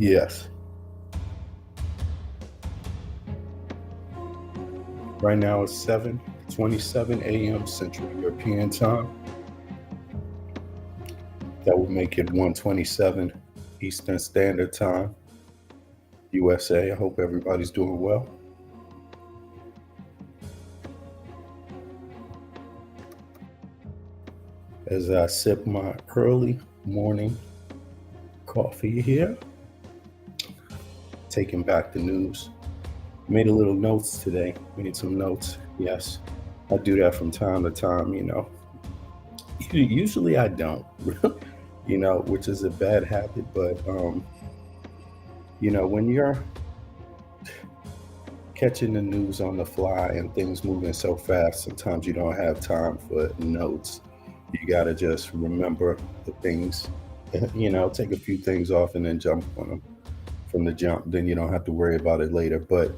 Yes. Right now it's 7:27 a.m. Central European Time. That would make it 1:27 Eastern Standard Time, USA. I hope everybody's doing well. As I sip my early morning coffee here, taking back the news. Made a little notes today. Made some notes. Yes, I do that from time to time. Usually I don't, which is a bad habit. But when you're catching the news on the fly and things moving so fast, sometimes you don't have time for notes. You got to just remember the things, take a few things off and then jump on them from the jump. Then you don't have to worry about it later. But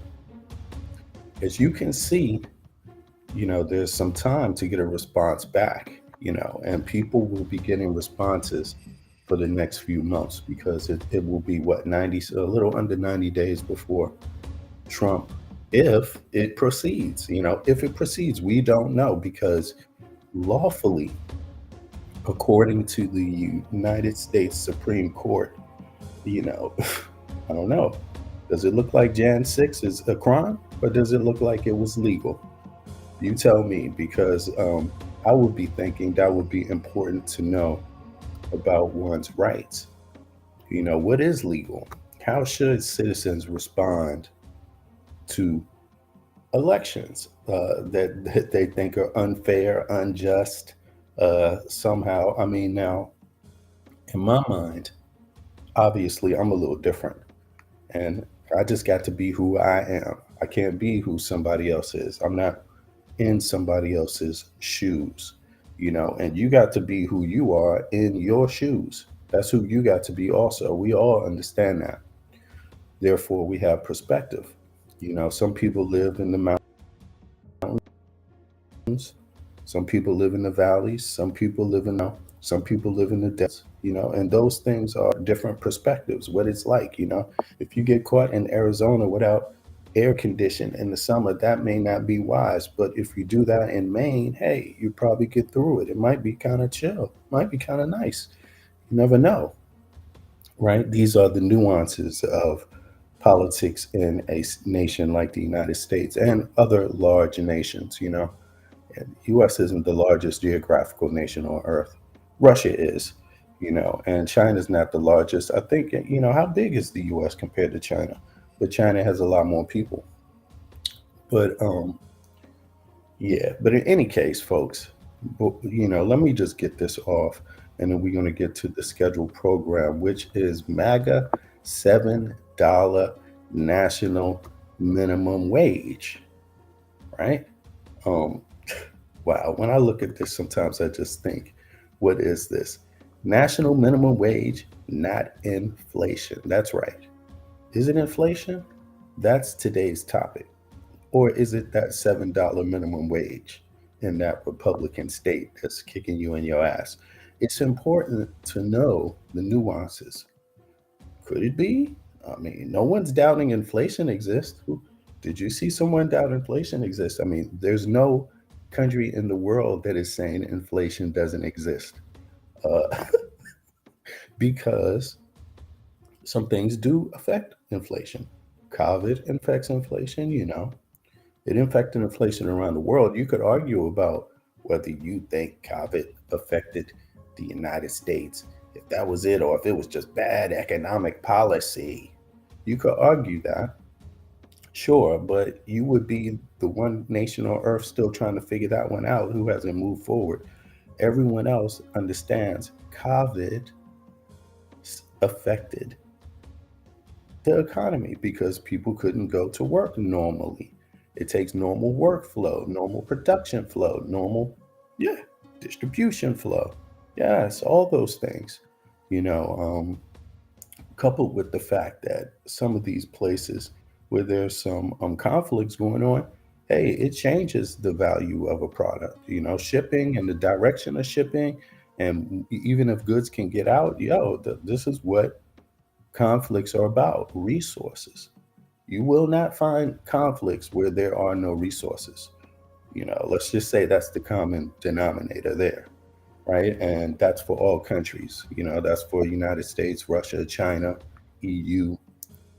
as you can see, there's some time to get a response back, and people will be getting responses for the next few months because it will be what, 90, a little under 90 days before Trump, if it proceeds. If it proceeds, we don't know because lawfully, according to the United States Supreme Court, I don't know. Does it look like Jan 6 is a crime or does it look like it was legal? You tell me, because I would be thinking that would be important to know about one's rights. What is legal? How should citizens respond to elections that they think are unfair, unjust, somehow? I mean, now, in my mind, obviously, I'm a little different. And I just got to be who I am. I can't be who somebody else is. I'm not in somebody else's shoes, and you got to be who you are in your shoes. That's who you got to be also. We all understand that. Therefore, we have perspective. Some people live in the mountains, some people live in the valleys, some people live in the deserts, and those things are different perspectives, what it's like. If you get caught in Arizona without air condition in the summer, that may not be wise. But if you do that in Maine, hey, you probably get through it. It might be kind of chill, might be kind of nice. You never know, right? These are the nuances of politics in a nation like the United States and other large nations. And U.S. isn't the largest geographical nation on earth. Russia is, and China's not the largest. I think, how big is the U.S. compared to China? But China has a lot more people. But yeah. But in any case, folks, let me just get this off, and then we're going to get to the scheduled program, which is MAGA $7 national minimum wage. Right? Um, wow. When I look at this, sometimes I just think, what is this? National minimum wage, not inflation. That's right. Is it inflation? That's today's topic. Or is it that $7 minimum wage in that Republican state that's kicking you in your ass? It's important to know the nuances. Could it be? I mean, no one's doubting inflation exists. Did you see someone doubt inflation exists? I mean, there's no country in the world that is saying inflation doesn't exist, uh, because some things do affect inflation. COVID affects inflation. It affected inflation around the world. You could argue about whether you think COVID affected the United States, if that was it, or if it was just bad economic policy. You could argue that, sure, but you would be the one nation on earth still trying to figure that one out who hasn't moved forward. Everyone else understands COVID affected the economy because people couldn't go to work normally. It takes normal workflow, normal production flow, normal, yeah, distribution flow. Yes, all those things, you know, um, coupled with the fact that some of these places where there's some conflicts going on, hey, it changes the value of a product, shipping and the direction of shipping. And even if goods can get out, this is what conflicts are about resources. You will not find conflicts where there are no resources. Let's just say that's the common denominator there, right? And that's for all countries. That's for United States, Russia, China, EU,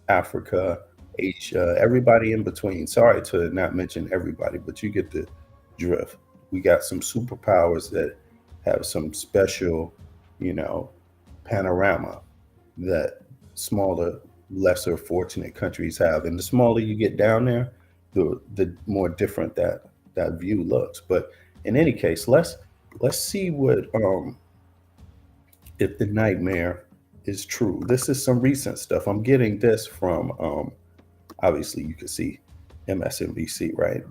Africa, Asia, everybody in between. Sorry to not mention everybody, but you get the drift. We got some superpowers that have some special, you know, panorama that smaller, lesser fortunate countries have. And the smaller you get down there, the more different that view looks. But in any case, let's see what if the nightmare is true. This is some recent stuff. I'm getting this from obviously you can see MSNBC, right?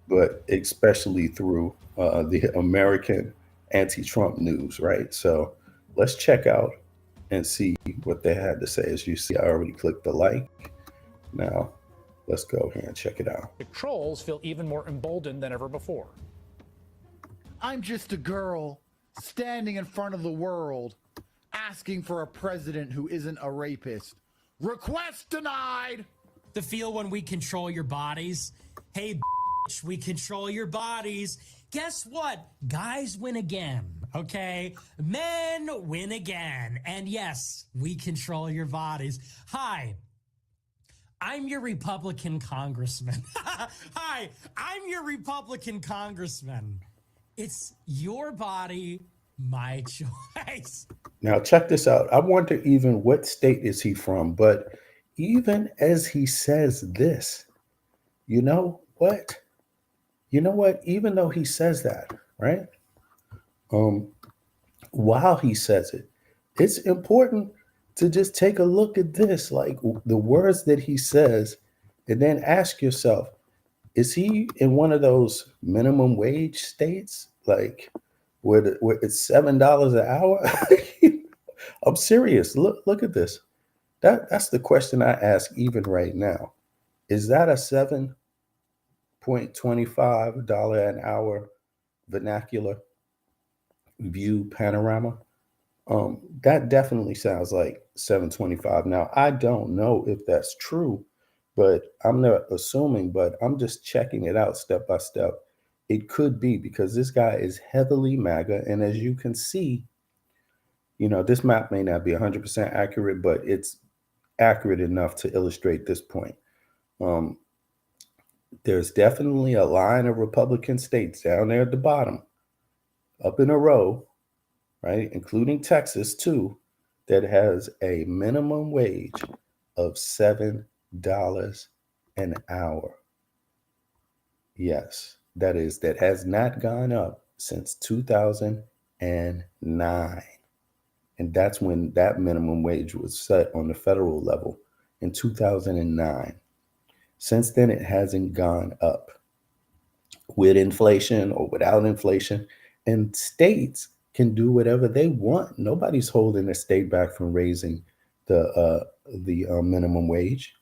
But especially through the American anti-Trump news, right? So let's check out and see what they had to say. As you see, I already clicked the like. Now let's go here and check it out. The trolls feel even more emboldened than ever before. I'm just a girl standing in front of the world asking for a president who isn't a rapist. Request denied! The feel when we control your bodies. Hey, bitch, we control your bodies. Guess what? Guys win again, okay? Men win again. And yes, we control your bodies. Hi, I'm your Republican congressman. Hi, I'm your Republican congressman. It's your body, my choice. Now check this out. I wonder even what state is he from, but even as he says this, you know what? Even though he says that, right? While he says it, it's important to just take a look at this, like the words that he says, and then ask yourself, is he in one of those minimum wage states, like where it's $7 an hour? I'm serious. Look at this. That's the question I ask even right now. Is that a $7.25 an hour vernacular view panorama? That definitely sounds like 725. Now, I don't know if that's true, but I'm not assuming, but I'm just checking it out step by step. It could be because this guy is heavily MAGA. And as you can see, this map may not be 100% accurate, but it's accurate enough to illustrate this point. There's definitely a line of Republican states down there at the bottom, up in a row, right, including Texas too, that has a minimum wage of $7 an hour. Yes, that has not gone up since 2009. And that's when that minimum wage was set on the federal level in 2009. Since then, it hasn't gone up with inflation or without inflation. And states can do whatever they want. Nobody's holding a state back from raising the minimum wage.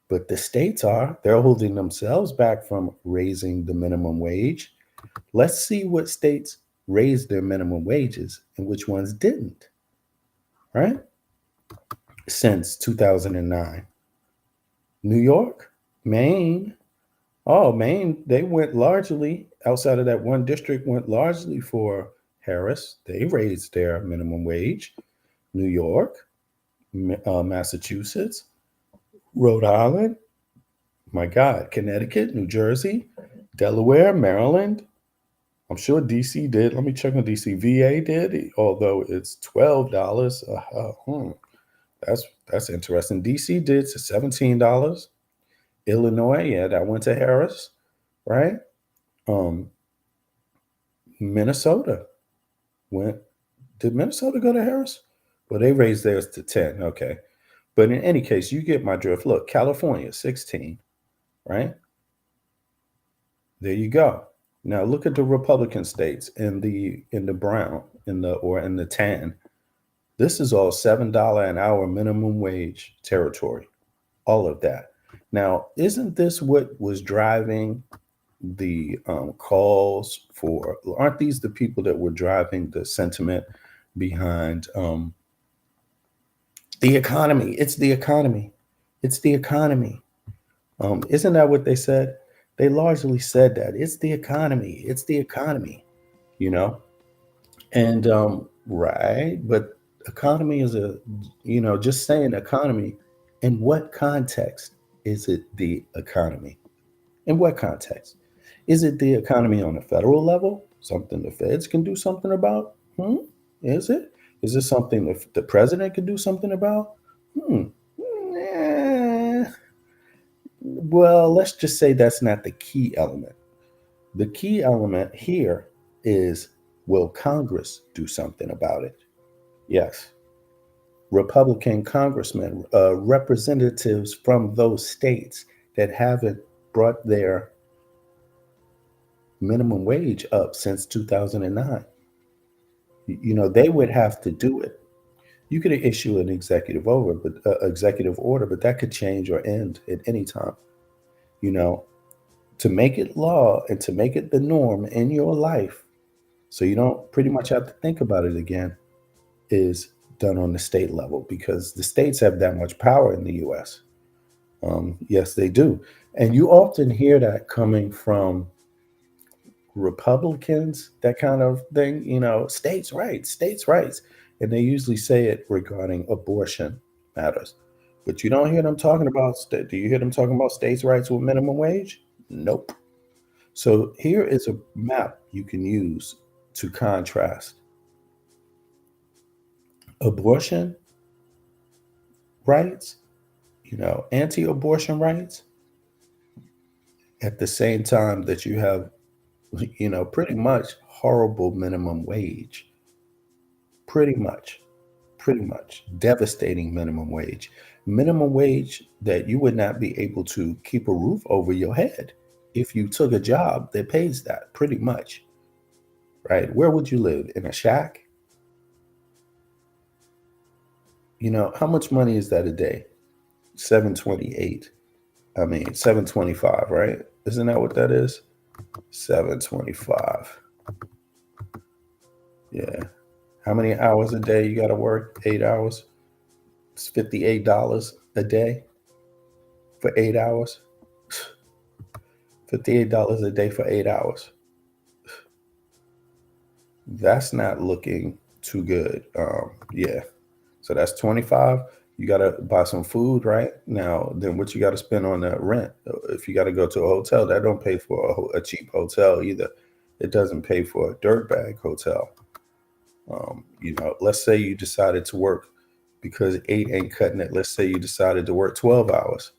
But the states are. They're holding themselves back from raising the minimum wage. Let's see what states raised their minimum wages and which ones didn't. Right? Since 2009. New York, Maine. Oh, Maine, they went largely, outside of that one district, went largely for Harris. They raised their minimum wage. New York, Massachusetts, Rhode Island, my God, Connecticut, New Jersey, Delaware, Maryland. I'm sure DC did. Let me check on DC. VA did, although it's $12. That's interesting. DC did $17. Illinois, yeah, that went to Harris, right? Minnesota did Minnesota go to Harris? Well, they raised theirs to 10. Okay. But in any case, you get my drift. Look, California, 16, right? There you go. Now look at the Republican states in the brown, in the tan. This is all $7 an hour minimum wage territory. All of that. Now, isn't this what was driving the calls for? Aren't these the people that were driving the sentiment behind The economy. It's the economy. It's the economy. Isn't that what they said? They largely said that it's the economy. It's the economy. You know, and right, but economy is a, just saying economy. In what context is it the economy? In what context? Is it the economy on a federal level? Something the feds can do something about? Is it? Is it something the president can do something about? Hmm. Eh, well, let's just say that's not the key element. The key element here is, will Congress do something about it? Yes. Republican congressmen, representatives from those states that haven't brought their minimum wage up since 2009. They would have to do it. You could issue an executive order, but that could change or end at any time. You know, to make it law and to make it the norm in your life, so you don't pretty much have to think about it again, is done on the state level because the states have that much power in the U.S. Yes, they do, and you often hear that coming from Republicans, that kind of thing, states rights. And they usually say it regarding abortion matters. But you don't hear them talking about, do you hear them talking about states' rights with minimum wage? Nope. So here is a map you can use to contrast abortion rights, anti abortion rights, at the same time that you have, pretty much horrible minimum wage. Pretty much, pretty much devastating minimum wage that you would not be able to keep a roof over your head if you took a job that pays that, pretty much, right? Where would you live? In a shack? How much money is that a day? 728. I mean, 725, right? Isn't that what that is? 725. Yeah. How many hours a day you got to work? 8 hours. It's $58 a day for 8 hours. $58 a day for 8 hours. That's not looking too good. Yeah. So that's 25. You got to buy some food, right? Now, then what you got to spend on that rent? If you got to go to a hotel, that don't pay for a cheap hotel either. It doesn't pay for a dirtbag hotel. Let's say you decided to work because 8 ain't cutting it. Let's say you decided to work 12 hours.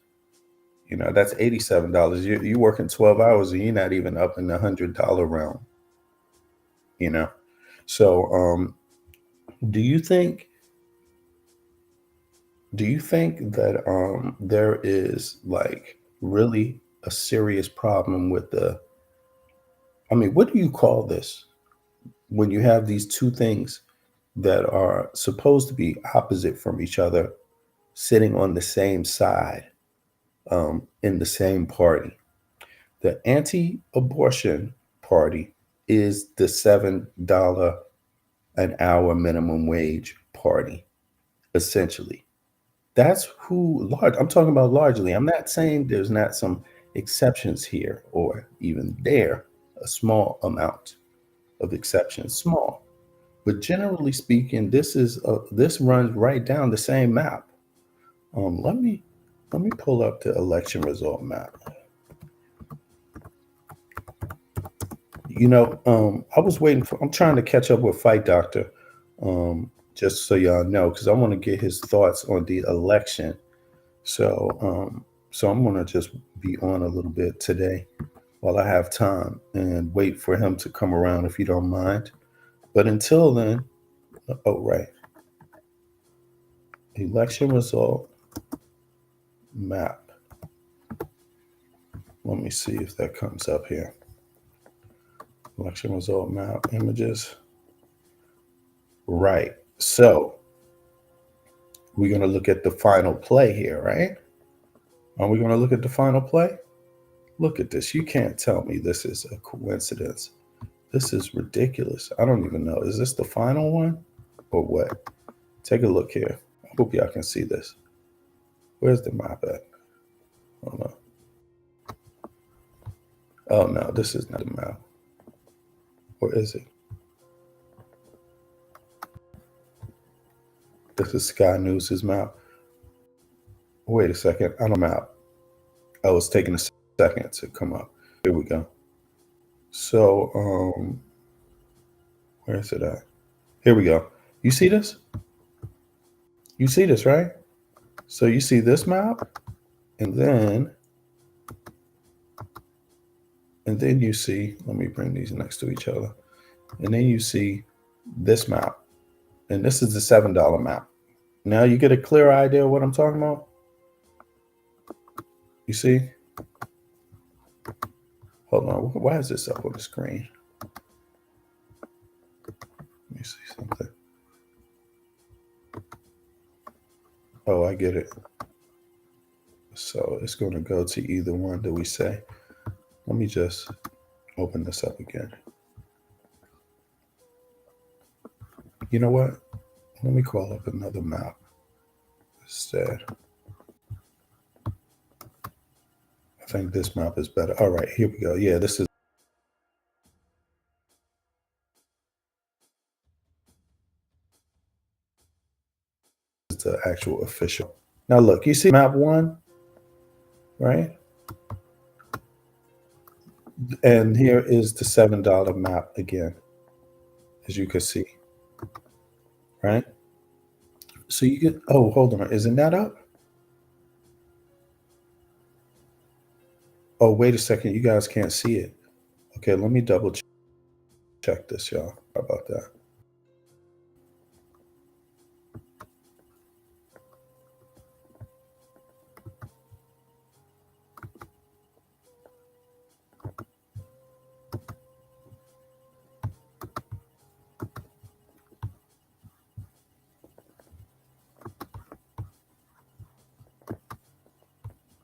That's $87. You're working 12 hours and you're not even up in the $100 realm. So do you think that there is like really a serious problem with what do you call this when you have these two things that are supposed to be opposite from each other sitting on the same side, in the same party? The anti-abortion party is the $7 an hour minimum wage party, essentially. That's I'm talking about largely. I'm not saying there's not some exceptions here or even there, a small amount of exceptions, small. But generally speaking, this runs right down the same map. Let me pull up the election result map. I was I'm trying to catch up with Fight Doctor, just so y'all know, because I want to get his thoughts on the election. So I'm gonna just be on a little bit today while I have time and wait for him to come around, if you don't mind. But until then, oh right, election result map. Let me see if that comes up here. Election result map images. Right. So we're going to look at the final play here, right? Are we going to look at the final play? Look at this. You can't tell me this is a coincidence. This is ridiculous. I don't even know. Is this the final one or what? Take a look here. Hope y'all can see this. Where's the map at? Hold on. Oh no, this is not the map. Or is it? This is Sky News' map. Wait a second. I don't map. Oh, it's taking a second to come up. Here we go. So, where is it at? Here we go. You see this? You see this, right? So you see this map, and then you see, let me bring these next to each other. And then you see this map. And this is the $7 map. Now you get a clear idea of what I'm talking about? You see? Hold on. Why is this up on the screen? Let me see something. Oh, I get it. So it's going to go to either one that we say. Let me just open this up again. You know what? Let me call up another map instead. I think this map is better. All right, here we go. Yeah, this is the actual official. Now look, you see map 1, right? And here is the $7 map again, as you can see, right? So you get, oh, hold on, isn't that up? Oh, wait a second, you guys can't see it. Okay, let me double check this, y'all. How about that?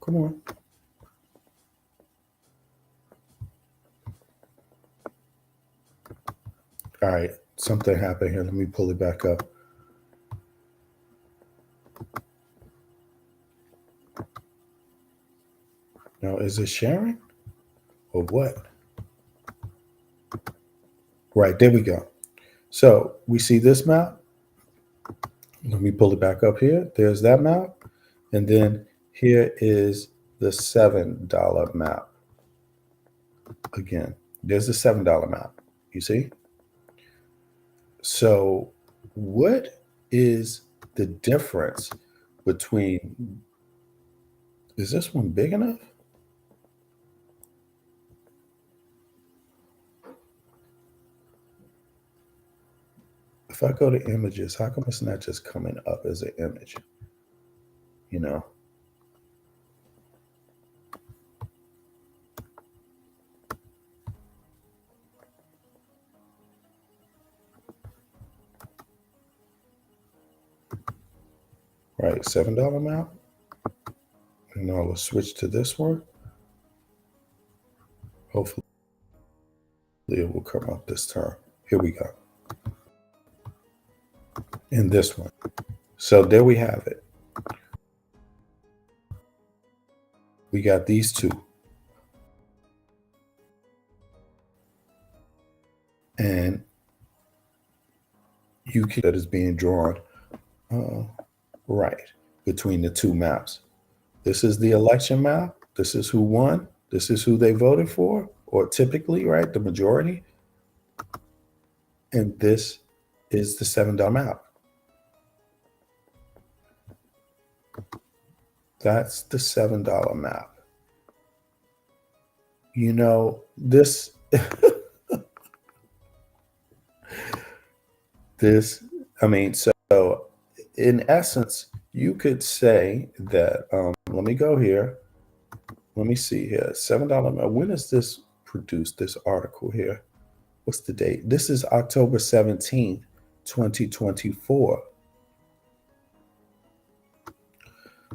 Come on. All right, something happened here. Let me pull it back up. Now, is it sharing or what? Right, there we go. So we see this map. Let me pull it back up here. There's that map. And then here is the $7 map. Again, there's the $7 map. You see? So what is the difference between, is this one big enough? If I go to images, how come it's not just coming up as an image? You know? Right, $7 map. And now let's switch to this one. Hopefully it will come up this time. Here we go. In this one. So there we have it. We got these two. And you can, that is being drawn right between the two maps. This is the election map. This is who won. This is who they voted for, or typically, right, the majority. And this is the $7 map. That's the $7 map. You know, this, I mean, so in essence, you could say that, let me go here. Let me see here, $7 map. When is this produced, this article here? What's the date? This is October 17th, 2024.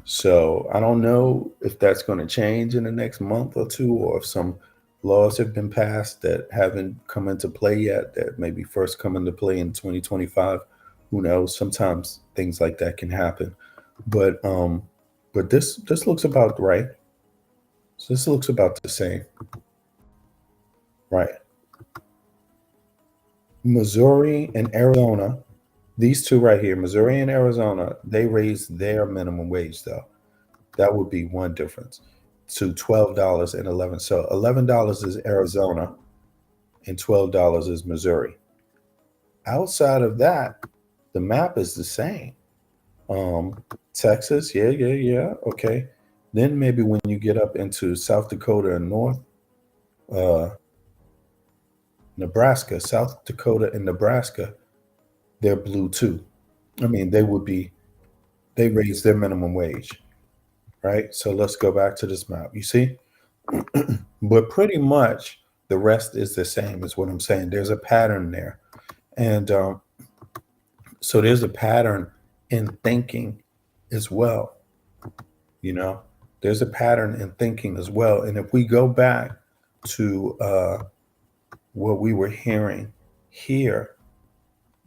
So I don't know if that's going to change in the next month or two, or if some laws have been passed that haven't come into play yet, that maybe first come into play in 2025. Who knows? Sometimes things like that can happen. But this looks about right. So this looks about the same, right? Missouri and Arizona, these two right here, Missouri and Arizona, they raised their minimum wage though. That would be one difference to $12.11. So $11 is Arizona and $12 is Missouri. Outside of that, the map is the same. Texas, yeah. Okay. Then maybe when you get up into South Dakota and North uh, Nebraska, South Dakota and Nebraska, they're blue too. I mean, they raised their minimum wage, right? So let's go back to this map. You see, but pretty much the rest is the same, is what I'm saying. There's a pattern there, and so there's a pattern in thinking as well. You know, there's a pattern in thinking as well. And if we go back to what we were hearing here,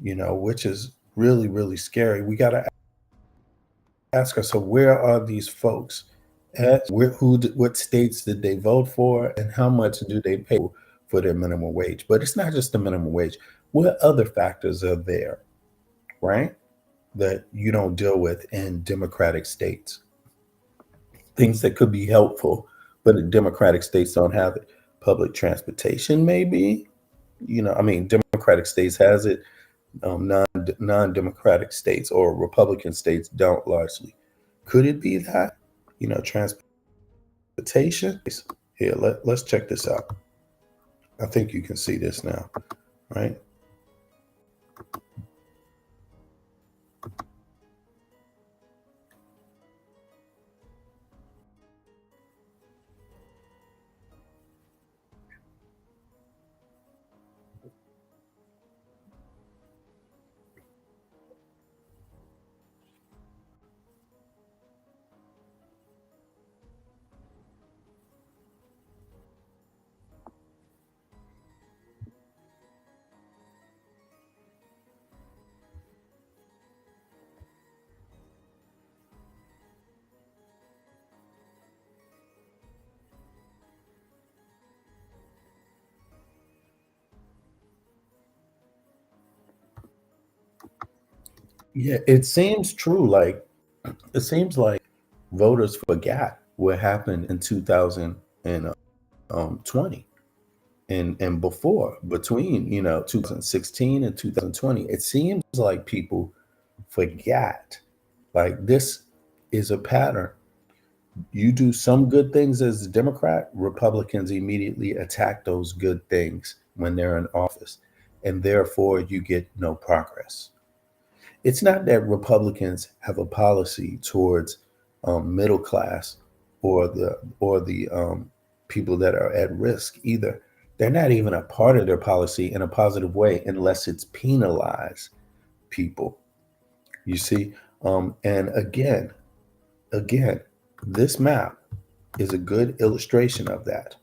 you know, which is really, really scary, we got to ask ourselves, where are these folks at? What states did they vote for, and how much do they pay for their minimum wage? But it's not just the minimum wage. What other factors are there, right, that you don't deal with in democratic states? Things that could be helpful, but in democratic states don't have it. Public transportation, maybe. You know, I mean, democratic states has it. Non-democratic states or Republican states don't largely. Could it be that? You know, transportation. Here, let's check this out. I think you can see this now, right? Yeah, it seems true. Like it seems like voters forgot what happened in 2020 and before, between 2016 and 2020. It seems like people forgot. Like this is a pattern. You do some good things as a Democrat, Republicans immediately attack those good things when they're in office, and therefore you get no progress. It's not that Republicans have a policy towards middle class or the people that are at risk either. They're not even a part of their policy in a positive way unless it's penalize people. You see, and again, this map is a good illustration of that,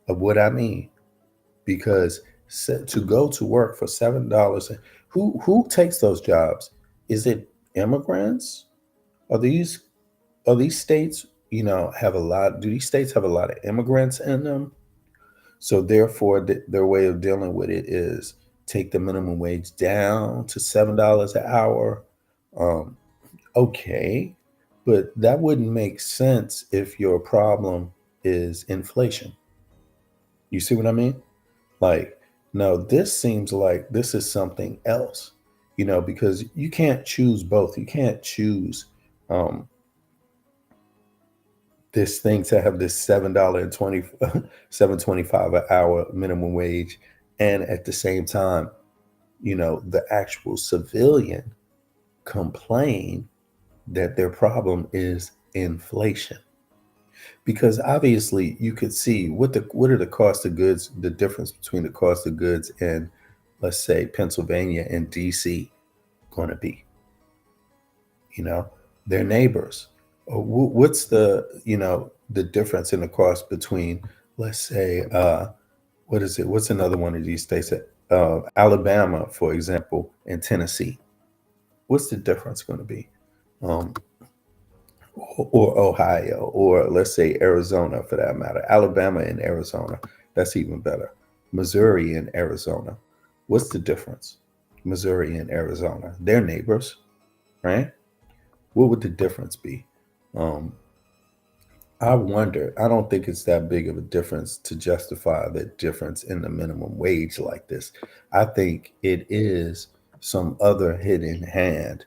of what I mean. Because to go to work for $7, who takes those jobs? Is it immigrants? Are these states, have a lot? Do these states have a lot of immigrants in them? So therefore, their way of dealing with it is take the minimum wage down to $7 an hour. Um, okay, but that wouldn't make sense if your problem is inflation. You see what I mean? Like, no, this seems like this is something else, because you can't choose both. You can't choose um, this thing to have this $7.20, $7.25 an hour minimum wage, and at the same time, the actual civilian complain that their problem is inflation. Because obviously you could see what are the cost of goods, the difference between the cost of goods in, let's say, Pennsylvania and DC going to be. Their neighbors. What's the difference in the cost between, let's say, what is it? What's another one of these states? Alabama, for example, and Tennessee. What's the difference going to be? Um, or Ohio, or let's say Arizona for that matter, Alabama and Arizona. That's even better. Missouri and Arizona. What's the difference? Missouri and Arizona. They're neighbors, right? What would the difference be? Um, I wonder. I don't think it's that big of a difference to justify the difference in the minimum wage like this. I think it is some other hidden hand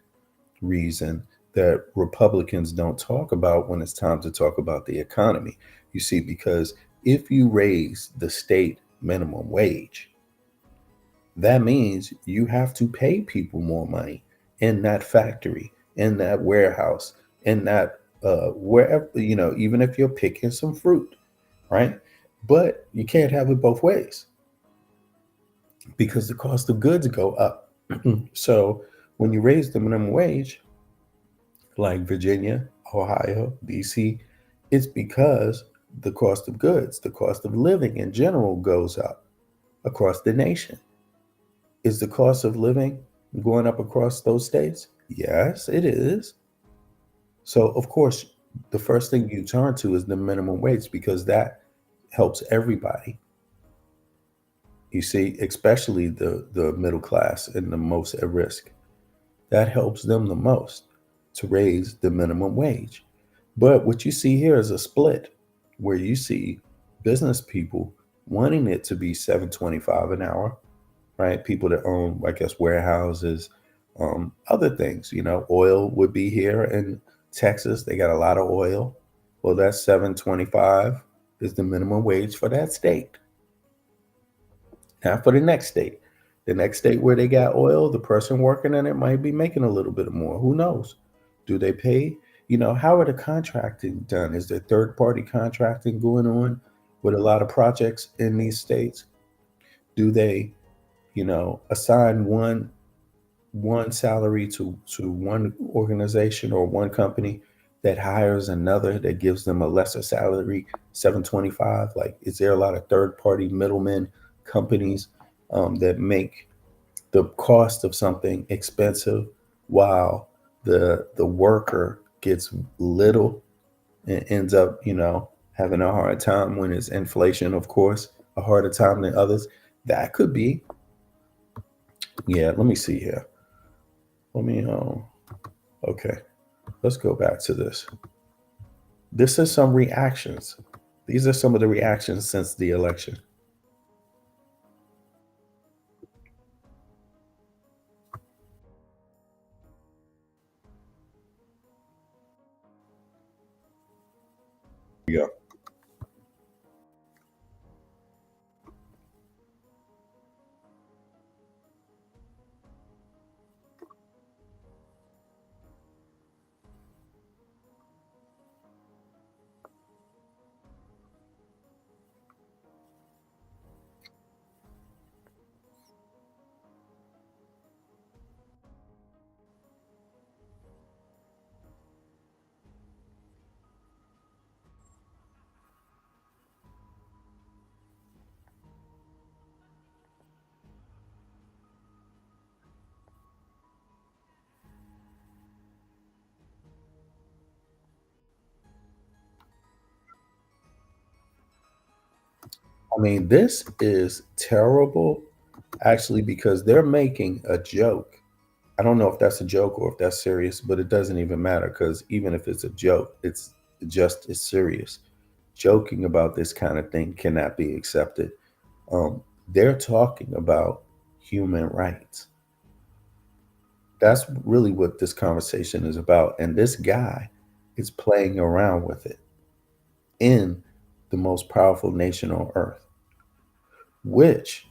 reason that Republicans don't talk about when it's time to talk about the economy. You see, because if you raise the state minimum wage, that means you have to pay people more money in that factory, in that warehouse, in that wherever, even if you're picking some fruit, right? But you can't have it both ways because the cost of goods go up. So when you raise the minimum wage, like Virginia, Ohio, DC, it's because the cost of goods, the cost of living in general goes up across the nation. Is the cost of living going up across those states? Yes, it is. So, of course, the first thing you turn to is the minimum wage because that helps everybody. You see, especially the middle class and the most at risk. That helps them the most to raise the minimum wage. But what you see here is a split where you see business people wanting it to be 7.25 an hour, right? People that own, I guess, warehouses, other things, oil would be here in Texas. They got a lot of oil. Well, that's 7.25 is the minimum wage for that state. Not for the next state. The next state where they got oil, the person working in it might be making a little bit more. Who knows? Do they pay? How are the contracting done? Is there third party contracting going on with a lot of projects in these states? Do they, assign one salary to one organization or one company that hires another that gives them a lesser salary, 7.25? Like, is there a lot of third party middlemen companies that make the cost of something expensive while the worker gets little and ends up, having a hard time when it's inflation, of course, a harder time than others? That could be. Yeah, let me see here. Let me okay. Let's go back to this. This is some reactions. These are some of the reactions since the election. Yeah. I mean, this is terrible, actually, because they're making a joke. I don't know if that's a joke or if that's serious, but it doesn't even matter because even if it's a joke, it's just as serious. Joking about this kind of thing cannot be accepted. They're talking about human rights. That's really what this conversation is about. And this guy is playing around with it in the most powerful nation on earth, which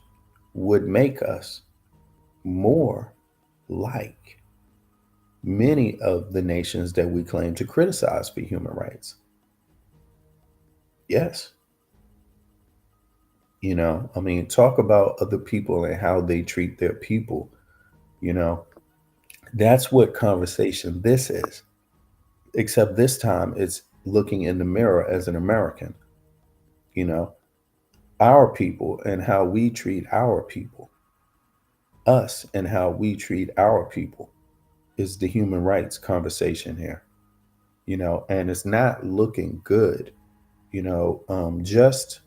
would make us more like many of the nations that we claim to criticize for human rights. Yes. I mean, talk about other people and how they treat their people. You know, that's what conversation this is. Except this time it's looking in the mirror as an American, you know, our people and how we treat our people, us and how we treat our people. is the human rights conversation here, and it's not looking good. Just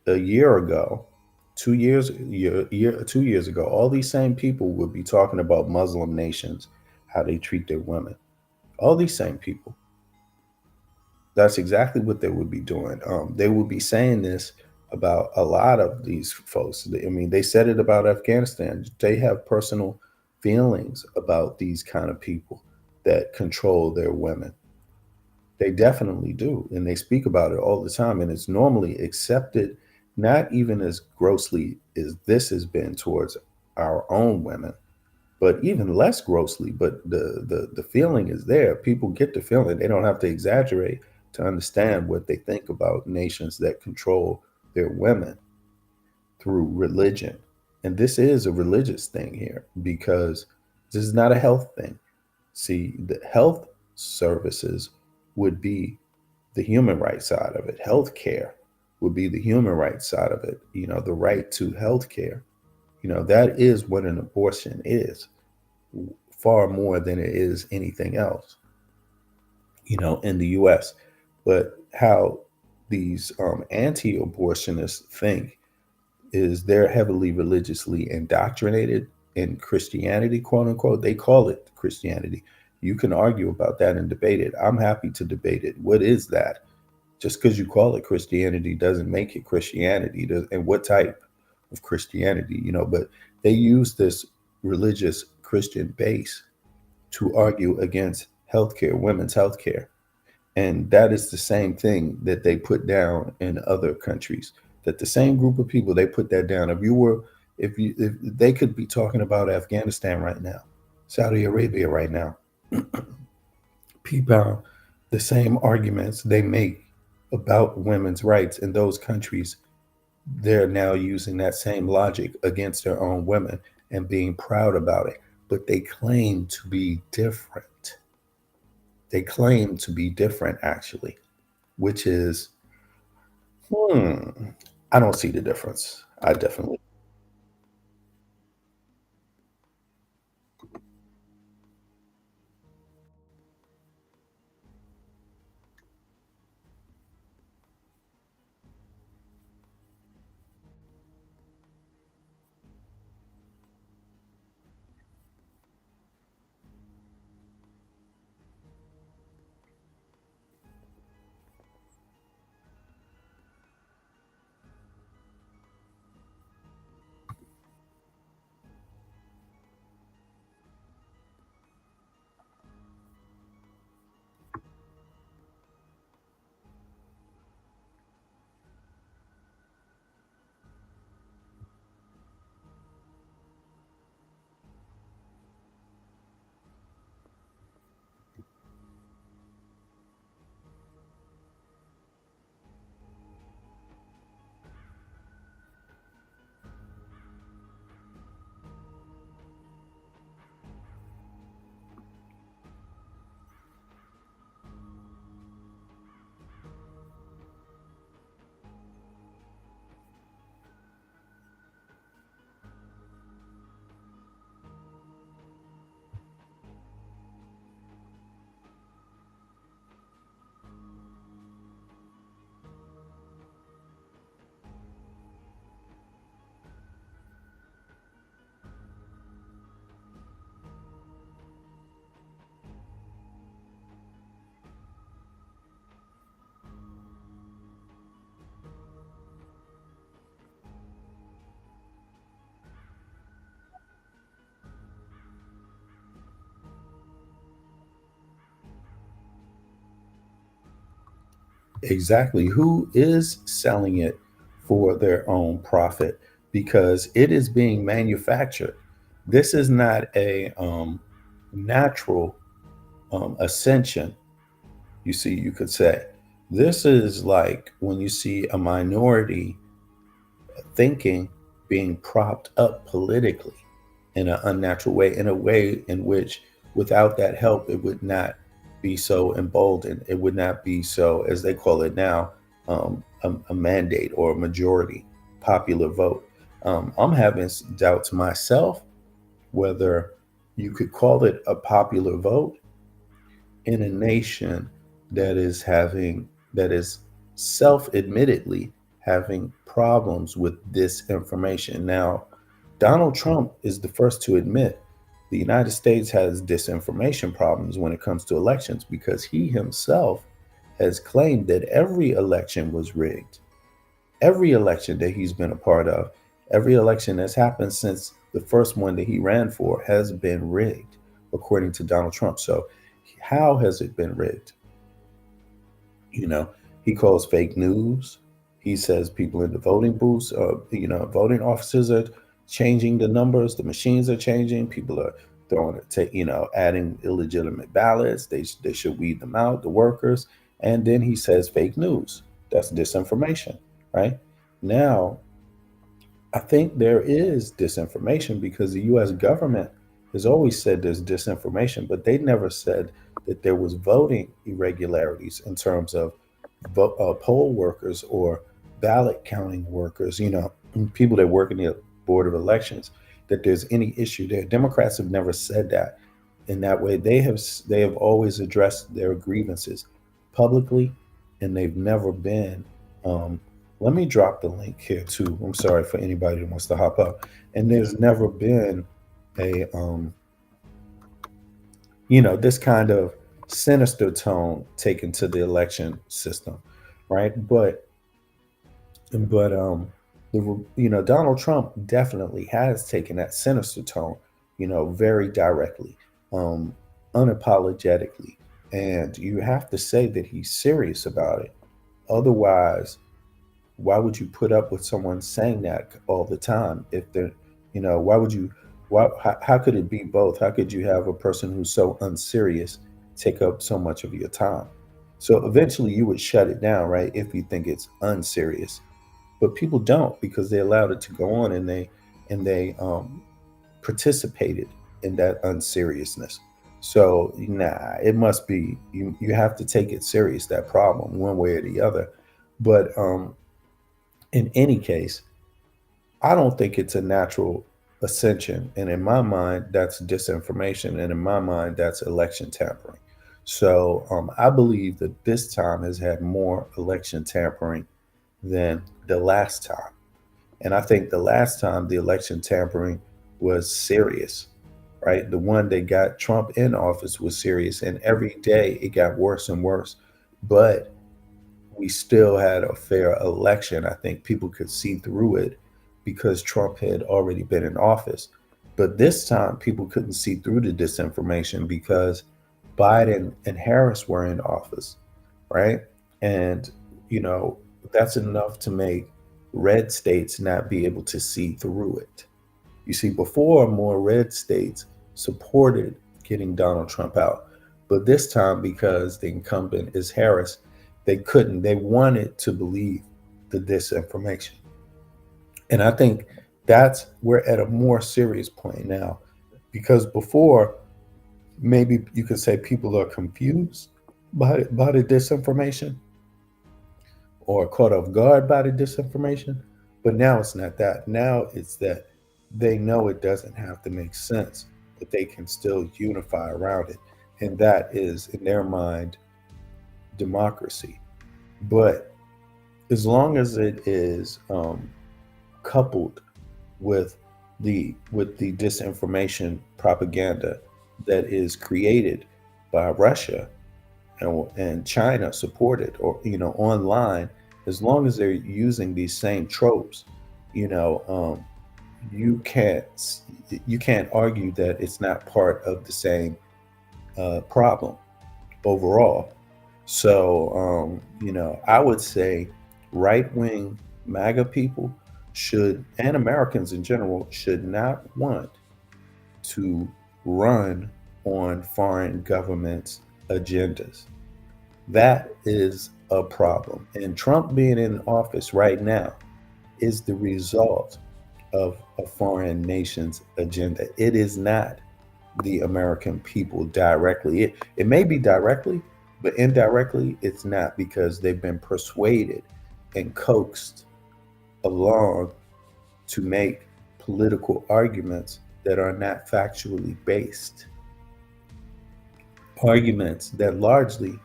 a year ago, 2 years ago, all these same people would be talking about Muslim nations, how they treat their women. All these same people. That's exactly what they would be doing. They would be saying this about a lot of these folks. I mean, they said it about Afghanistan. They have personal feelings about these kind of people that control their women. They definitely do. And they speak about it all the time. And it's normally accepted, not even as grossly as this has been towards our own women, but even less grossly. But the feeling is there. People get the feeling. They don't have to exaggerate to understand what they think about nations that control their women through religion. And this is a religious thing here because this is not a health thing. See, the health services would be the human rights side of it. Healthcare would be the human rights side of it. The right to healthcare. That is what an abortion is, far more than it is anything else, in the US. But how these anti-abortionists think is they're heavily religiously indoctrinated in Christianity, quote unquote. They call it Christianity. You can argue about that and debate it. I'm happy to debate it. What is that? Just because you call it Christianity doesn't make it Christianity. And what type of Christianity, but they use this religious Christian base to argue against healthcare, women's healthcare. And that is the same thing that they put down in other countries. That the same group of people, they put that down. If they could be talking about Afghanistan right now, Saudi Arabia right now, people, the same arguments they make about women's rights in those countries, they're now using that same logic against their own women and being proud about it. But they claim to be different. They claim to be different, actually, which is, I don't see the difference. I definitely. Exactly. Who is selling it for their own profit? Because it is being manufactured. This is not a natural ascension, you see, you could say. This is like when you see a minority thinking being propped up politically in an unnatural way, in a way in which without that help, it would not be so emboldened. It would not be so, as they call it now, a mandate or a majority popular vote. I'm having doubts myself whether you could call it a popular vote in a nation that is self-admittedly having problems with disinformation. Now, Donald Trump is the first to admit the United States has disinformation problems when it comes to elections because he himself has claimed that every election was rigged. Every election that he's been a part of, every election that's happened since the first one that he ran for has been rigged, according to Donald Trump. So, how has it been rigged? You know, he calls fake news. He says people in the voting booths, voting officers are changing the numbers. The machines are changing. People are throwing it, adding illegitimate ballots. They should weed them out, the workers. And then he says fake news. That's disinformation, right? Now, I think there is disinformation because the US government has always said there's disinformation, but they never said that there was voting irregularities in terms of poll workers or ballot counting workers, people that work in the Board of Elections, that there's any issue there. Democrats have never said that in that way. They have always addressed their grievances publicly, and they've never been let me drop the link here too. I'm sorry for anybody that wants to hop up. And there's never been a this kind of sinister tone taken to the election system, right? But Donald Trump definitely has taken that sinister tone, very directly, unapologetically. And you have to say that he's serious about it. Otherwise, why would you put up with someone saying that all the time? If they're, why would you, how could it be both? How could you have a person who's so unserious take up so much of your time? So eventually you would shut it down, right? If you think it's unserious, but people don't because they allowed it to go on and they participated in that unseriousness. So nah, it must be you have to take it serious, that problem, one way or the other. But in any case, I don't think it's a natural ascension. And in my mind, that's disinformation. And in my mind, that's election tampering. So I believe that this time has had more election tampering than the last time. And I think the last time the election tampering was serious, right? The one that got Trump in office was serious. And every day it got worse and worse. But we still had a fair election. I think people could see through it because Trump had already been in office. But this time, people couldn't see through the disinformation because Biden and Harris were in office, right? And, that's enough to make red states not be able to see through it. You see, before, more red states supported getting Donald Trump out. But this time, because the incumbent is Harris, they couldn't. They wanted to believe the disinformation. And I think we're at a more serious point now because before, maybe you could say people are confused by the disinformation or caught off guard by the disinformation. But now it's not that. Now it's that they know it doesn't have to make sense, but they can still unify around it. And that is, in their mind, democracy. But as long as it is coupled with the disinformation propaganda that is created by Russia and China supported or online, as long as they're using these same tropes, you know, you can't argue that it's not part of the same problem overall. So I would say right wing MAGA people should, and Americans in general, should not want to run on foreign governments' agendas. That is a problem. And Trump being in office right now is the result of a foreign nation's agenda. It is not the American people directly. It may be directly, but indirectly it's not, because they've been persuaded and coaxed along to make political arguments that are not factually based, arguments that largely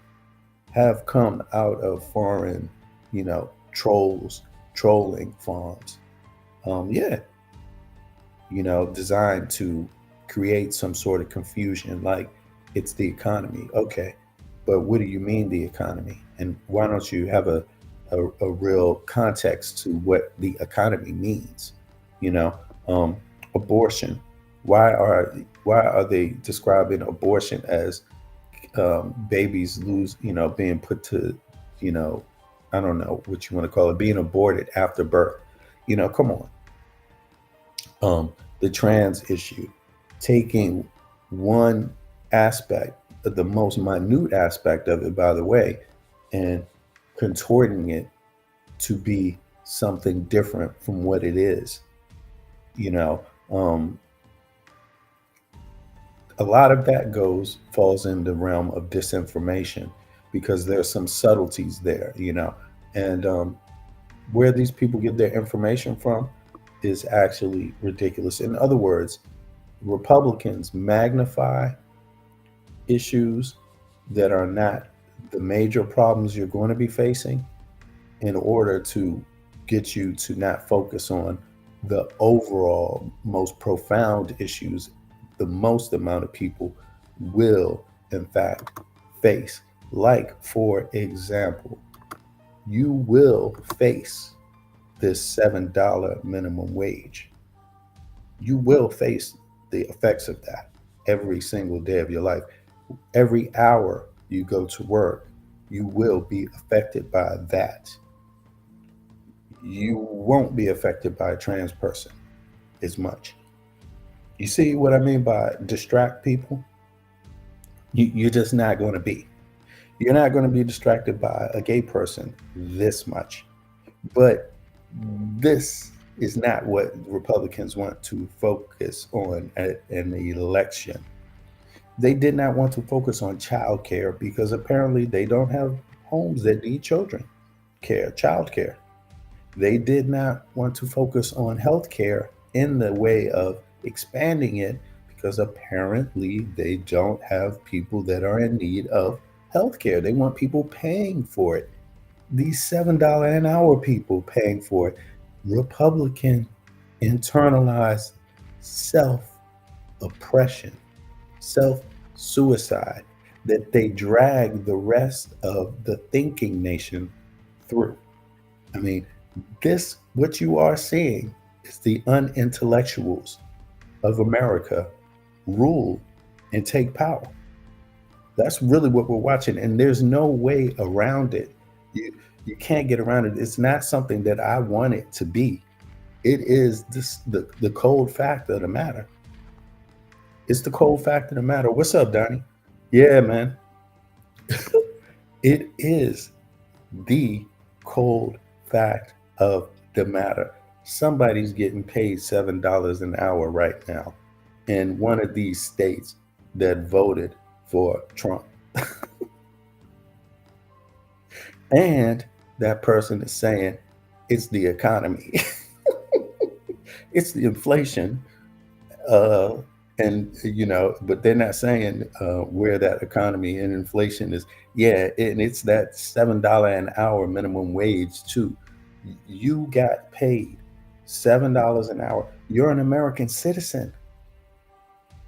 have come out of foreign, trolling farms. Yeah, designed to create some sort of confusion, like it's the economy. Okay, but what do you mean the economy? And why don't you have a real context to what the economy means? You know, um, abortion. Why are they describing abortion as babies being put to, you know, I don't know what you want to call it, being aborted after birth? Come on. The trans issue, taking one aspect, the most minute aspect of it, by the way, and contorting it to be something different from what it is. You know, um, a lot of that falls in the realm of disinformation because there's some subtleties there, and where these people get their information from is actually ridiculous. In other words, Republicans magnify issues that are not the major problems you're going to be facing in order to get you to not focus on the overall most profound issues the most amount of people will, in fact, face. Like, for example, you will face this $7 minimum wage. You will face the effects of that every single day of your life. Every hour you go to work, you will be affected by that. You won't be affected by a trans person as much. You see what I mean by distract people? You're just not going to be. You're not going to be distracted by a gay person this much. But this is not what Republicans want to focus on at an election. They did not want to focus on child care because apparently they don't have homes that need child care. They did not want to focus on health care in the way of expanding it because apparently they don't have people that are in need of health care. They want people paying for it. These $7 an hour people paying for it. Republican internalized self oppression, self suicide that they drag the rest of the thinking nation through. I mean, what you are seeing is the unintellectuals of America rule and take power. That's really what we're watching, and there's no way around it. You can't get around it. It's not something that I want it to be. It is the cold fact of the matter. It's the cold fact of the matter. What's up, Donnie? Yeah, man. It is the cold fact of the matter. Somebody's getting paid $7 an hour right now in one of these states that voted for Trump. And that person is saying it's the economy. It's the inflation. But they're not saying where that economy and inflation is. Yeah, and it's that $7 an hour minimum wage too. You got paid $7 an hour. You're an American citizen.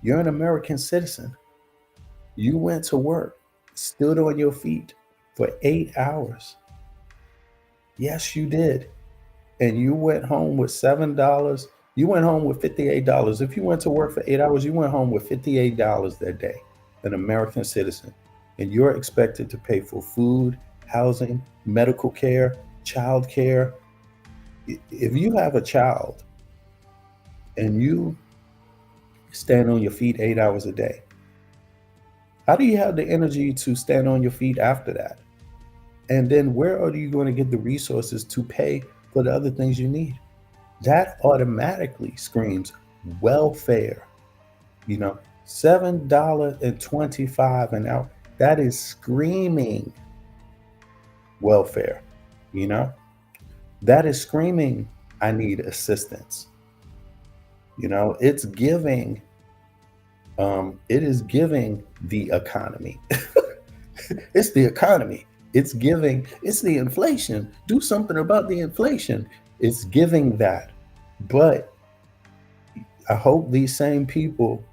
You're an American citizen. You went to work, stood on your feet for 8 hours. Yes, you did. And you went home with $7. You went home with $58. If you went to work for 8 hours, you went home with $58 that day, an American citizen. And you're expected to pay for food, housing, medical care, child care. If you have a child and you stand on your feet 8 hours a day, how do you have the energy to stand on your feet after that? And then where are you going to get the resources to pay for the other things you need? That automatically screams welfare. $7.25 an hour. That is screaming welfare. That is screaming, I need assistance. It's giving. It is giving the economy. It's the economy. It's giving. It's the inflation. Do something about the inflation. It's giving that. But I hope these same people,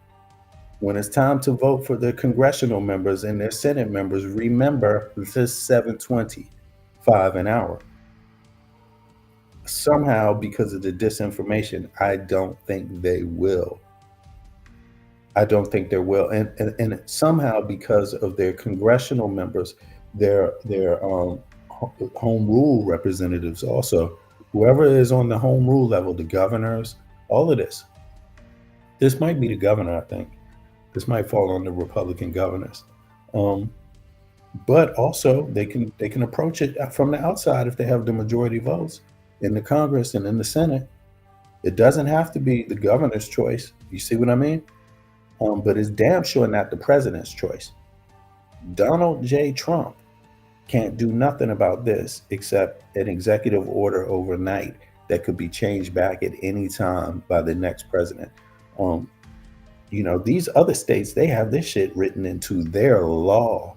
when it's time to vote for their congressional members and their Senate members, remember this 725 an hour. Somehow, because of the disinformation, I don't think they will. I don't think they will. And somehow, because of their congressional members, their home rule representatives also, whoever is on the home rule level, the governors, all of this might be the governor, I think. This might fall on the Republican governors. Um, but also they can approach it from the outside if they have the majority votes in the Congress and in the Senate. It doesn't have to be the governor's choice. You see what I mean? But it's damn sure not the president's choice. Donald J. Trump can't do nothing about this except an executive order overnight that could be changed back at any time by the next president. Um, these other states, they have this shit written into their law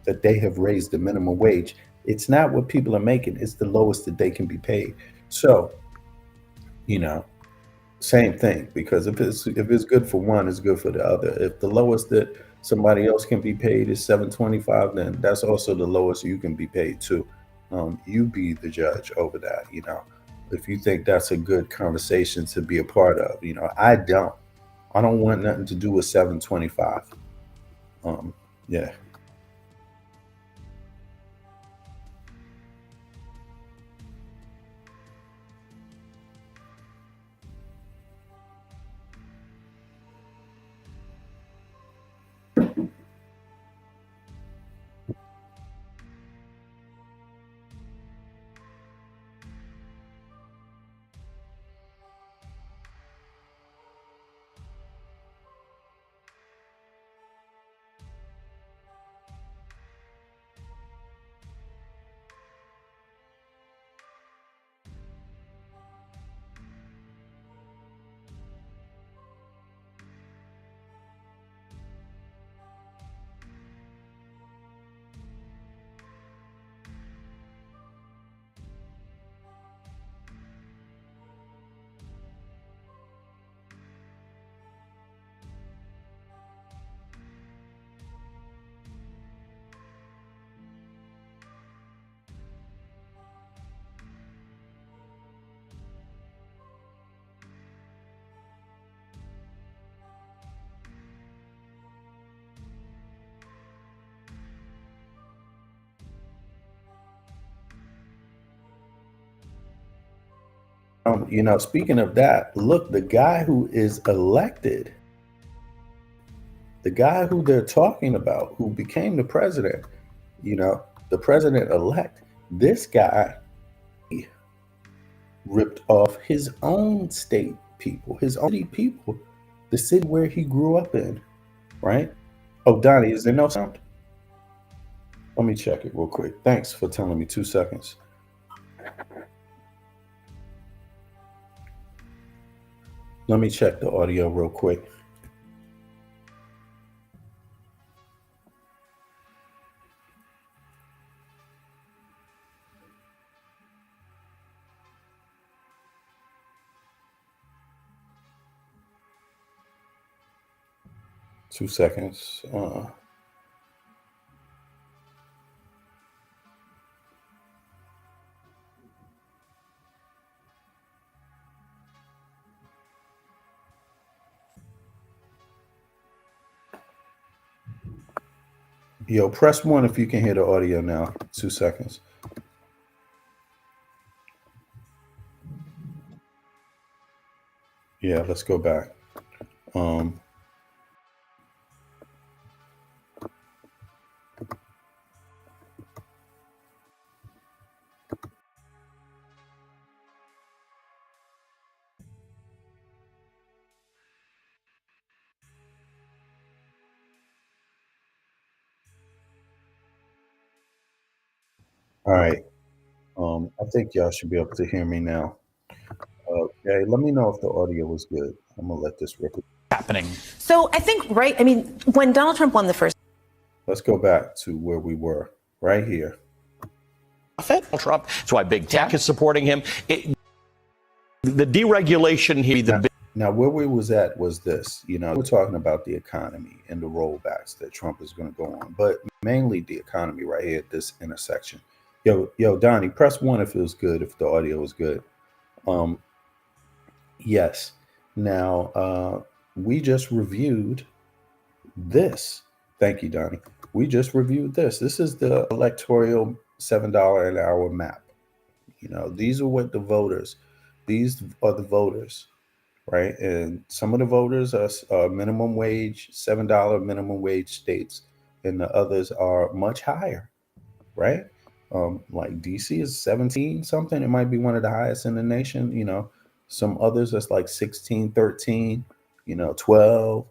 that they have raised the minimum wage. It's not what people are making, it's the lowest that they can be paid. So, you know, same thing, because if it's good for one, it's good for the other. If the lowest that somebody else can be paid is 725, then that's also the lowest you can be paid too. You be the judge over that, if you think that's a good conversation to be a part of. I don't want nothing to do with 725. Yeah. Speaking of that, look, the guy who is elected, the guy who they're talking about, who became the president, you know, the president elect, this guy ripped off his own state people, his own city people, the city where he grew up in, right? Oh, Donnie, is there no sound? Let me check it real quick. Thanks for telling me, 2 seconds. Let me check the audio real quick. Two seconds. Yo, press one if you can hear the audio now. 2 seconds. Yeah, let's go back. Um, all right. I think y'all should be able to hear me now. Okay, let me know if the audio was good. I'm gonna let this rip. Happening. So I think, right, I mean, when Donald Trump won the first. Let's go back to where we were, right here. Trump. That's why big tech is supporting him. The deregulation here. Now, where we was at was this. You know, we're talking about the economy and the rollbacks that Trump is going to go on, but mainly the economy right here at this intersection. Yo, Donnie, press 1 if it was good, if the audio was good. Yes. Now, we just reviewed this. Thank you, Donnie. We just reviewed this. This is the electoral $7 an hour map. You know, these are what the voters, these are the voters, right? And some of the voters are minimum wage, $7 minimum wage states, and the others are much higher, right? Like DC is 17 something. It might be one of the highest in the nation. You know, some others that's like 16, 13, 12,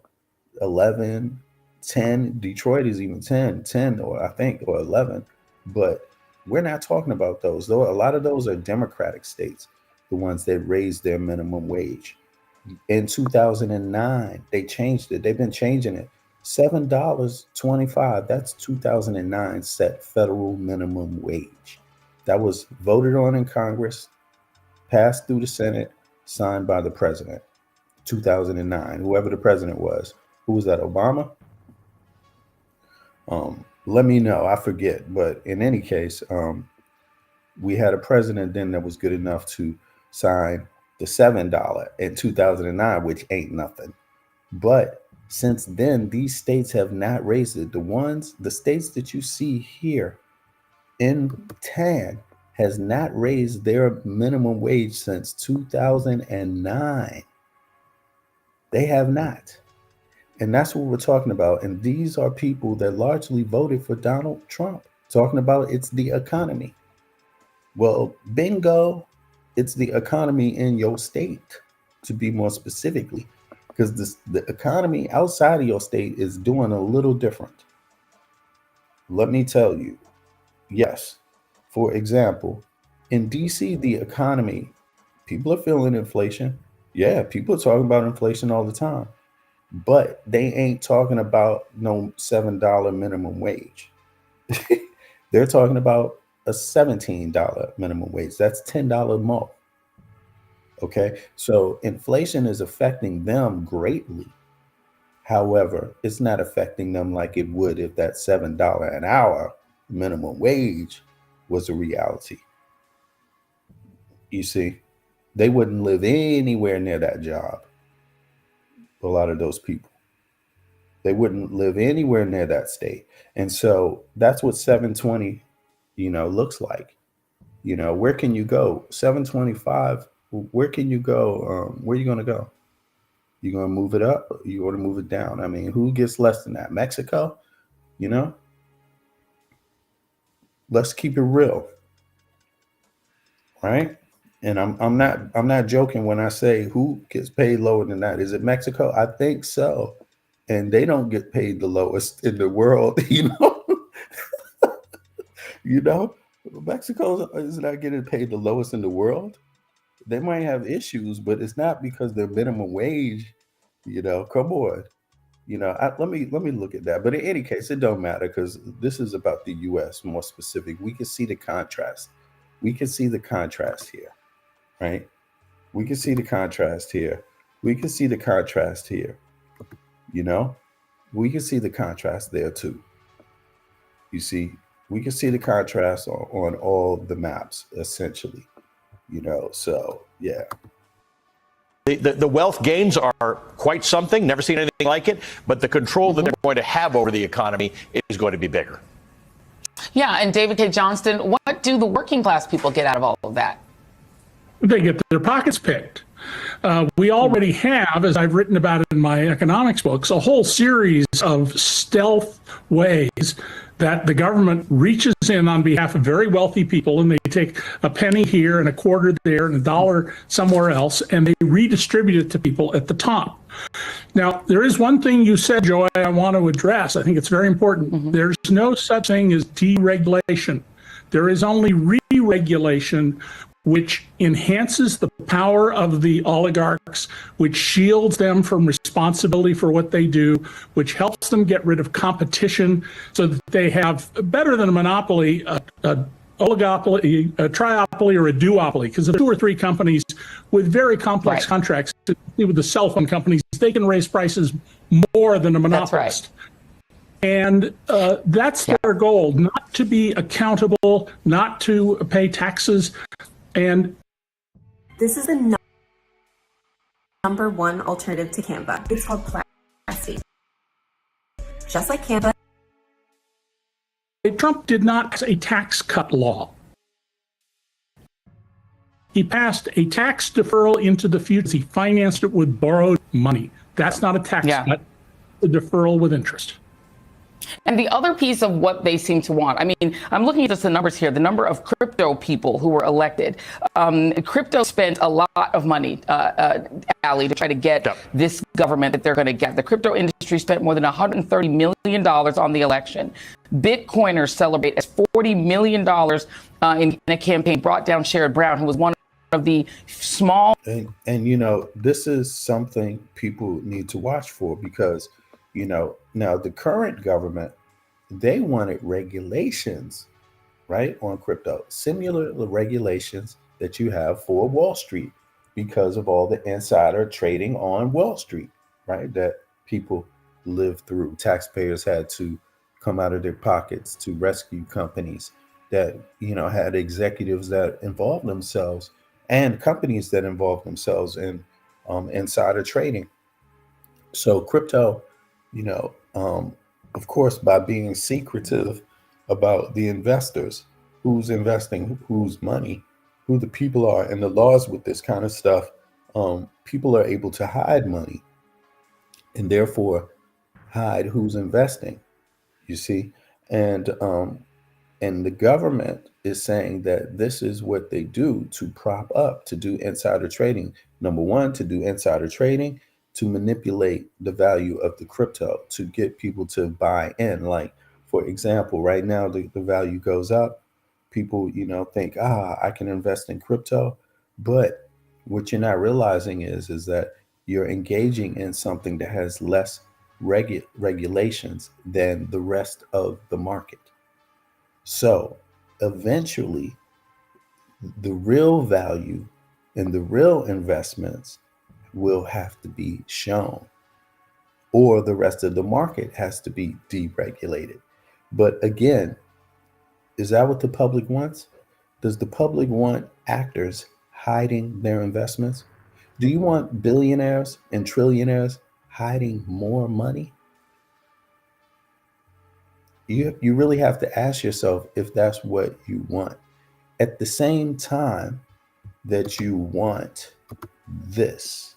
11, 10. Detroit is even 10, or I think, or 11. But we're not talking about those. Though a lot of those are Democratic states, the ones that raised their minimum wage. In 2009, they changed it. They've been changing it. $7.25. That's 2009 set federal minimum wage. That was voted on in Congress, passed through the Senate, signed by the president. 2009. Whoever the president was. Who was that? Obama? Let me know. I forget. But in any case, we had a president then that was good enough to sign the $7 in 2009, which ain't nothing. But since then, these states have not raised it. The states that you see here in tan has not raised their minimum wage since 2009. They have not. And that's what we're talking about. And these are people that largely voted for Donald Trump, talking about it's the economy. Well, bingo, it's the economy in your state, to be more specifically, because the economy outside of your state is doing a little different. Let me tell you, yes. For example, in DC, the economy, people are feeling inflation. Yeah, people are talking about inflation all the time. But they ain't talking about no $7 minimum wage. They're talking about a $17 minimum wage. That's $10 more. Okay, so inflation is affecting them greatly. However, it's not affecting them like it would if that $7 an hour minimum wage was a reality. You see, they wouldn't live anywhere near that job. A lot of those people, they wouldn't live anywhere near that state. And so that's what 720, looks like. Where can you go? 725, where can you go? Where are you going to go? You going to move it up? Or you want to move it down? I mean, who gets less than that? Mexico? Let's keep it real. Right? And I'm not joking when I say who gets paid lower than that. Is it Mexico? I think so. And they don't get paid the lowest in the world, Mexico is not getting paid the lowest in the world. They might have issues, but it's not because their minimum wage, come on. Let me look at that. But in any case, it don't matter because this is about the US more specific. We can see the contrast. We can see the contrast here. Right? We can see the contrast here. We can see the contrast here. We can see the contrast there too. You see, we can see the contrast on all the maps, essentially. So yeah. The wealth gains are quite something. Never seen anything like it. But the control that they're going to have over the economy is going to be bigger. Yeah, and David K. Johnston, what do the working class people get out of all of that? They get their pockets picked. We already have, as I've written about in my economics books, a whole series of stealth ways that the government reaches in on behalf of very wealthy people, and they take a penny here and a quarter there and a dollar somewhere else, and they redistribute it to people at the top. Now, there is one thing you said, Joy, I want to address. I think it's very important. There's no such thing as deregulation. There is only re-regulation, which enhances the power of the oligarchs, which shields them from responsibility for what they do, which helps them get rid of competition so that they have better than a monopoly, a oligopoly, a triopoly, or a duopoly, because if 2 or 3 companies with very complex contracts, with the cell phone companies, they can raise prices more than a monopolist. And that's their goal, not to be accountable, not to pay taxes. And this is the number one alternative to Canva. It's called Plasty. Just like Canva. Trump did not pass a tax cut law. He passed a tax deferral into the future. He financed it with borrowed money. That's not a tax cut, a deferral with interest. And the other piece of what they seem to want, I mean, I'm looking at just the numbers here, the number of crypto people who were elected. Crypto spent a lot of money, Ali, to try to get this government that they're going to get. The crypto industry spent more than $130 million on the election. Bitcoiners celebrate as $40 million in a campaign brought down Sherrod Brown, who was one of the small. And you know, this is something people need to watch for, because you know, now the current government, they wanted regulations, right, on crypto, similar regulations that you have for Wall Street, because of all the insider trading on Wall Street, right, that people lived through. Taxpayers had to come out of their pockets to rescue companies that, you know, had executives that involved themselves and companies that involved themselves in insider trading. So crypto, you know, of course, by being secretive about the investors, who's investing, whose money, who the people are, and the laws with this kind of stuff, people are able to hide money and therefore hide who's investing, you see. And the government is saying that this is what they do to prop up, to do insider trading. Number one, to do insider trading, to manipulate the value of the crypto, to get people to buy in. Like, for example, right now, the value goes up. People, you know, think, I can invest in crypto. But what you're not realizing is that you're engaging in something that has less regulations than the rest of the market. So eventually, the real value and the real investments will have to be shown, or the rest of the market has to be deregulated. But again, is that what the public wants? Does the public want actors hiding their investments? Do you want billionaires and trillionaires hiding more money? You really have to ask yourself if that's what you want. At the same time that you want this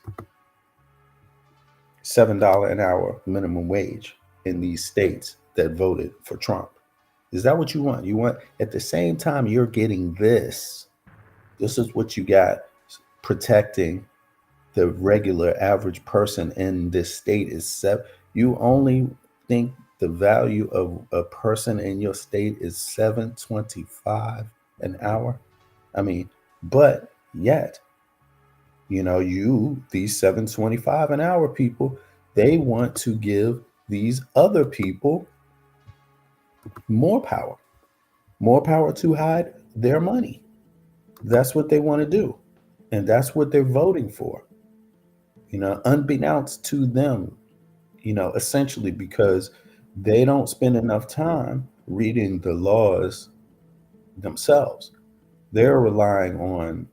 $7 an hour minimum wage in these states that voted for Trump. Is that what you want? You want, at the same time you're getting this. This is what you got protecting the regular average person in this state is you only think the value of a person in your state is $7.25 an hour. I mean, but yet, you know, these $7.25 an hour people, they want to give these other people more power to hide their money. That's what they want to do. And that's what they're voting for, you know, unbeknownst to them, you know, essentially because they don't spend enough time reading the laws themselves. They're relying on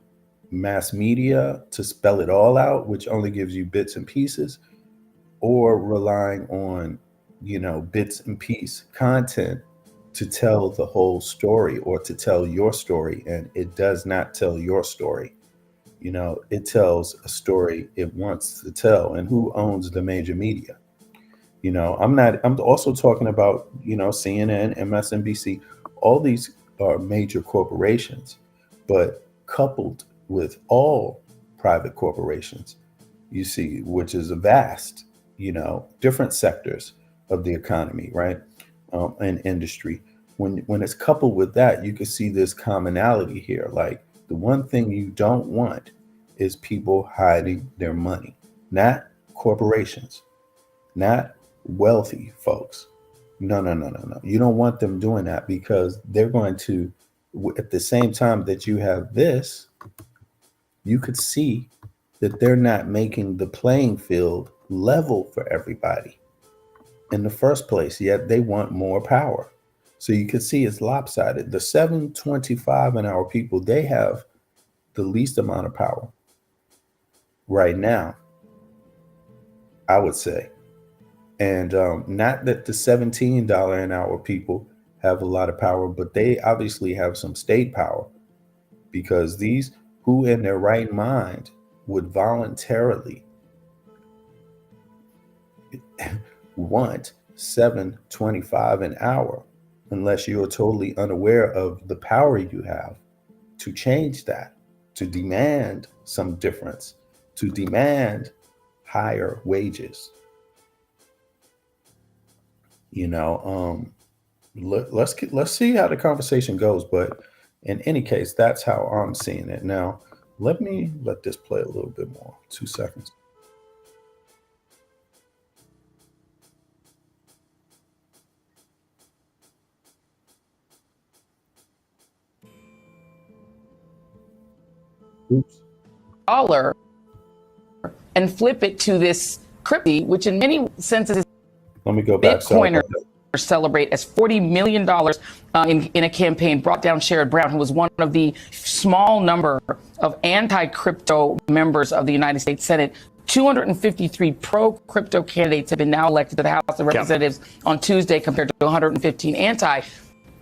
mass media to spell it all out, which only gives you bits and pieces, or relying on, you know, bits and piece content to tell the whole story, or to tell your story. And it does not tell your story. You know, it tells a story it wants to tell. And who owns the major media? You know, I'm also talking about, you know, CNN, MSNBC, all these are major corporations, but coupled with all private corporations, you see, which is a vast, you know, different sectors of the economy, right? And industry. When it's coupled with that, you can see this commonality here. Like, The one thing you don't want is people hiding their money, not corporations, not wealthy folks. No, no, no, no, no. You don't want them doing that, because they're going to, at the same time that you have this, you could see that they're not making the playing field level for everybody in the first place, yet they want more power. So you can see it's lopsided. The 725 an hour people, they have the least amount of power right now, I would say. And not that the $17 an hour people have a lot of power, but they obviously have some state power, because these who in their right mind would voluntarily want $7.25 an hour, unless you're totally unaware of the power you have to change that, to demand some difference, to demand higher wages. Let's see how the conversation goes. But in any case, that's how I'm seeing it. Now, let this play a little bit more. 2 seconds. Oops. Dollar and flip it to this crypto, which in many senses Let me go back. Bitcoiners celebrate as $40 million in a campaign brought down Sherrod Brown, who was one of the small number of anti-crypto members of the United States Senate. 253 pro-crypto candidates have been now elected to the House of Representatives on Tuesday, compared to 115 anti.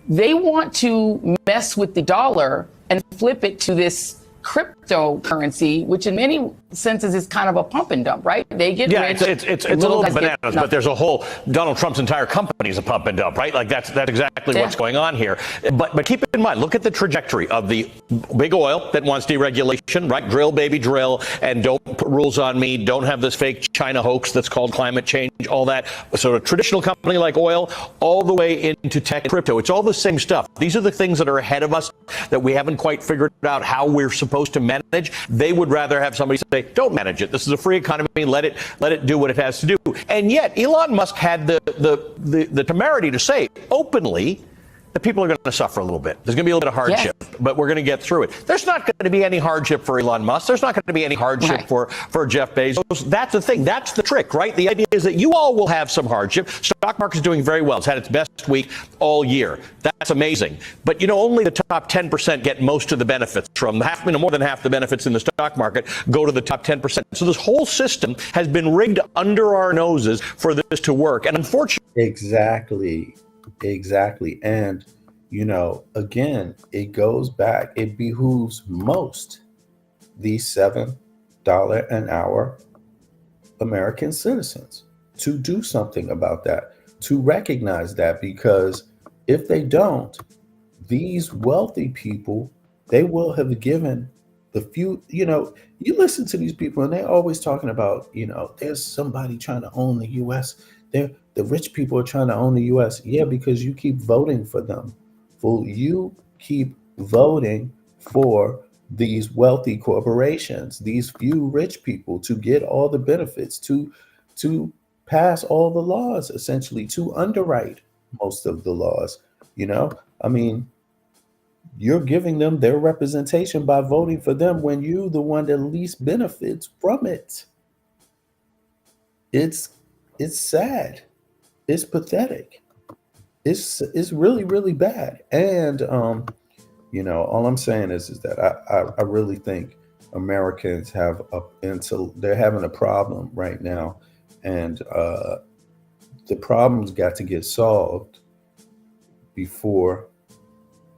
They want to mess with the dollar and flip it to this cryptocurrency, which in many senses is kind of a pump and dump, right? They get rich. It's a little bananas, but there's a whole, Donald Trump's entire company is a pump and dump, right? Like that's exactly what's going on here. But keep in mind, look at the trajectory of the big oil that wants deregulation, right? Drill, baby, drill, and don't put rules on me. Don't have this fake China hoax that's called climate change, all that. So a traditional company like oil, all the way into tech and crypto. It's all the same stuff. These are the things that are ahead of us that we haven't quite figured out how we're supposed to manage. They would rather have somebody say, don't manage it. This is a free economy. Let it do what it has to do. And yet Elon Musk had the temerity to say openly that people are going to suffer a little bit. There's going to be a little bit of hardship, but we're going to get through it. There's not going to be any hardship for Elon Musk. There's not going to be any hardship for Jeff Bezos. That's the thing. That's the trick, right? The idea is that you all will have some hardship. Stock market's doing very well. It's had its best week all year. That's amazing. But, only the top 10% get most of the benefits from more than half the benefits in the stock market go to the top 10%. So this whole system has been rigged under our noses for this to work. And unfortunately, Exactly. And, again, it goes back. It behooves most these $7 an hour American citizens to do something about that, to recognize that, because if they don't, these wealthy people, they will have given the few, you listen to these people and they're always talking about, there's somebody trying to own the U.S. The rich people are trying to own the U.S. Yeah, because you keep voting for them. You keep voting for these wealthy corporations, these few rich people, to get all the benefits, to pass all the laws, essentially, to underwrite most of the laws. You're giving them their representation by voting for them when you're the one that least benefits from it. It's sad. It's pathetic. It's really, really bad. And all I'm saying is that I really think Americans they're having a problem right now, and the problem's got to get solved before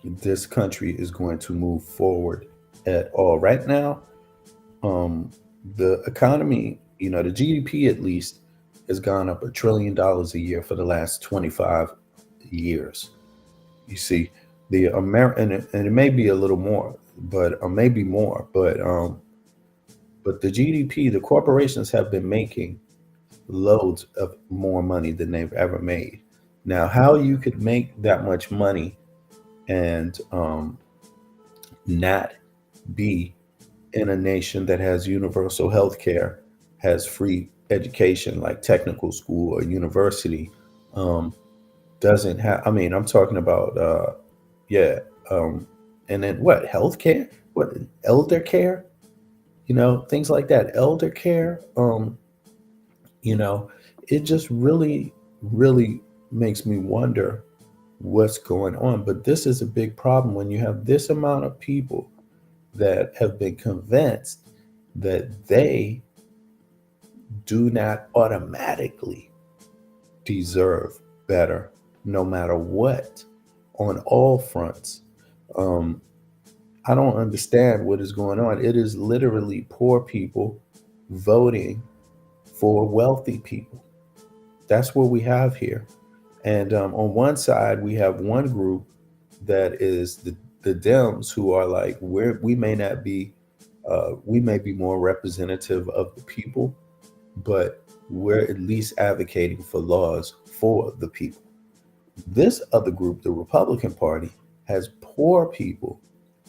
this country is going to move forward at all. Right now, the economy, the GDP at least, has gone up $1 trillion a year for the last 25 years. You see, and it may be a little more, but maybe more, but the GDP, the corporations have been making loads of more money than they've ever made. Now, how you could make that much money and not be in a nation that has universal health care, has free education like technical school or university, um, doesn't have, I mean, I'm talking about, yeah, and then what, health care? What, elder care? Things like that, elder care. You know, it just really, really makes me wonder what's going on. But this is a big problem when you have this amount of people that have been convinced that they do not automatically deserve better, no matter what, on all fronts. I don't understand what is going on. It is literally poor people voting for wealthy people. That's what we have here. And on one side, we have one group that is the Dems, who are like, we may not be, we may be more representative of the people, but we're at least advocating for laws for the people. This other group, the Republican Party, has poor people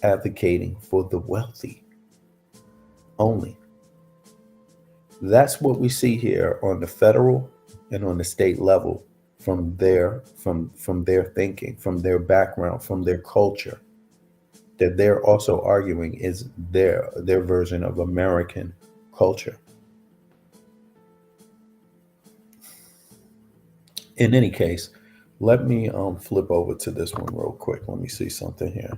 advocating for the wealthy only. That's what we see here on the federal and on the state level, from their thinking, from their background, from their culture, that they're also arguing is their version of American culture. In any case, let me flip over to this one real quick. Let me see something here.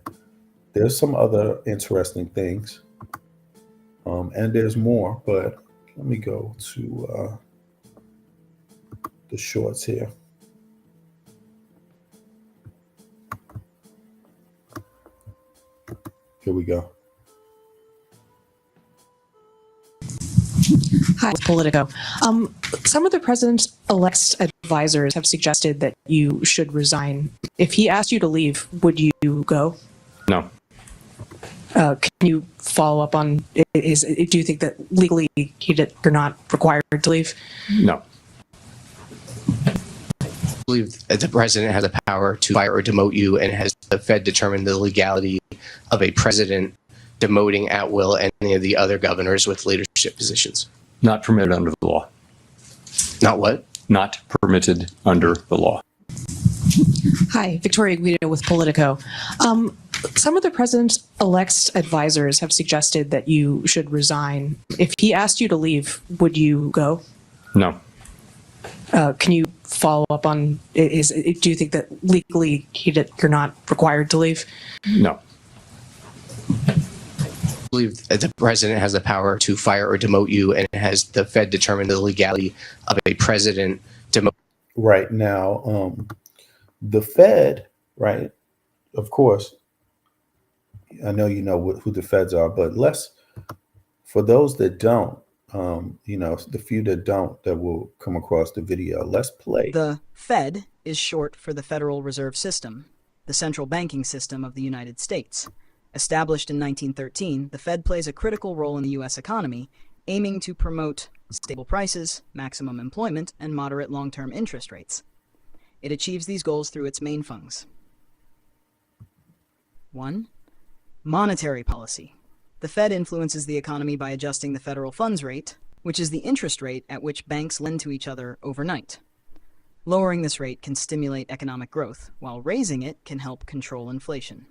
There's some other interesting things, and there's more, but let me go to the shorts here. Here we go. Hi, Politico. Some of the president-elect's advisors have suggested that you should resign. If he asked you to leave, would you go? No. Can you follow up on, do you think that legally you're not required to leave? No. I believe that the president has the power to fire or demote you, and has the Fed determined the legality of a president demoting at will any of the other governors with leadership positions? Not permitted under the law. Not what? Not permitted under the law. Hi, Victoria Guido with Politico. Some of the president-elect's advisors have suggested that you should resign. If he asked you to leave, would you go? No. Can you follow up on, do you think that legally you're not required to leave? No. I believe that the president has the power to fire or demote you, and has the Fed determined the legality of a president demote. Right now, the Fed, right? Of course, I know you know who the Feds are, but for those that don't, the few that don't, that will come across the video, let's play. The Fed is short for the Federal Reserve System, the central banking system of the United States. Established in 1913, the Fed plays a critical role in the U.S. economy, aiming to promote stable prices, maximum employment, and moderate long-term interest rates. It achieves these goals through its main functions. 1. Monetary policy. The Fed influences the economy by adjusting the federal funds rate, which is the interest rate at which banks lend to each other overnight. Lowering this rate can stimulate economic growth, while raising it can help control inflation.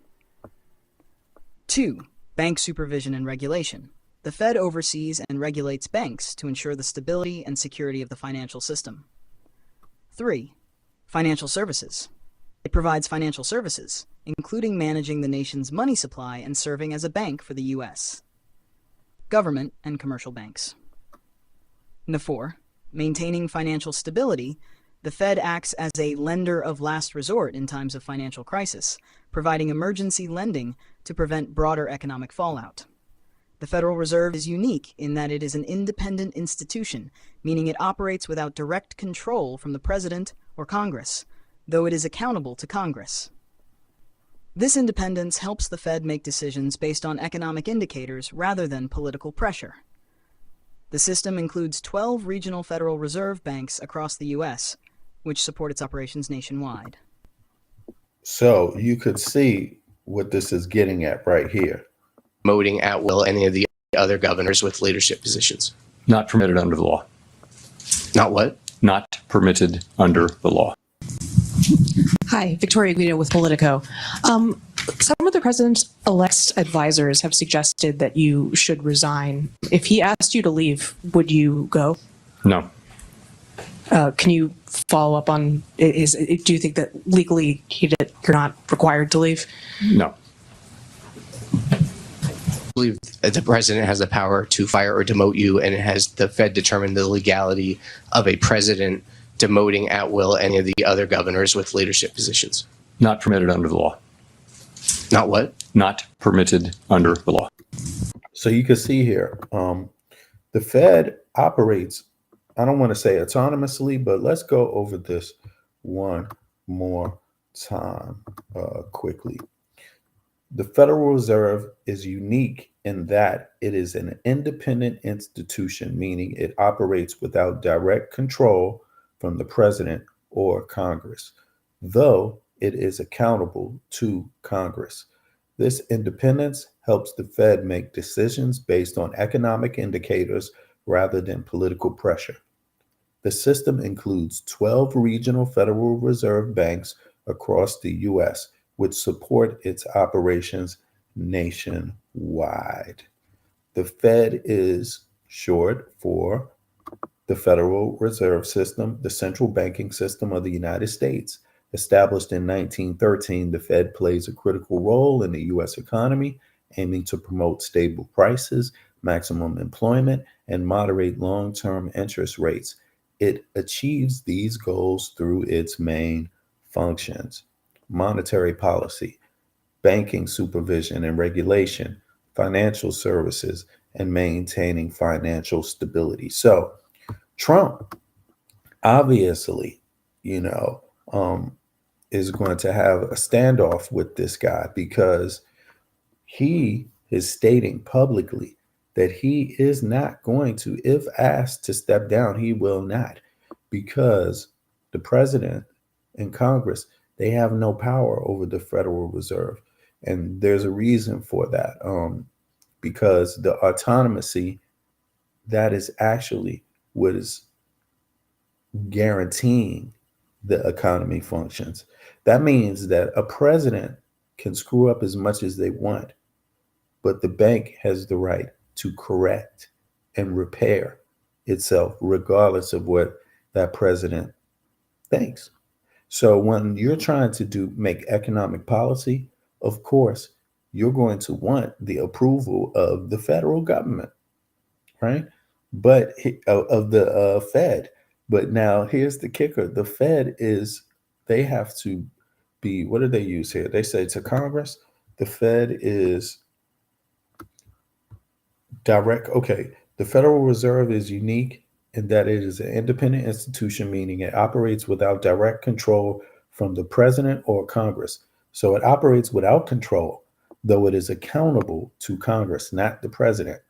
2. Bank supervision and regulation. The Fed oversees and regulates banks to ensure the stability and security of the financial system. 3. Financial services. It provides financial services, including managing the nation's money supply and serving as a bank for the U.S. Government and commercial banks. 4. Maintaining financial stability. The Fed acts as a lender of last resort in times of financial crisis, providing emergency lending to prevent broader economic fallout. The Federal Reserve is unique in that it is an independent institution, meaning it operates without direct control from the President or Congress, though it is accountable to Congress. This independence helps the Fed make decisions based on economic indicators rather than political pressure. The system includes 12 regional Federal Reserve banks across the U.S., which support its operations nationwide. So you could see what this is getting at right here. demoting at will any of the other governors with leadership positions. Not permitted under the law. Not what? Not permitted under the law. Hi, Victoria Guido with Politico. Some of the president-elect's advisors have suggested that you should resign. If he asked you to leave, would you go? No. Can you follow up on, do you think that legally you're not required to leave? No. I believe the president has the power to fire or demote you, and it has the Fed determine the legality of a president demoting at will any of the other governors with leadership positions. Not permitted under the law. Not what? Not permitted under the law. So you can see here, the Fed operates, I don't want to say autonomously, but let's go over this one more time quickly. The Federal Reserve is unique in that it is an independent institution, meaning it operates without direct control from the president or Congress, though it is accountable to Congress. This independence helps the Fed make decisions based on economic indicators rather than political pressure. The system includes 12 regional Federal Reserve banks across the U.S., which support its operations nationwide. The Fed is short for the Federal Reserve System, the central banking system of the United States. Established in 1913, the Fed plays a critical role in the U.S. economy, aiming to promote stable prices, maximum employment, and moderate long-term interest rates. It achieves these goals through its main functions: monetary policy, banking supervision and regulation, financial services, and maintaining financial stability. So Trump, obviously, is going to have a standoff with this guy because he is stating publicly that he is not going to, if asked to step down, he will not, because the president and Congress, they have no power over the Federal Reserve. And there's a reason for that, because the autonomy, that is actually what is guaranteeing the economy functions. That means that a president can screw up as much as they want, but the bank has the right to correct and repair itself regardless of what that president thinks. So when you're trying to make economic policy, of course, you're going to want the approval of the federal government, right? But of the Fed. But now here's the kicker. The Fed they have to be, what do they use here? They say to Congress, the Fed is direct. Okay, the Federal Reserve is unique in that it is an independent institution, meaning it operates without direct control from the president or Congress. So it operates without control, though it is accountable to Congress, not the president.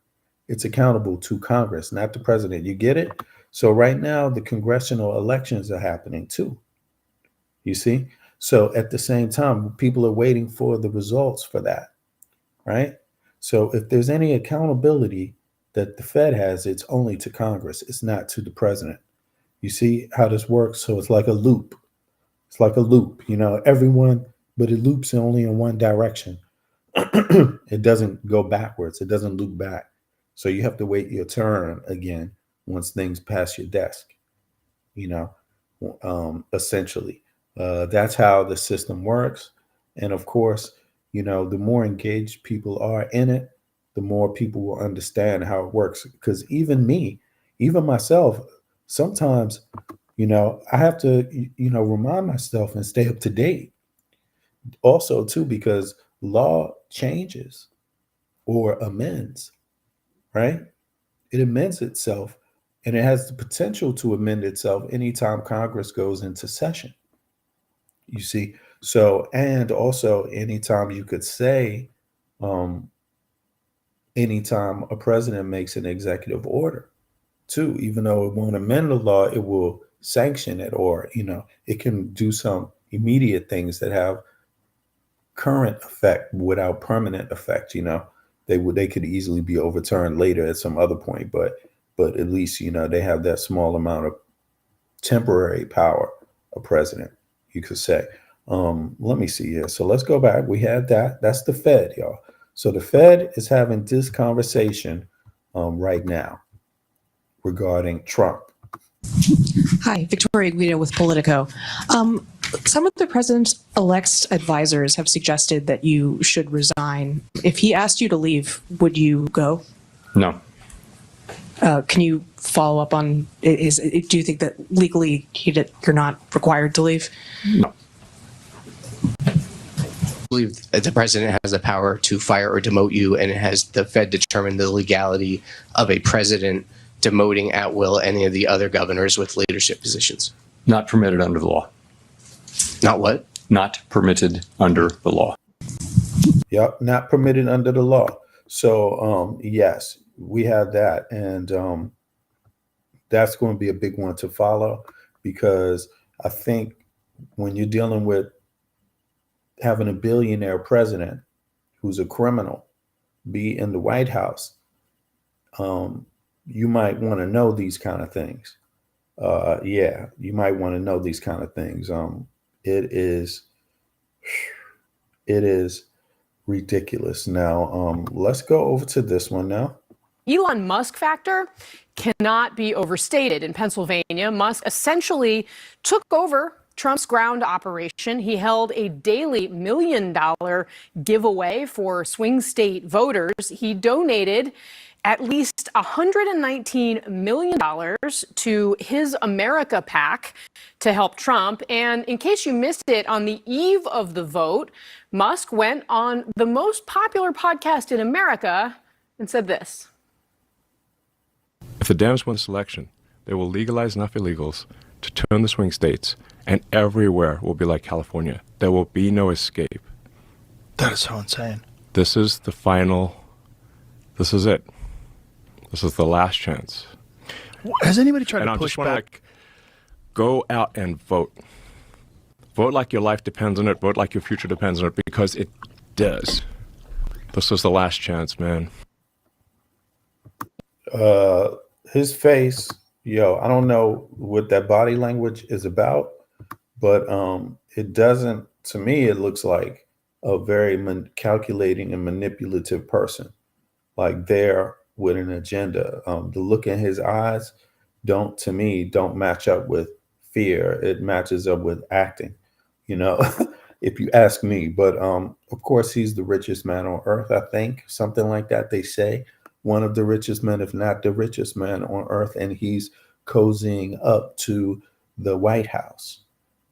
It's accountable to Congress, not the president. You get it? So right now, the congressional elections are happening too. You see? So at the same time, people are waiting for the results for that, right? So if there's any accountability that the Fed has, it's only to Congress. It's not to the president. You see how this works? So it's like a loop. It's like a loop, everyone, but it loops only in one direction. It doesn't go backwards. It doesn't loop back. So you have to wait your turn again once things pass your desk, essentially. That's how the system works. And of course, the more engaged people are in it, the more people will understand how it works. Because even myself, sometimes, I have to, remind myself and stay up to date. Also, too, because law changes or amends, right? It amends itself, and it has the potential to amend itself anytime Congress goes into session. You see? So, and also anytime you could say, anytime a president makes an executive order, too, even though it won't amend the law, it will sanction it, or, it can do some immediate things that have current effect without permanent effect, they could easily be overturned later at some other point, but at least they have that small amount of temporary power, a president, you could say. Let me see here. So let's go back. We had that. That's the Fed, y'all. So the Fed is having this conversation right now regarding Trump. Hi, Victoria Guido with Politico. Some of the president-elect's advisors have suggested that you should resign. If he asked you to leave, would you go? No. Can you follow up on, do you think that legally you're not required to leave? No. I believe the president has the power to fire or demote you, and it has the Fed determine the legality of a president demoting at will any of the other governors with leadership positions. Not permitted under the law. Not what? Not permitted under the law. Yep, not permitted under the law. So yes, we have that, and that's going to be a big one to follow, because I think when you're dealing with having a billionaire president who's a criminal be in the White House, you might want to know these kind of things. Yeah, you might want to know these kind of things. It is ridiculous. Now, let's go over to this one now. Elon Musk factor cannot be overstated. In Pennsylvania, Musk essentially took over Trump's ground operation. He held a daily $1 million giveaway for swing state voters. He donated at least $119 million to His America PAC to help Trump. And in case you missed it, on the eve of the vote, Musk went on the most popular podcast in America and said this. If the Dems win this election, they will legalize enough illegals to turn the swing states, and everywhere will be like California. There will be no escape. That is so insane. This is the final. This is it. This is the last chance. Has anybody tried and to I push just wanna, back? Go out and vote. Vote like your life depends on it. Vote like your future depends on it, because it does. This is the last chance, man. His face, I don't know what that body language is about, but it doesn't, to me, it looks like a very calculating and manipulative person, like there with an agenda. The look in his eyes don't match up with fear. It matches up with acting, if you ask me. But of course, he's the richest man on earth, I think, something like that. They say one of the richest men, if not the richest man on earth. And he's cozying up to the White House,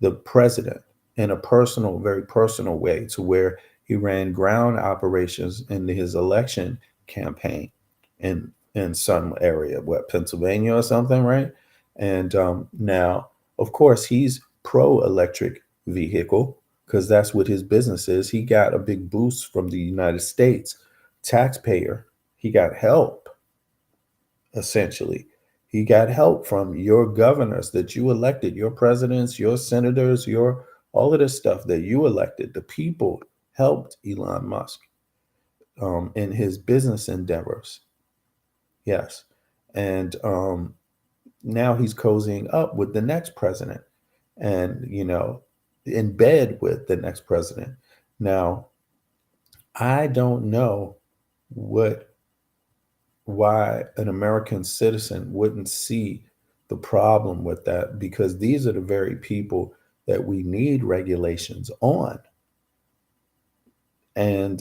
the president, in a personal, very personal way, to where he ran ground operations in his election campaign in some area, Pennsylvania or something, right? And now, of course, he's pro-electric vehicle, because that's what his business is. He got a big boost from the United States taxpayer. He got help, essentially. He got help from your governors that you elected, your presidents, your senators, all of this stuff that you elected. The people helped Elon Musk in his business endeavors. Yes. And now he's cozying up with the next president and, in bed with the next president. Now, I don't know why an American citizen wouldn't see the problem with that, because these are the very people that we need regulations on. And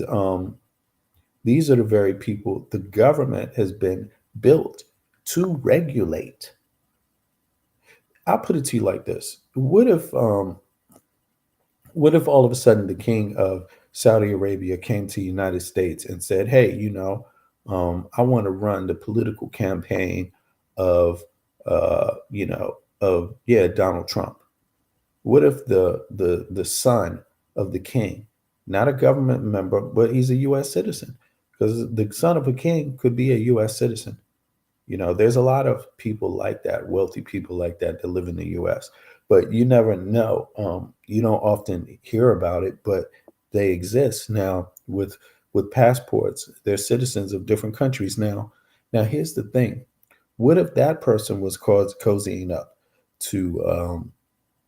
these are the very people the government has been built to regulate. I'll put it to you like this. What if all of a sudden the king of Saudi Arabia came to the United States and said, hey, I want to run the political campaign of Donald Trump. What if the son of the king, not a government member, but he's a U.S. citizen? Because the son of a king could be a U.S. citizen. There's a lot of people like that, wealthy people like that live in the U.S., but you never know. You don't often hear about it, but they exist. Now, with with passports. They're citizens of different countries now. Now, here's the thing. What if that person was cozying up to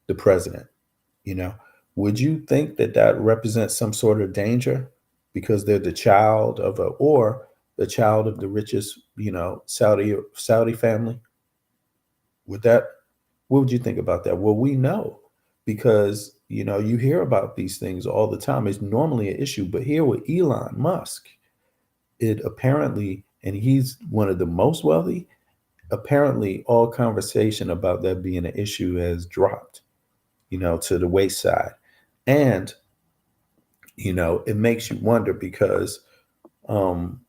the president? You know, would you think that that represents some sort of danger because they're the child of a, or the child of the richest, Saudi family? Would that, what would you think about that? Well, we know because, you hear about these things all the time. It's normally an issue, but here with Elon Musk, it apparently, and he's one of the most wealthy, apparently all conversation about that being an issue has dropped, to the wayside. And, it makes you wonder because um,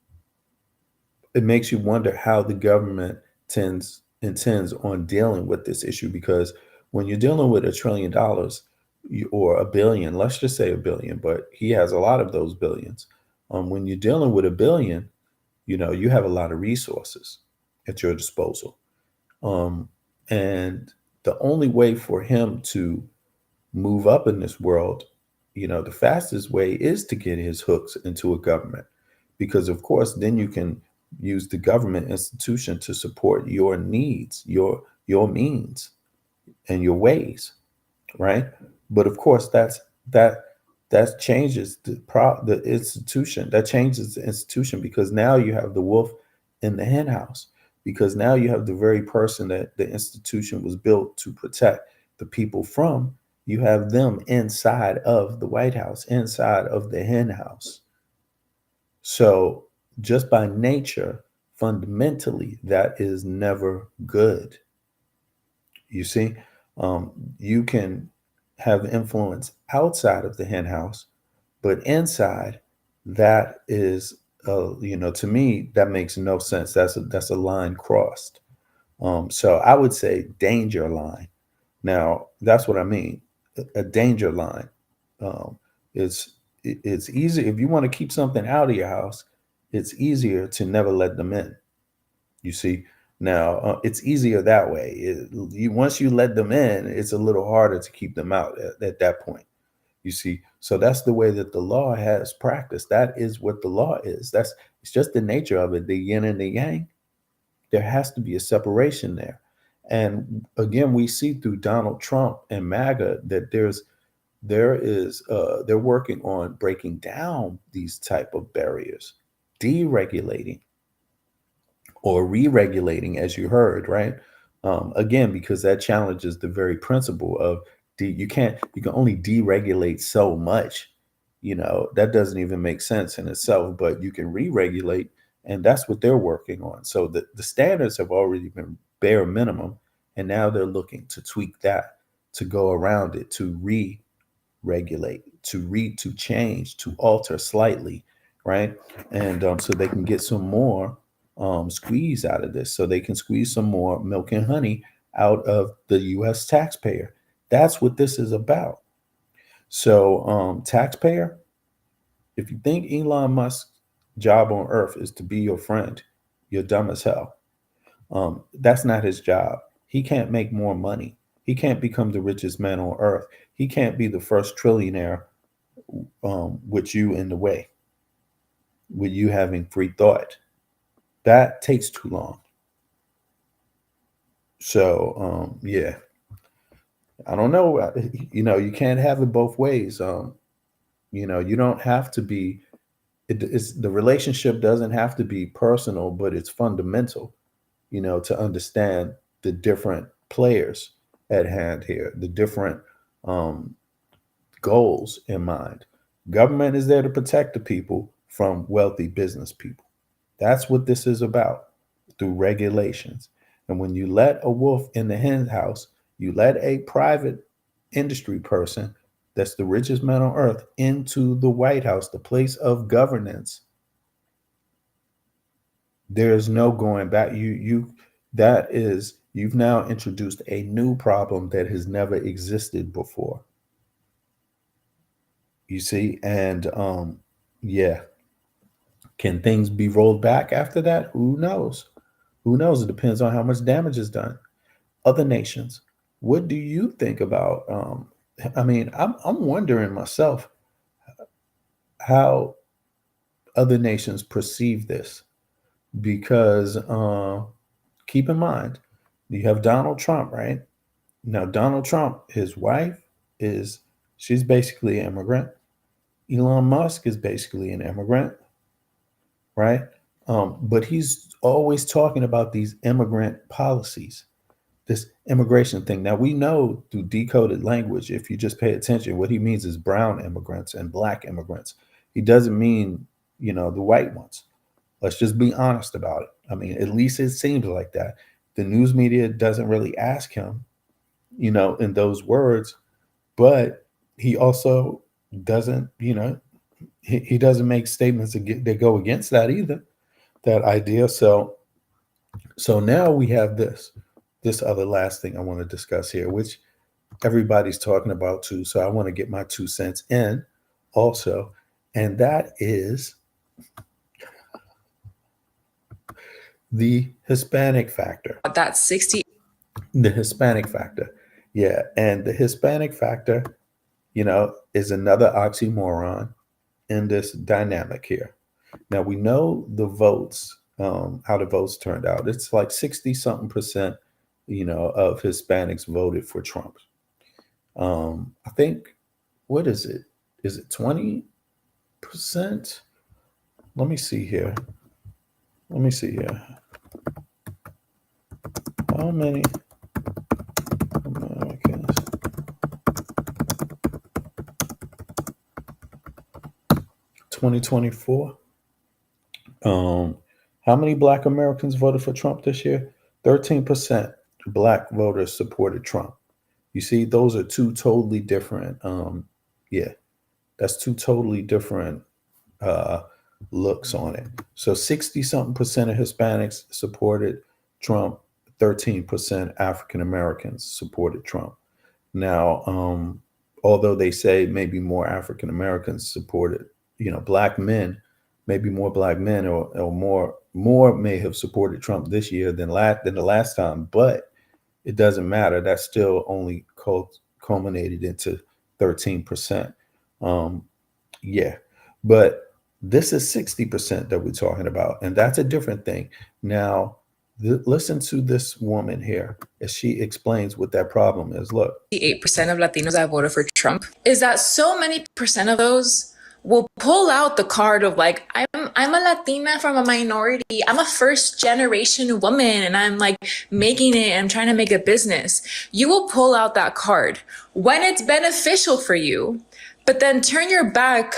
it makes you wonder how the government intends on dealing with this issue. Because when you're dealing with $1 trillion or a billion, let's just say a billion, but he has a lot of those billions. When you're dealing with a billion, you have a lot of resources at your disposal. And the only way for him to move up in this world, the fastest way is to get his hooks into a government, because of course, then you can use the government institution to support your needs, your means and your ways, right? But of course, that changes the institution. That changes the institution because now you have the wolf in the hen house, because now you have the very person that the institution was built to protect the people from. You have them inside of the White House, inside of the hen house. So just by nature, fundamentally, that is never good. You see, you can have influence outside of the hen house, but inside, that is, to me, that makes no sense. That's a line crossed. So I would say danger line. Now, that's what I mean. A danger line. Um, it's easy if you want to keep something out of your house. It's easier to never let them in. You see, now it's easier that way. Once you let them in, it's a little harder to keep them out at that point. You see, so that's the way that the law has practiced. That is what the law is. It's just the nature of it. The yin and the yang. There has to be a separation there. And again, we see through Donald Trump and Maga that they're working on breaking down these type of barriers, deregulating or re-regulating, as you heard, right? Again, because that challenges the very principle of you can only deregulate so much. That doesn't even make sense in itself, but you can re-regulate, and that's what they're working on. So the standards have already been bare minimum, and now they're looking to tweak that, to go around it, to re-regulate, to change, to alter slightly, right? And so they can get some more squeeze out of this, so they can squeeze some more milk and honey out of the U.S. taxpayer. That's what this is about. So, taxpayer, if you think Elon Musk's job on earth is to be your friend, you're dumb as hell. That's not his job. He can't make more money. He can't become the richest man on earth. He can't be the first trillionaire with you in the way, with you having free thought. That takes too long. So, yeah, I don't know. You can't have it both ways. You don't have to be, the relationship doesn't have to be personal, but it's fundamental, to understand the different players at hand here, the different goals in mind. Government is there to protect the people from wealthy business people. That's what this is about, through regulations. And when you let a wolf in the hen house, you let a private industry person that's the richest man on earth into the White House, the place of governance. There's no going back. You've now introduced a new problem that has never existed before. You see, and yeah. Can things be rolled back after that? Who knows? Who knows? It depends on how much damage is done. Other nations, what do you think about? I'm wondering myself how other nations perceive this, because keep in mind, you have Donald Trump, right? Now, Donald Trump, his wife she's basically an immigrant. Elon Musk is basically an immigrant, right? But he's always talking about these immigrant policies, this immigration thing. Now, we know through decoded language, if you just pay attention, what he means is brown immigrants and black immigrants. He doesn't mean, the white ones. Let's just be honest about it. I mean, at least it seems like that. The news media doesn't really ask him, in those words, but he also doesn't, he doesn't make statements that go against that either, that idea. So now we have this other last thing I want to discuss here, which everybody's talking about too. So I want to get my 2 cents in also, and that is the Hispanic factor. That's 60. The Hispanic factor. Yeah. And the Hispanic factor, is another oxymoron in this dynamic here. Now, we know the votes, how the votes turned out. It's like 60 something percent, of Hispanics voted for Trump. I think, what is it? Is it 20%? Let me see here. How many Americans? 2024. How many Black Americans voted for Trump this year? 13% Black voters supported Trump. You see, those are two totally different. That's two totally different looks on it. So 60 something percent of Hispanics supported Trump. 13% African Americans supported Trump. Now, although they say maybe more African Americans supported, Black men, maybe more Black men or more may have supported Trump this year than the last time, but it doesn't matter. That still only culminated into 13%. But this is 60% that we're talking about, and that's a different thing. Now, listen to this woman here as she explains what that problem is. Look, 8% of Latinos that voted for Trump is that so many percent of those will pull out the card of like, I'm a Latina from a minority. I'm a first generation woman and I'm like making it and I'm trying to make a business. You will pull out that card when it's beneficial for you, but then turn your back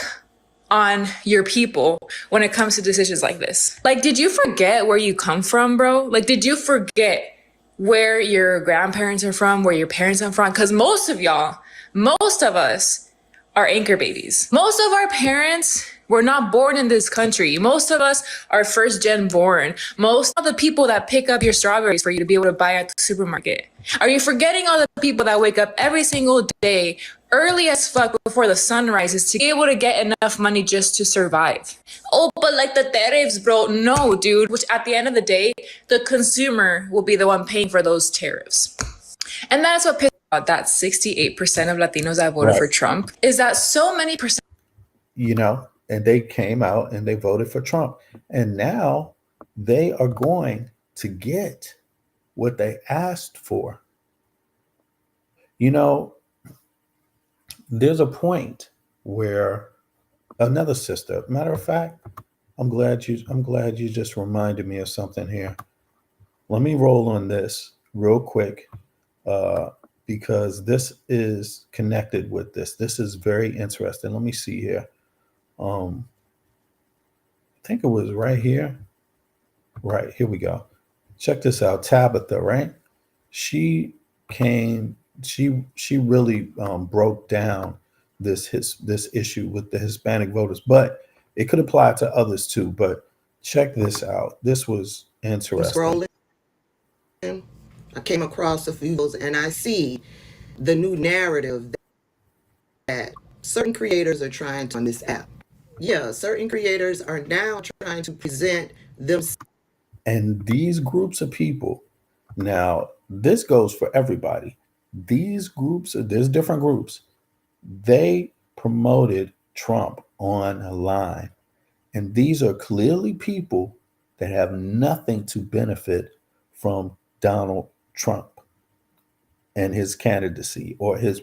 on your people when it comes to decisions like this. Like, did you forget where you come from, bro? Like, did you forget where your grandparents are from, where your parents are from? Because most of us are anchor babies. Most of our parents were not born in this country. Most of us are first gen born. Most of the people that pick up your strawberries for you to be able to buy at the supermarket. Are you forgetting all the people that wake up every single day early as fuck before the sun rises to be able to get enough money just to survive? Oh, but like the tariffs, bro. No, dude. Which at the end of the day, the consumer will be the one paying for those tariffs. And that's what pissed about that 68% of Latinos that voted for Trump is that so many percent. And they came out and they voted for Trump. And now they are going to get what they asked for. There's a point where another sister, matter of fact, I'm glad you just reminded me of something here. Let me roll on this real quick, because this is connected with this. This is very interesting. Let me see here. I think it was right here. Right, here we go. Check this out. Tabitha, right? She really broke down this issue with the Hispanic voters, but it could apply to others too. But check this out. This was interesting. Scrolling, I came across a few and I see the new narrative that certain creators are trying to on this app. Yeah, certain creators are now trying to present themselves. And these groups of people, now this goes for everybody. These groups, there's different groups. They promoted Trump online And these are clearly people that have nothing to benefit from Donald Trump and his candidacy or his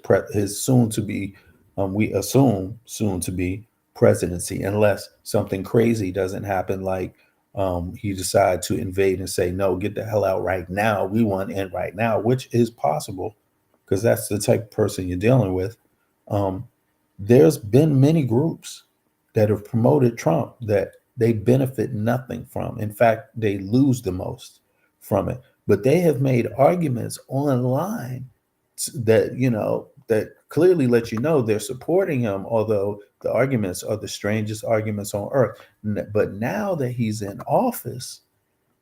soon to be, we assume soon to be presidency, unless something crazy doesn't happen, like he decide to invade and say, no, get the hell out right now. We want in right now, which is possible because that's the type of person you're dealing with. There's been many groups that have promoted Trump that they benefit nothing from. In fact, they lose the most from it. But they have made arguments online that, that clearly let you know they're supporting him, although the arguments are the strangest arguments on earth. But now that he's in office,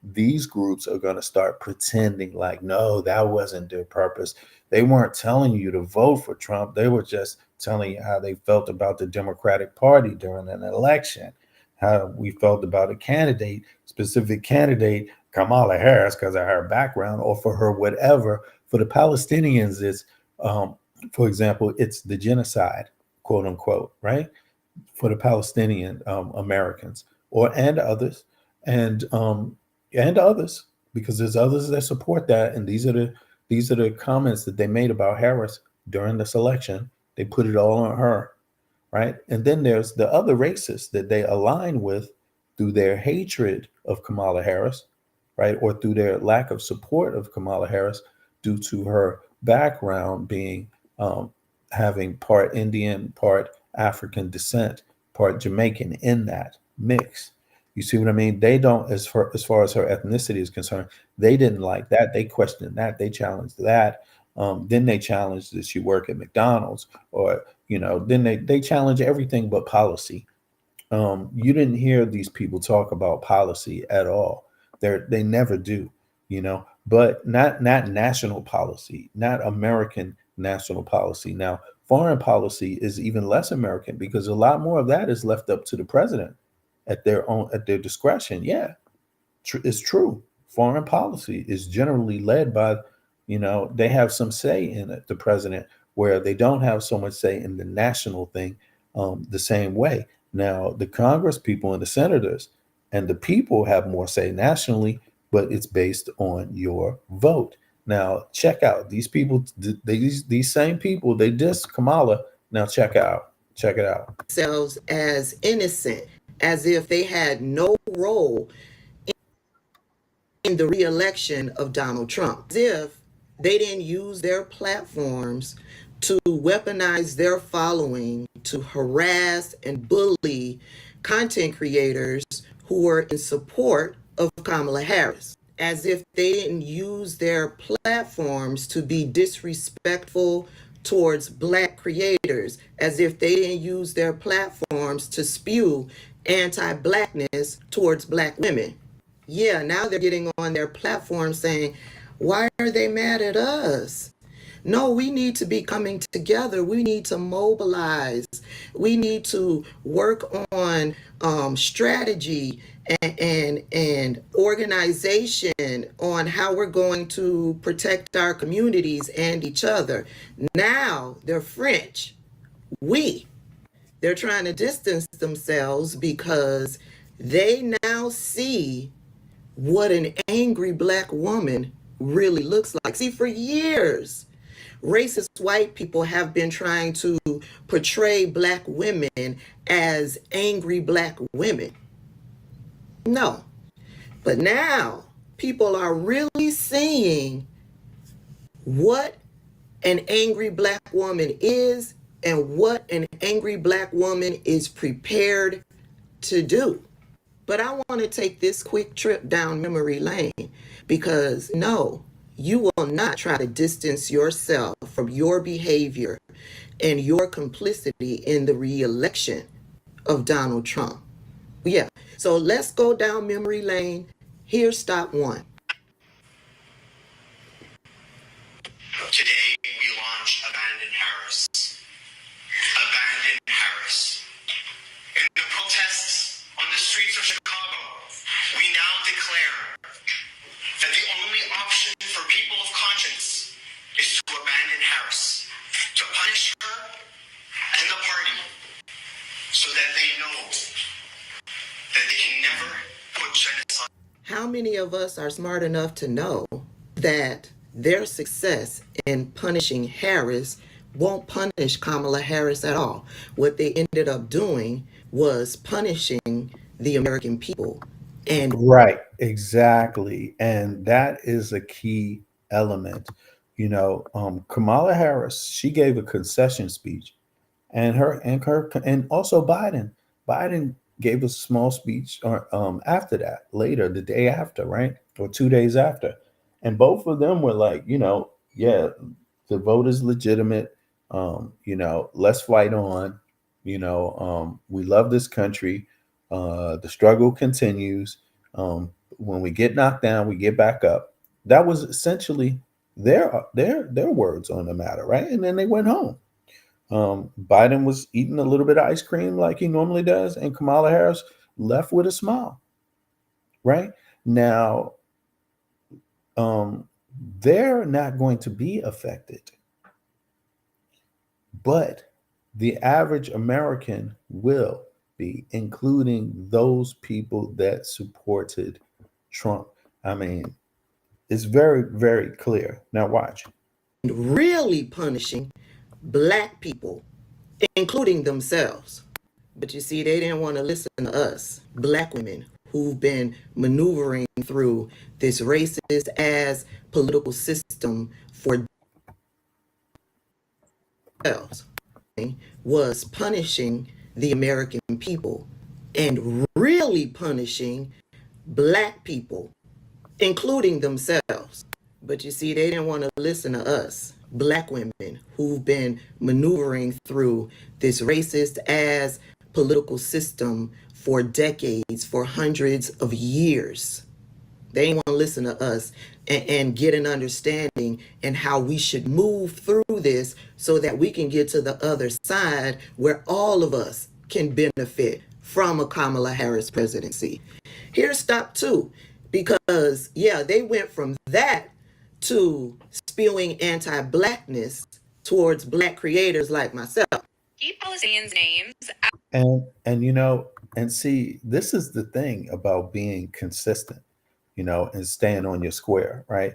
these groups are going to start pretending like, no, that wasn't their purpose. They weren't telling you to vote for Trump. They were just telling you how they felt about the Democratic Party during an election, how we felt about a candidate, specific candidate, Kamala Harris, because of her background, or for her whatever. For the Palestinians, it's, for example, it's the genocide, quote unquote, right? For the Palestinian Americans, and others, and others, because there's others that support that. And these are the comments that they made about Harris during this election. They put it all on her, right? And then there's the other racists that they align with through their hatred of Kamala Harris, right? Or through their lack of support of Kamala Harris due to her background being having part Indian, part African descent, part Jamaican in that mix. You see what I mean? They don't, as far as her ethnicity is concerned, they didn't like that. They questioned that. They challenged that. Then they challenged that she work at McDonald's, or then they challenge everything but policy. You didn't hear these people talk about policy at all. They never do, but not national policy, not American national policy. Now, foreign policy is even less American because a lot more of that is left up to the president at their discretion. Yeah, it's true. Foreign policy is generally led by, they have some say in it, the president, where they don't have so much say in the national thing the same way. Now, the Congress people and the senators and the people have more say nationally, but it's based on your vote. Now, check out these people, these same people, they diss Kamala. Now, check it out. Themselves as innocent, as if they had no role in the re-election of Donald Trump, as if they didn't use their platforms to weaponize their following to harass and bully content creators who were in support of Kamala Harris, as if they didn't use their platforms to be disrespectful towards Black creators, as if they didn't use their platforms to spew anti-Blackness towards Black women. Yeah, now they're getting on their platform saying, why are they mad at us? No, we need to be coming together. We need to mobilize. We need to work on strategy and organization on how we're going to protect our communities and each other. Now they're French. They're trying to distance themselves because they now see what an angry Black woman really looks like. See, for years, racist white people have been trying to portray Black women as angry Black women. No. But now people are really seeing what an angry Black woman is and what an angry Black woman is prepared to do. But I want to take this quick trip down memory lane because no, you will not try to distance yourself from your behavior and your complicity in the re-election of Donald Trump. Yeah, so let's go down memory lane. Here's stop one. Today we launch Abandon Harris. Abandon Harris. In the protests on the streets of Chicago, we now declare that the only option for people of conscience is to abandon Harris, to punish her and the party so that they know many of us are smart enough to know that their success in punishing Harris won't punish Kamala Harris at all? What they ended up doing was punishing the American people. And Right, exactly. And that is a key element. Kamala Harris, she gave a concession speech, and also Biden gave a small speech after that, later, the day after, right? Or 2 days after. And both of them were like, yeah, the vote is legitimate. Let's fight on. We love this country. The struggle continues. When we get knocked down, we get back up. That was essentially their words on the matter, right? And then they went home. Biden was eating a little bit of ice cream like he normally does, and Kamala Harris left with a smile. Right now, they're not going to be affected, but the average American will be, including those people that supported Trump. I mean, it's very, very clear. Now, watch. really punishing Black people, including themselves. But you see, they didn't want to listen to us, Black women, who've been maneuvering through this racist ass political system for themselves, was punishing the American people and really punishing Black people, including themselves. But you see, they didn't want to listen to us, Black women, who've been maneuvering through this racist ass political system for decades, for hundreds of years. They didn't want to listen to us and get an understanding and how we should move through this so that we can get to the other side where all of us can benefit from a Kamala Harris presidency. Here's stop two, because yeah, they went from that to spewing anti-Blackness towards Black creators like myself. Keep Palestinians' names. And see, this is the thing about being consistent, and staying on your square, right?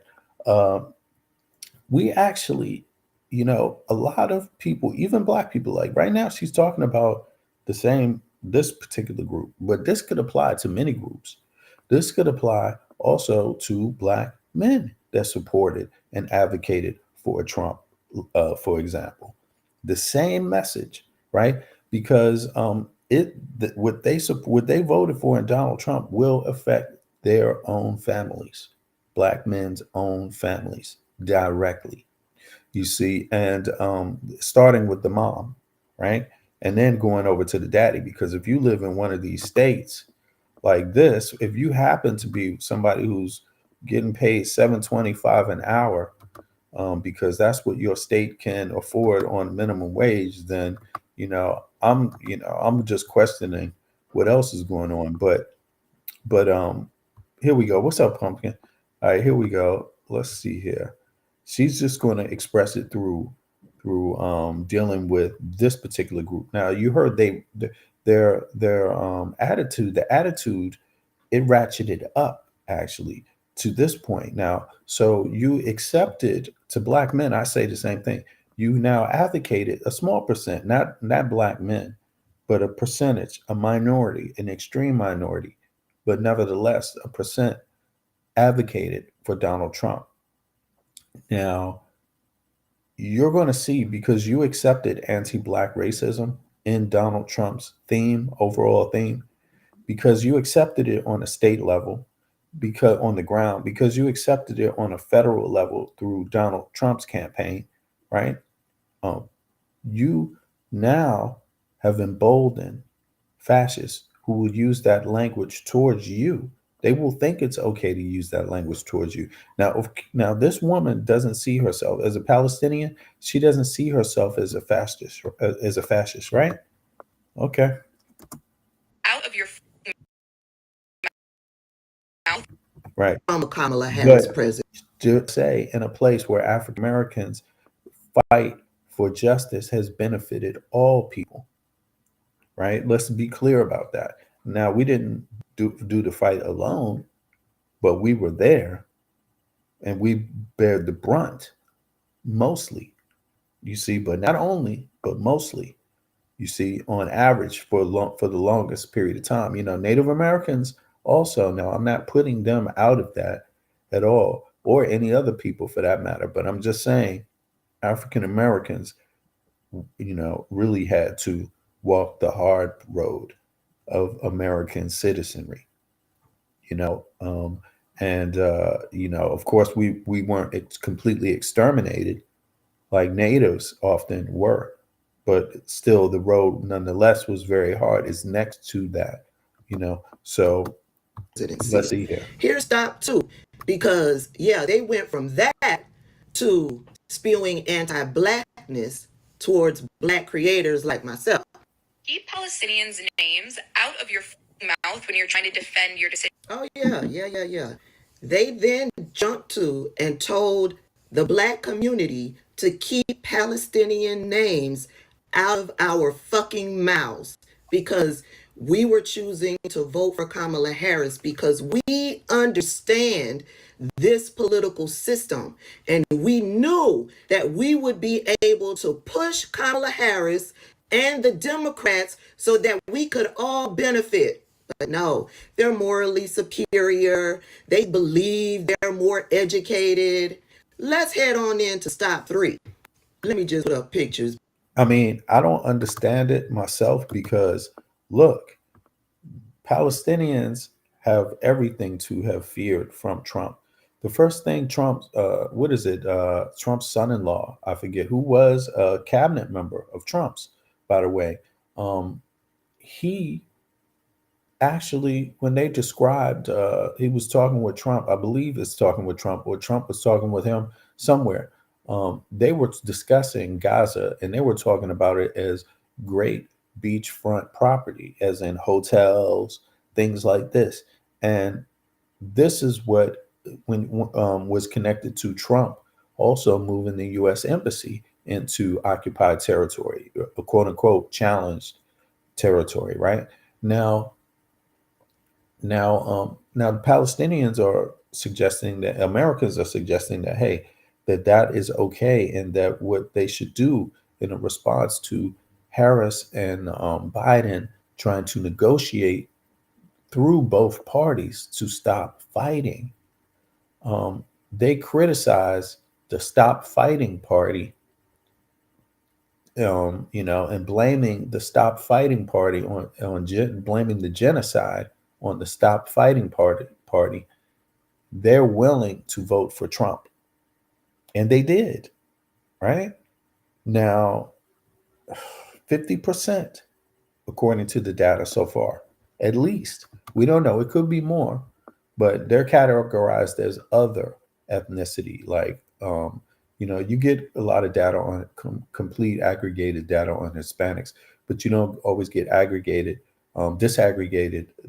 We actually, a lot of people, even Black people, like right now, she's talking about this particular group, but this could apply to many groups. This could apply also to Black men that supported and advocated for Trump, for example. The same message, right? Because what they voted for in Donald Trump will affect their own families, Black men's own families directly. You see, and starting with the mom, right? And then going over to the daddy, because if you live in one of these states like this, if you happen to be somebody who's getting paid $7.25 an hour, because that's what your state can afford on minimum wage, then I'm just questioning what else is going on. But here we go. What's up, Pumpkin? All right, here we go. Let's see here. She's just going to express it through dealing with this particular group. Now, you heard their attitude. The attitude, it ratcheted up actually to this point. Now, so you accepted, to Black men, I say the same thing. You now advocated a small percent, not Black men, but a percentage, a minority, an extreme minority, but nevertheless a percent advocated for Donald Trump. Now, you're going to see, because you accepted anti-Black racism in Donald Trump's overall theme, because you accepted it on a state level, because on the ground, because you accepted it on a federal level through Donald Trump's campaign, right? You now have emboldened fascists who will use that language towards you. They will think it's okay to use that language towards you. Now, this woman doesn't see herself as a Palestinian. She doesn't see herself as a fascist, right? Okay. Out of your mouth. Right. I'm a Kamala Harris president. To say in a place where African Americans fight for justice has benefited all people, right? Let's be clear about that. Now, we didn't do the fight alone. but we were there and we bear the brunt mostly, you see, but not only, but mostly, you see, on average for the longest period of time. Native Americans also, now I'm not putting them out of that at all, or any other people for that matter, but I'm just saying African Americans, really had to walk the hard road of American citizenry, and of course we weren't completely exterminated like natives often were, but still the road nonetheless was very hard. It's next to that, so let's see here. Here's stop too, because they went from that to spewing anti-blackness towards black creators like myself. Keep Palestinians' names out of your mouth when you're trying to defend your decision. Oh yeah. They then jumped to and told the black community to keep Palestinian names out of our fucking mouths because we were choosing to vote for Kamala Harris because we understand this political system and we knew that we would be able to push Kamala Harris and the Democrats so that we could all benefit. But no, they're morally superior. They believe they're more educated. Let's head on into stop 3. Let me just put up pictures. I mean, I don't understand it myself because look, Palestinians have everything to have feared from Trump. The first thing Trump's Trump's son-in-law, I forget who was a cabinet member of Trump's, by the way, he actually, when they described, he was talking with Trump, I believe it's talking with Trump, or Trump was talking with him somewhere. They were discussing Gaza and they were talking about it as great beachfront property, as in hotels, things like this. And this is what was connected to Trump also moving the U.S. embassy into occupied territory, a quote unquote challenged territory, right? Now the Palestinians are suggesting that Americans are suggesting that, hey, that is okay, and that what they should do in a response to Harris and Biden trying to negotiate through both parties to stop fighting. They criticize the Stop Fighting Party, and blaming the Stop Fighting Party blaming the genocide on the Stop Fighting Party. They're willing to vote for Trump, and they did. Right now, 50%, according to the data so far, at least. We don't know; it could be more, but they're categorized as other ethnicity. Like, you get a lot of data on complete aggregated data on Hispanics, but you don't always get disaggregated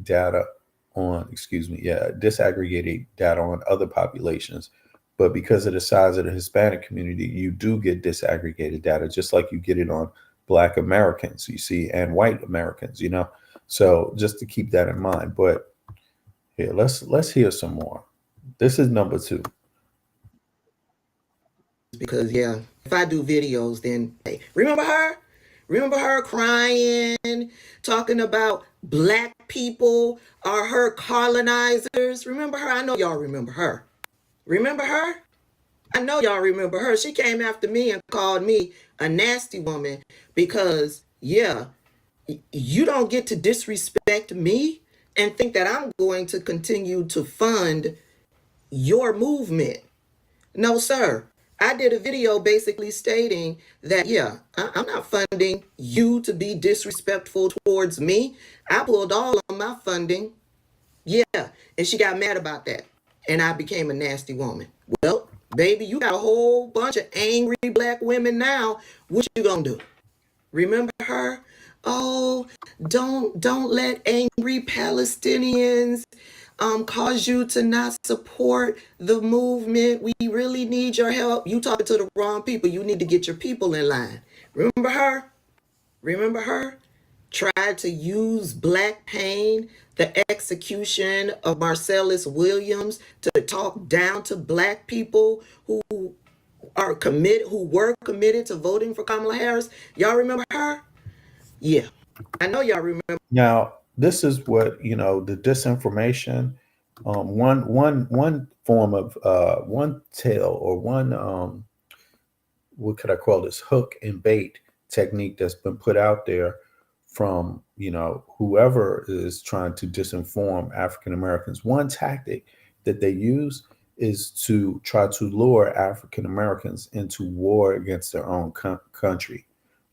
data on, disaggregated data on other populations. But because of the size of the Hispanic community, you do get disaggregated data, just like you get it on Black Americans, you see, and white Americans, So just to keep that in mind. But here, let's hear some more. This is number 2. Because if I do videos, then hey, remember her crying, talking about black people are her colonizers. Remember her? I know y'all remember her. Remember her? I know y'all remember her. She came after me and called me a nasty woman because you don't get to disrespect me and think that I'm going to continue to fund your movement. No, sir. I did a video basically stating that, I'm not funding you to be disrespectful towards me. I pulled all of my funding. And she got mad about that. And I became a nasty woman. Well, baby, you got a whole bunch of angry black women now. What you gonna do? Remember her? Oh, don't let angry Palestinians cause you to not support the movement. We really need your help. You talking to the wrong people. You need to get your people in line. Remember her? Remember her? tried to use Black Pain, the execution of Marcellus Williams, to talk down to Black people who were committed to voting for Kamala Harris. Y'all remember her? Yeah. I know y'all remember. Now, this is what, the disinformation, one form of one tale, or one what could I call this, hook and bait technique that's been put out there from, whoever is trying to disinform African Americans. One tactic that they use is to try to lure African Americans into war against their own country,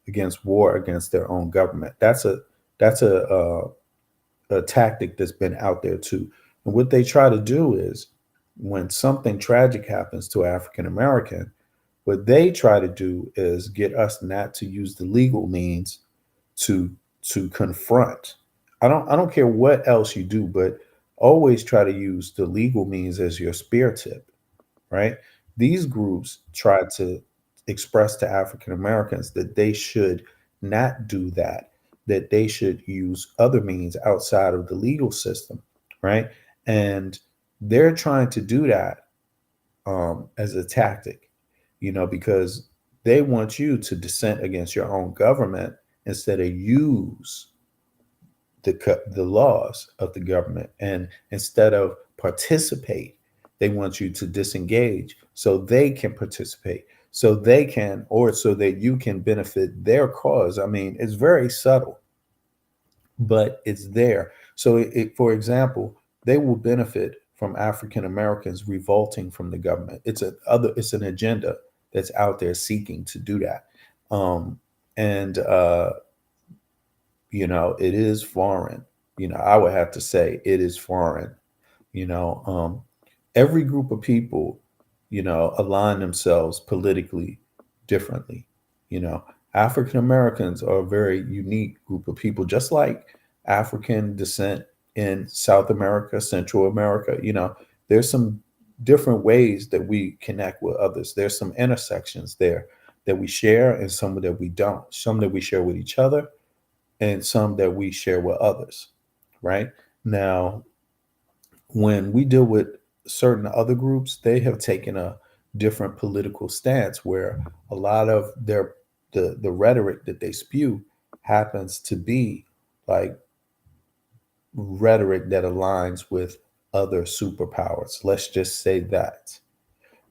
against war against their own government. That's a tactic that's been out there too. And what they try to do is, when something tragic happens to African American, what they try to do is get us not to use the legal means to confront. I don't care what else you do, but always try to use the legal means as your spear tip, right? These groups try to express to African Americans that they should not do that, that they should use other means outside of the legal system, right? And they're trying to do that as a tactic, because they want you to dissent against your own government instead of use the laws of the government. And instead of participate, they want you to disengage so they can participate, so they can, or so that you can benefit their cause. I mean, it's very subtle, but it's there. So, for example, they will benefit from African Americans revolting from the government. It's an agenda that's out there seeking to do that. And it is foreign. I would have to say it is foreign. Every group of people, align themselves politically differently. African Americans are a very unique group of people, just like African descent in South America, Central America. There's some different ways that we connect with others. There's some intersections there that we share, and some that we don't. Some that we share with each other, and some that we share with others, right? Now, when we deal with certain other groups, they have taken a different political stance, where a lot of the rhetoric that they spew happens to be like rhetoric that aligns with other superpowers. Let's just say that,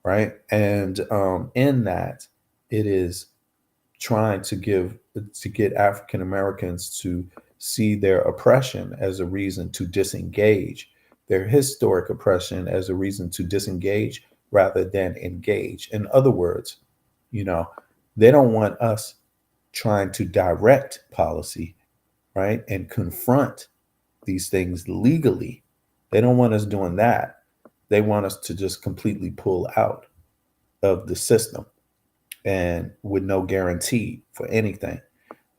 right? And in that, it is trying to get African Americans to see their oppression as a reason to disengage, their historic oppression as a reason to disengage rather than engage. In other words, they don't want us trying to direct policy, right, and confront these things legally. They don't want us doing that. They want us to just completely pull out of the system, and with no guarantee for anything.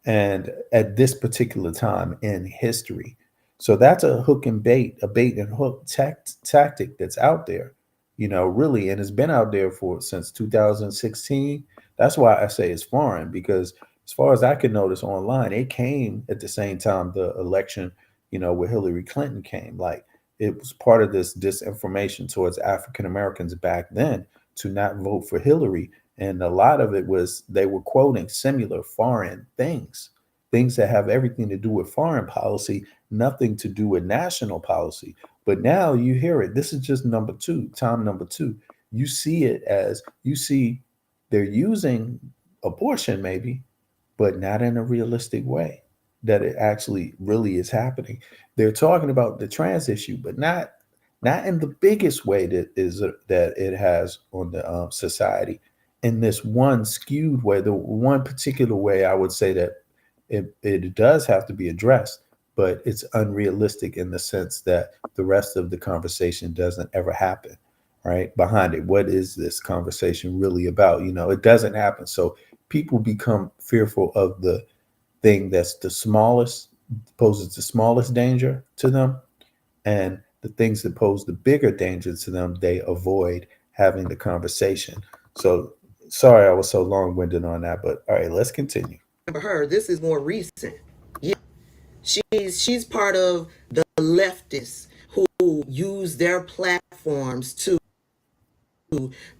And at this particular time in history. So that's a hook and bait, a bait and hook tactic that's out there, really. And it's been out there since 2016. That's why I say it's foreign, because as far as I can notice online, it came at the same time the election, where Hillary Clinton came. Like, it was part of this disinformation towards African Americans back then to not vote for Hillary. And a lot of it was they were quoting similar foreign things that have everything to do with foreign policy, nothing to do with national policy. But now you hear it. This is just time number two. You see they're using abortion maybe, but not in a realistic way that it actually really is happening. They're talking about the trans issue, but not in the biggest way that it has on the society. In this one skewed way, the one particular way, I would say that it does have to be addressed, but it's unrealistic in the sense that the rest of the conversation doesn't ever happen, right? Behind it, what is this conversation really about? It doesn't happen. So people become fearful of the thing that's poses the smallest danger to them, and the things that pose the bigger danger to them, they avoid having the conversation. So sorry I was so long-winded on that, but all right, let's continue. Remember her. This is more recent. Yeah. She's part of the leftists who use their platforms to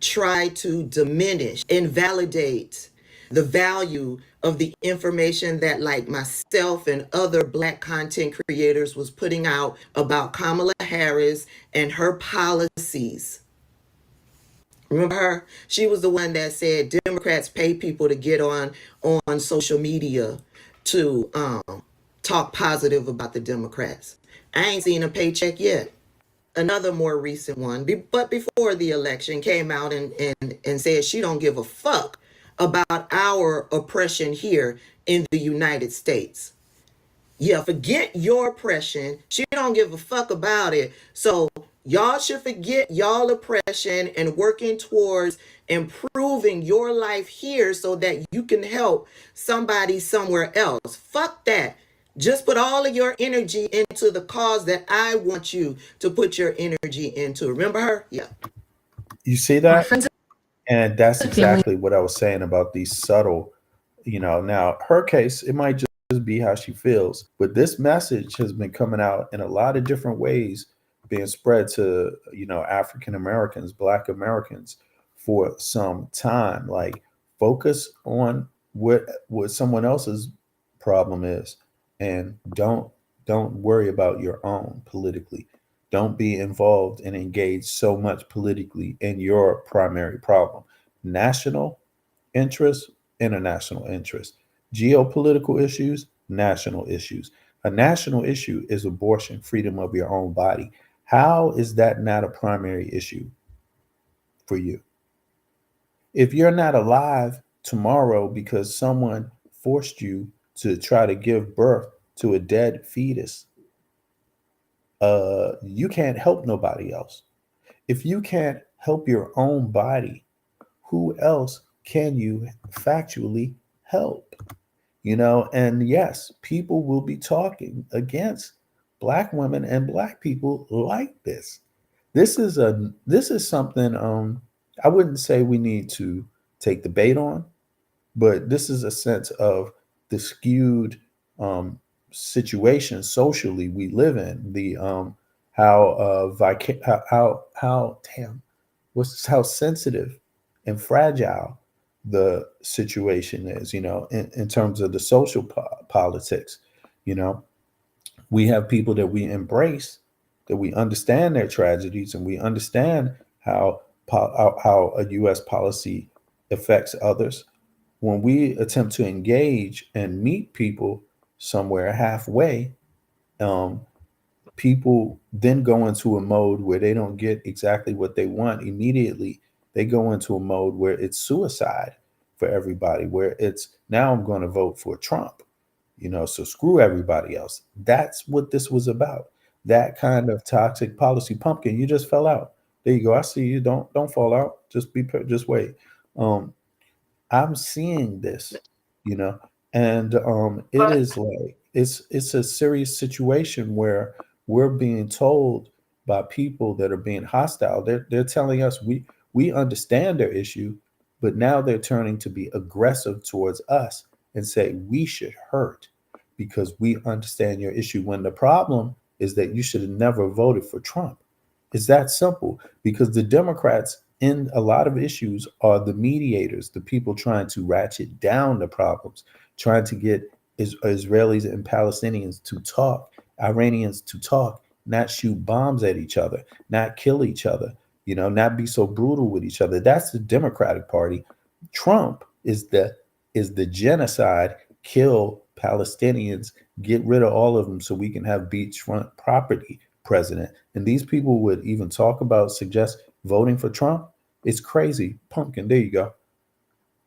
try to diminish, invalidate the value of the information that like myself and other black content creators was putting out about Kamala Harris and her policies. Remember her? She was the one that said Democrats pay people to get on social media to talk positive about the Democrats. I ain't seen a paycheck yet. Another more recent one, but before the election, came out and said she don't give a fuck about our oppression here in the United States. Yeah, forget your oppression. She don't give a fuck about it. So y'all should forget y'all oppression and working towards improving your life here so that you can help somebody somewhere else. Fuck that. Just put all of your energy into the cause that I want you to put your energy into. Remember her? Yeah. You see that? And that's exactly what I was saying about these subtle, now her case, it might just be how she feels, but this message has been coming out in a lot of different ways, being spread to, African Americans, Black Americans for some time. Like, focus on what someone else's problem is, and don't worry about your own politically. Don't be involved and engaged so much politically in your primary problem. National interest, international interest, geopolitical issues, national issues. A national issue is abortion, freedom of your own body. How is that not a primary issue for you? If you're not alive tomorrow because someone forced you to try to give birth to a dead fetus, you can't help nobody else. If you can't help your own body, who else can you factually help? And yes, people will be talking against Black women and Black people like this. This is something I wouldn't say we need to take the bait on, but this is a sense of the skewed situation socially we live in. The how sensitive and fragile the situation is, in terms of the social politics. We have people that we embrace, that we understand their tragedies, and we understand how a U.S. policy affects others. When we attempt to engage and meet people somewhere halfway, people then go into a mode where they don't get exactly what they want immediately. They go into a mode where it's suicide for everybody, where it's, now I'm going to vote for Trump, so screw everybody else. That's what this was about. That kind of toxic policy. Pumpkin, you just fell out. There you go. I see you. Don't fall out. Just wait. I'm seeing this, and it is like it's a serious situation where we're being told by people that are being hostile. They're telling us we understand their issue, but now they're turning to be aggressive towards us and say we should hurt because we understand your issue. When the problem is that you should have never voted for Trump. It's that simple, because the Democrats in a lot of issues are the mediators, the people trying to ratchet down the problems, trying to get Israelis and Palestinians to talk, Iranians to talk, not shoot bombs at each other, not kill each other, not be so brutal with each other. That's the Democratic Party. Trump is the genocide, kill Palestinians, get rid of all of them so we can have beachfront property president. And these people would even suggest voting for Trump. It's crazy. Pumpkin, there you go.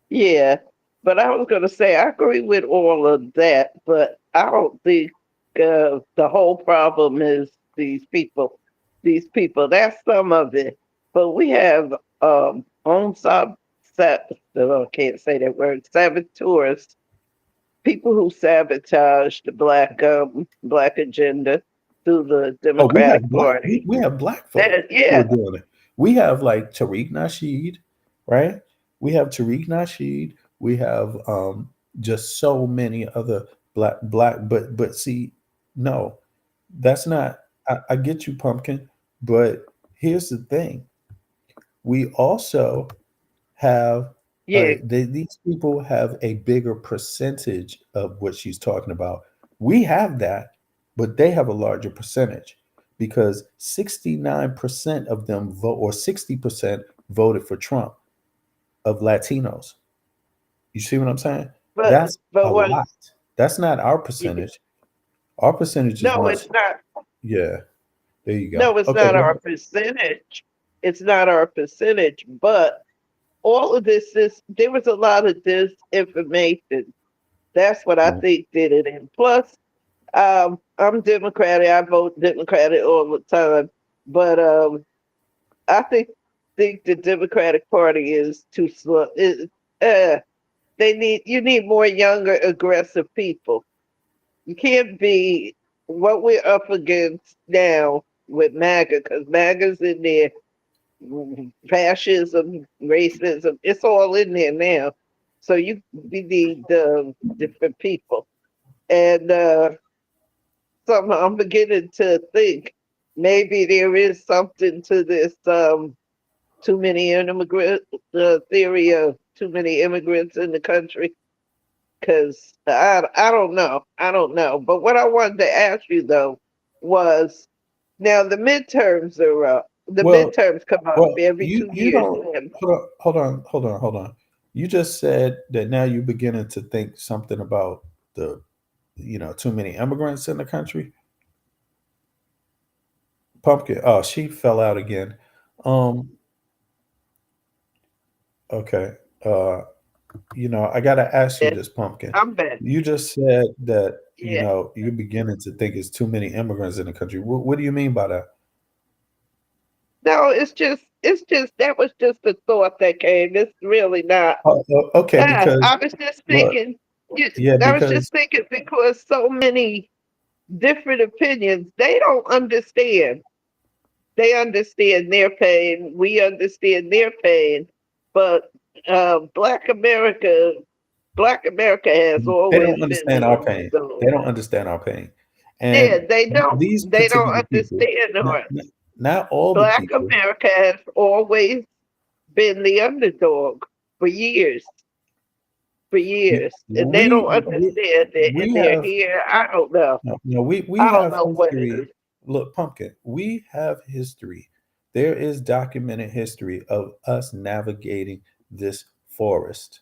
Yeah, but I was going to say, I agree with all of that, but I don't think the whole problem is these people. These people, that's some of it. But we have I can't say that word, saboteurs, people who sabotage the black agenda through the Democratic Party. We have Black folks who are doing it. We have like Tariq Nasheed, right? We have Tariq Nasheed. We have just so many other black. But see, no, that's not. I get you, Pumpkin, but here's the thing: we also have Yeah, these people have a bigger percentage of what she's talking about. We have that, but they have a larger percentage because 69% of them vote, or 60% voted for Trump of Latinos. You see what I'm saying? but That's a but what? lot. That's not our percentage. Our percentage is No, much. it's not. Yeah, there you go. No, it's Okay, not go our ahead. percentage. It's not our percentage. But all of this is there was a lot of disinformation. That's what I Right. think did it. And plus, I'm Democratic. I vote Democratic all the time. But I think the Democratic Party is too slow. Uh, you need more younger, aggressive people. You can't be what we're up against now with MAGA, because MAGA's in there, fascism, racism, it's all in there now. So we need different people. And somehow I'm beginning to think maybe there is something to this too many immigrant theory of too many immigrants in the country. Because I don't know. I don't know. But what I wanted to ask you though was now the midterms are up. The Well, midterms come up well, every you 2 years. don't hold on. You just said that now you're beginning to think something about the too many immigrants in the country. Pumpkin. Oh, she fell out again. Um, okay. Uh, I gotta ask you Yeah, this, Pumpkin. I'm back. You just said that, Yeah. you're beginning to think it's too many immigrants in the country. What do you mean by that? No, it's just that was just a thought that came. It's really not. Okay, because I was just look, thinking. yeah, I was just because thinking because so many different opinions, they don't understand. They understand their pain. We understand their pain. But Black America has they always don't been understand the our pain. underdog. They don't understand our pain. Yeah, And they don't. these They don't particular people, understand not, ours. not not all the Black people. America has always been the underdog for years, for years, and they don't understand it, and We they're have here. I don't know. no, we I don't have know what it history. is. Look, Pumpkin, we have history. There is documented history of us navigating this forest,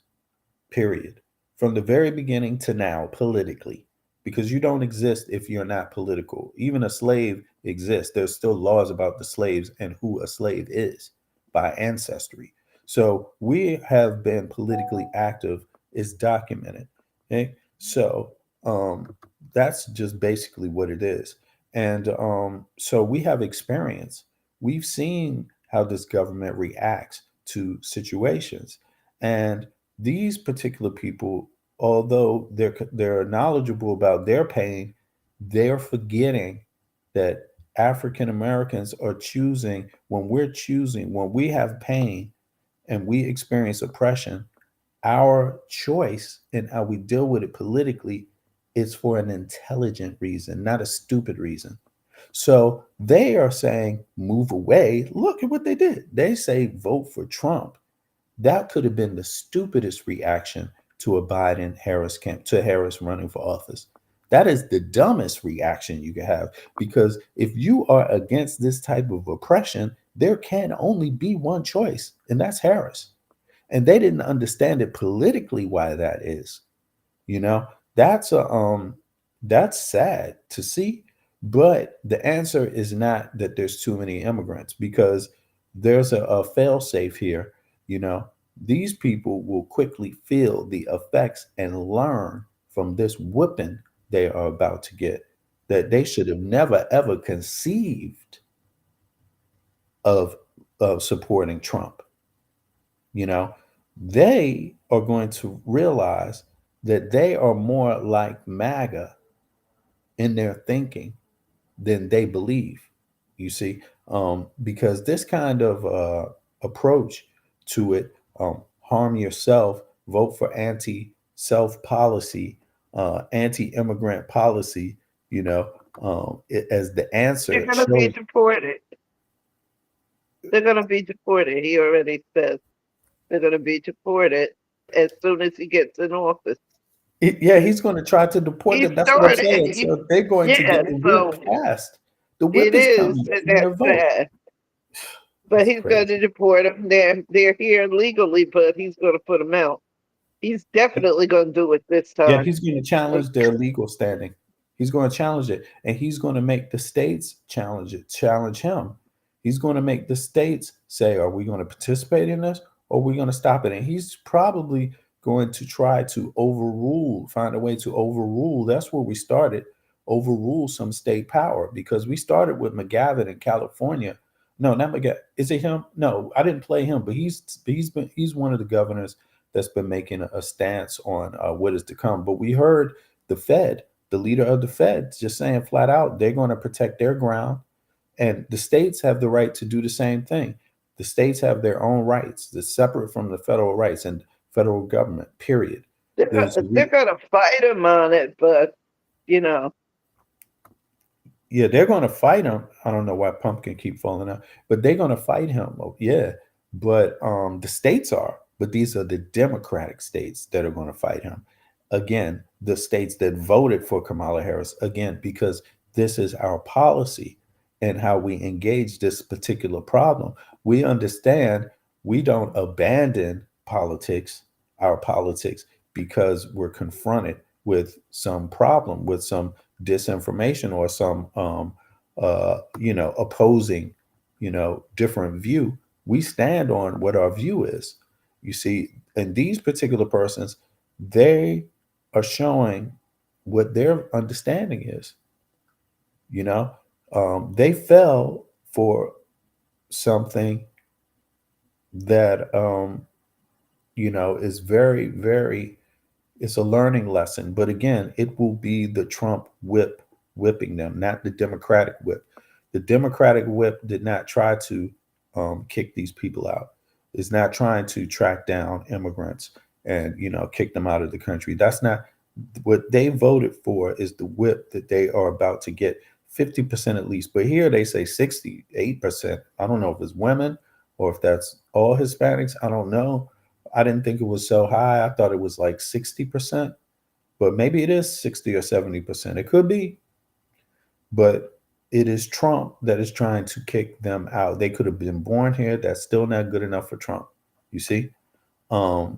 period. From the very beginning to now, politically, because you don't exist if you're not political. Even a slave exists. There's still laws about the slaves and who a slave is by ancestry. So we have been politically active, is documented. Okay. So that's just basically what it is. And so we have experience. We've seen how this government reacts to situations. And these particular people, although they're knowledgeable about their pain, they're forgetting that African Americans are choosing when we have pain and we experience oppression, our choice in how we deal with it politically is for an intelligent reason, not a stupid reason. So they are saying, move away. Look at what they did. They say, vote for Trump. That could have been the stupidest reaction to a Biden Harris to Harris running for office. That is the dumbest reaction you can have because if you are against this type of oppression, there can only be one choice, and that's Harris. And they didn't understand it politically why that is. You know, that's a that's sad to see, but the answer is not that there's too many immigrants because there's a fail safe here. You know, these people will quickly feel the effects and learn from this whipping they are about to get that they should have never ever conceived of supporting Trump. You know, they are going to realize that they are more like MAGA in their thinking than they believe. You see, because this kind of approach to it, harm yourself, vote for anti-self policy, anti-immigrant policy, you know, as the They're answer going to be shows. deported. They're going to be deported. He already says they're going to be deported as soon as he gets in office. Yeah, he's going to try to deport He them. That's what I'm started. saying. So they're going to Yeah, get the whip so passed. The whip it is is, coming and in their that's vote. sad. But he's going to deport them. They're here legally, but he's going to put them out. He's definitely going to do it this Yeah, time. he's going to challenge their legal standing. He's going to challenge it, and he's going to make the states challenge him. He's going to make the states say, "Are we going to participate in this, or are we going to stop it?" And he's probably going to try to find a way to overrule. That's where we started, overrule some state power, because we started with McGavin in California. No, not McGavin. Is it him? No, I didn't play him, but he's one of the governors that's been making a stance on what is to come. But we heard the Fed, the leader of the Fed, just saying flat out they're going to protect their ground, and the states have the right to do the same thing. The states have their own rights that's separate from the federal rights and federal government. Period. They're going to fight him on it, but you know. Yeah, they're going to fight him. I don't know why Pumpkin keep falling out, but they're going to fight him. Oh, yeah, but the states are. But these are the Democratic states that are going to fight him. Again, the states that voted for Kamala Harris. Again, because this is our policy and how we engage this particular problem. We understand we don't abandon our politics, because we're confronted with some problem, with some disinformation or some opposing, different view. We stand on what our view is. You see, and these particular persons, they are showing what their understanding is. They fell for something that is very, very, it's a learning lesson. But again, it will be the Trump whipping them, not the Democratic whip. The Democratic whip did not try to kick these people out. It's not trying to track down immigrants and kick them out of the country. That's not what they voted for. Is the whip that they are about to get 50% at least. But here they say 68%. I don't know if it's women or if that's all Hispanics. I don't know. I didn't think it was so high. I thought it was like 60%, but maybe it is 60 or 70%. It could be, but it is Trump that is trying to kick them out. They could have been born here. That's still not good enough for Trump. You see? Okay,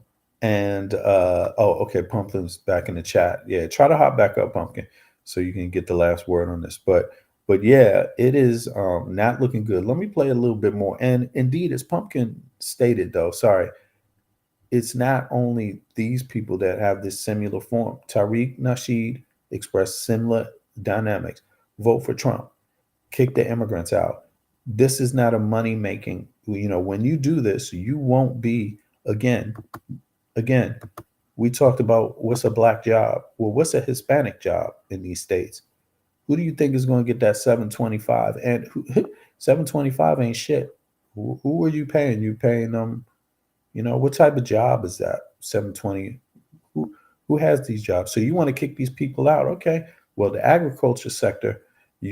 Pumpkin's back in the chat. Yeah, try to hop back up, Pumpkin, so you can get the last word on this. But yeah, it is not looking good. Let me play a little bit more. And indeed, as Pumpkin stated, though, sorry, it's not only these people that have this similar form. Tariq Nasheed expressed similar dynamics. Vote for Trump. Kick the immigrants out. This is not a money making. When you do this, you won't be again. We talked about what's a black job. Well, what's a Hispanic job in these states? Who do you think is going to get that 725? And 725 ain't shit. Who are you paying? You paying them? What type of job is that? 720. Who has these jobs? So you want to kick these people out? Okay. Well, the agriculture sector, I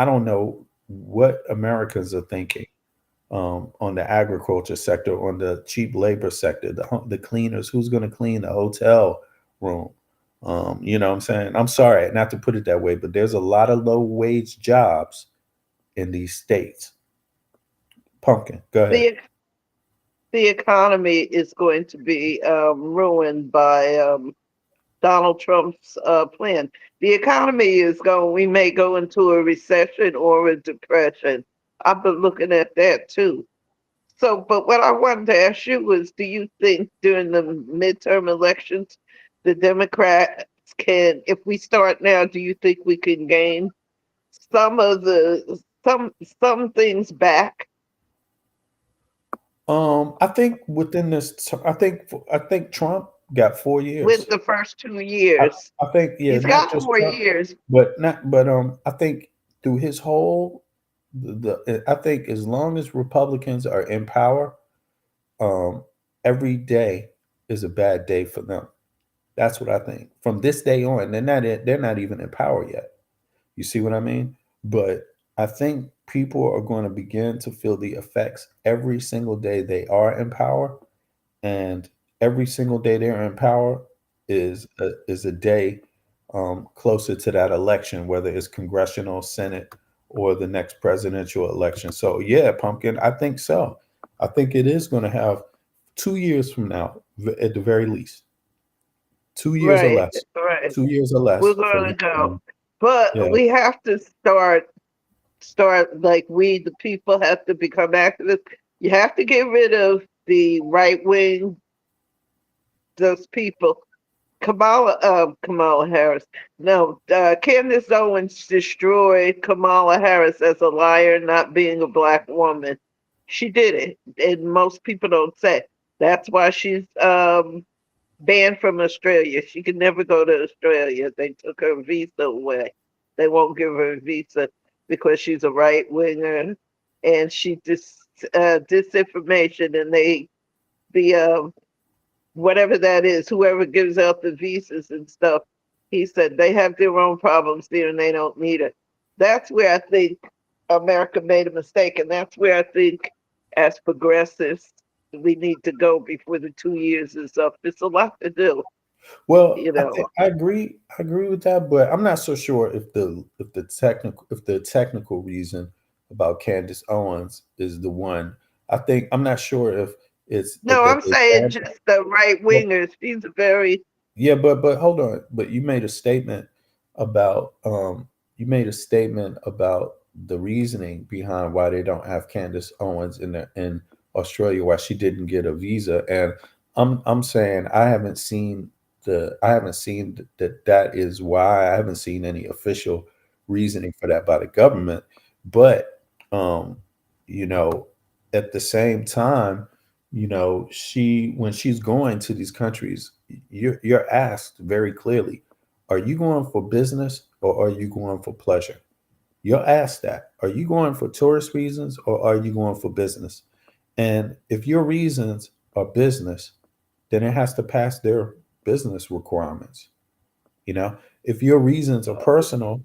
don't know what Americans are thinking on the agriculture sector, on the cheap labor sector, the cleaners. Who's going to clean the hotel room? You know what I'm saying? I'm sorry not to put it that way, but there's a lot of low wage jobs in these states. Pumpkin, go ahead. The economy is going to be ruined by Donald Trump's plan. The economy is going, we may go into a recession or a depression. I've been looking at that too. So, but what I wanted to ask you was, do you think during the midterm elections, the Democrats can, if we start now, do you think we can gain some of some things back? I think within this, I think Trump got 4 years. With the first 2 years. I think, yeah, he's not got just 4 Trump, years. but I think through his whole, I think as long as Republicans are in power, every day is a bad day for them. That's what I think. From this day on, they're not even in power yet. You see what I mean? But I think people are going to begin to feel the effects every single day they are in power, and every single day they're in power is a day closer to that election, whether it's congressional, Senate, or the next presidential election. So yeah, Pumpkin, I think so. I think it is going to have 2 years from now, at the very least, 2 years or Right, less, right. 2 years or less We're for gonna them. go. But Yeah. we have to start like we the people have to become activists. You have to get rid of the right wing, those people. Kamala Harris. No, Candace Owens destroyed Kamala Harris as a liar, not being a black woman. She did it, and most people don't say. That's why she's banned from Australia. She can never go to Australia. They took her visa away. They won't give her a visa because she's a right winger, and she disinformation, and the whatever that is, whoever gives out the visas and stuff, he said they have their own problems there and they don't need it. That's where I think America made a mistake, and that's where I think, as progressives, we need to go before the 2 years is up. It's a lot to do, Well, you know. I agree. I agree with that, but I'm not so sure if the technical reason about Candace Owens is the one. I think I'm not sure if it's No, that I'm they saying banned. just the right Well, wingers. She's a very yeah, but hold on. But you made a statement about the reasoning behind why they don't have Candace Owens in Australia, why she didn't get a visa. And I'm saying I haven't seen that is why. I haven't seen any official reasoning for that by the government. But um, you know, at the same time, she when she's going to these countries, you're asked very clearly, are you going for business or are you going for pleasure? You're asked that. Are you going for tourist reasons or are you going for business? And if your reasons are business, then it has to pass their business requirements. If your reasons are personal,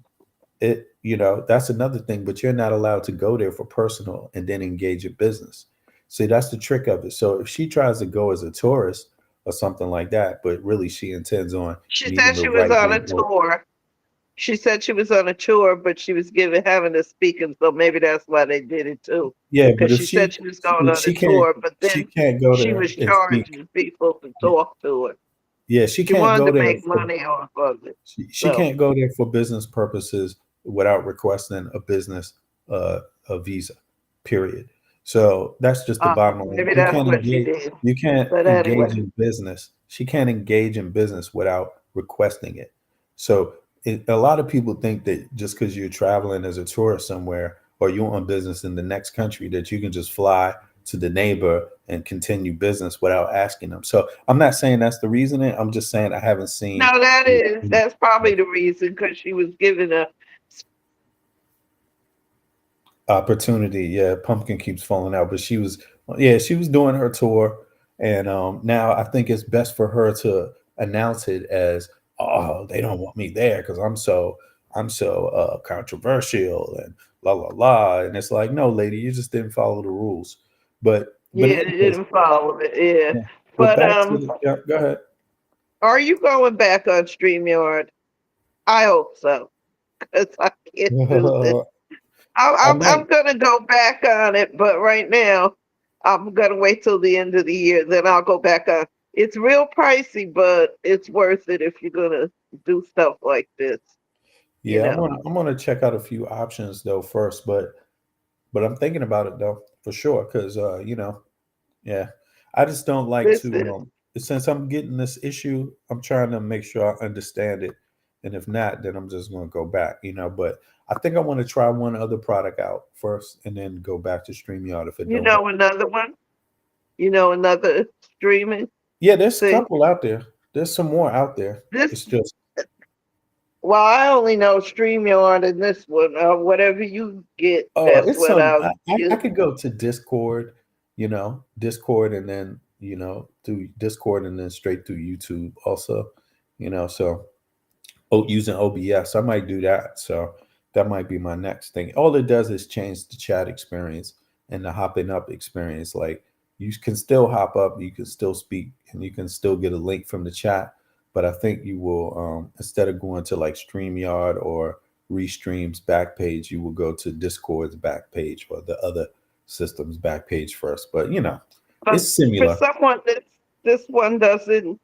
that's another thing, but you're not allowed to go there for personal and then engage in business. See, that's the trick of it. So if she tries to go as a tourist or something like that, but really she intends on she meeting said the she was right on a wing. tour. She said she was on a tour, but she was having a speaking, so maybe that's why they did it too. Yeah, but Because if she said she was going on a she can't tour, but she then can't go she there was and speak. charging people to talk to her. Yeah, she She can't wanted go to there make for money off of it. she So can't go there for business purposes without requesting a business a visa. Period. So that's just the bottom line. maybe that's what she did. You can't But engage anyway, in business. She can't engage in business without requesting it. So a lot of people think that just because you're traveling as a tourist somewhere or you're on business in the next country that you can just fly to the neighbor and continue business without asking them. So I'm not saying that's the reasoning. I'm just saying I haven't seen no, that's probably the reason because she was given a opportunity. Yeah, Pumpkin keeps falling out, but she was doing her tour, and now I think it's best for her to announce it as, oh, they don't want me there because I'm so controversial and la la la, and it's like, no, lady, you just didn't follow the rules. But yeah, in any they case, didn't follow it. Yeah, yeah. But but back to yeah, go ahead. are you going back on StreamYard? I hope so because I can't do this. I I'm might. gonna go back on it, but right now I'm gonna wait till the end of the year. Then I'll go back on. It's real pricey, but it's worth it if you're gonna do stuff like this. You Yeah, know, I'm gonna check out a few options though first, but I'm thinking about it though for sure because yeah, I just don't like this to is since I'm getting this issue, I'm trying to make sure I understand it, and if not, then I'm just gonna go back, But I think I want to try one other product out first, and then go back to StreamYard if it you don't work. know another one. You know another streaming Yeah, there's a thing. couple out there. There's some more out there. This It's just well, I only know StreamYard and this one. Whatever you get, that's it's what some. I'll I use. could go to Discord, Discord, and then through Discord, and then straight through YouTube also. So using OBS, I might do that. So that might be my next thing. All it does is change the chat experience and the hopping up experience. Like you can still hop up, you can still speak, and you can still get a link from the chat. But I think you will, instead of going to like StreamYard or Restream's back page, you will go to Discord's back page or the other system's back page first. But But it's for similar. someone this one doesn't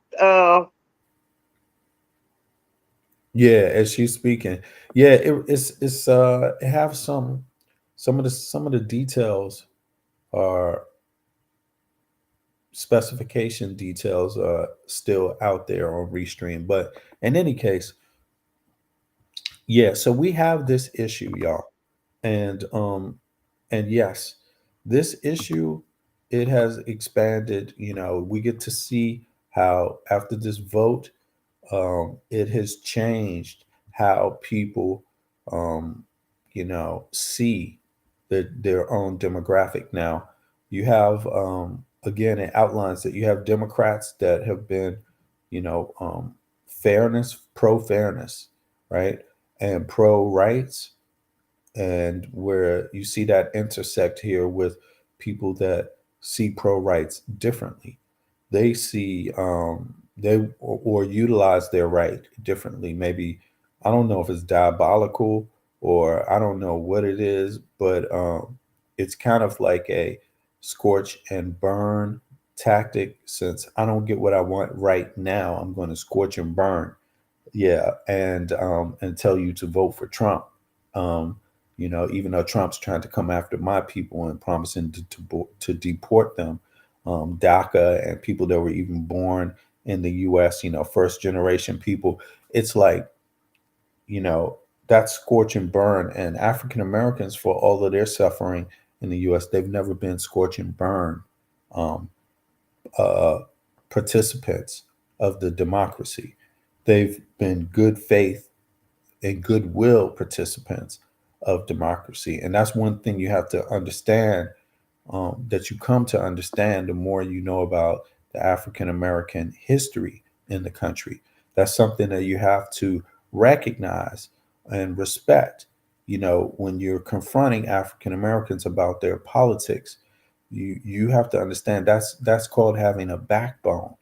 Yeah, as she's speaking, yeah, it's it have some of the details are specification details are still out there on Restream, but in any case, yeah. So we have this issue, y'all, and yes, this issue it has expanded. We get to see how after this vote it has changed how people, see their own demographic. Now, you have, again, it outlines that you have Democrats that have been, pro fairness, right? And pro rights, and where you see that intersect here with people that see pro rights differently. They see or utilize their right differently. Maybe I don't know if it's diabolical or I don't know what it is, but it's kind of like a scorch and burn tactic. Since I don't get what I want right now, I'm going to scorch and burn. Yeah, and tell you to vote for Trump. Even though Trump's trying to come after my people and promising to deport them, DACA and people that were even born in the U.S., first generation people. It's like, that's scorch and burn. And African Americans, for all of their suffering in the U.S., they've never been scorch and burn um, uh, participants of the democracy. They've been good faith and goodwill participants of democracy. And that's one thing you have to understand, that you come to understand the more you know about the African American history in the country. That's something that you have to recognize and respect. When you're confronting African Americans about their politics, you have to understand that's called having a backbone.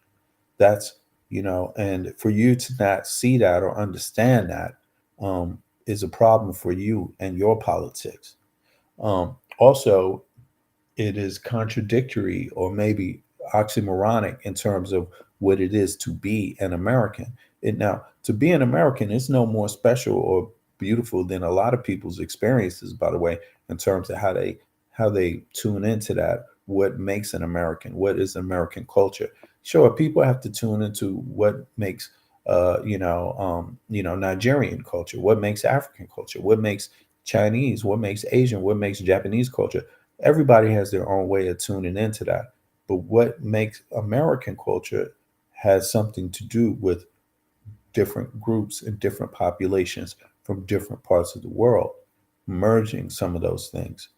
That's and for you to not see that or understand that, is a problem for you and your politics. Also, it is contradictory or maybe oxymoronic in terms of what it is to be an American. Now, to be an American is no more special or beautiful than a lot of people's experiences, by the way, in terms of how they tune into that. What makes an American? What is American culture? Sure, people have to tune into what makes Nigerian culture, what makes African culture, what makes Chinese, what makes Asian, what makes Japanese culture. Everybody has their own way of tuning into that. But what makes American culture has something to do with different groups and different populations from different parts of the world, merging some of those things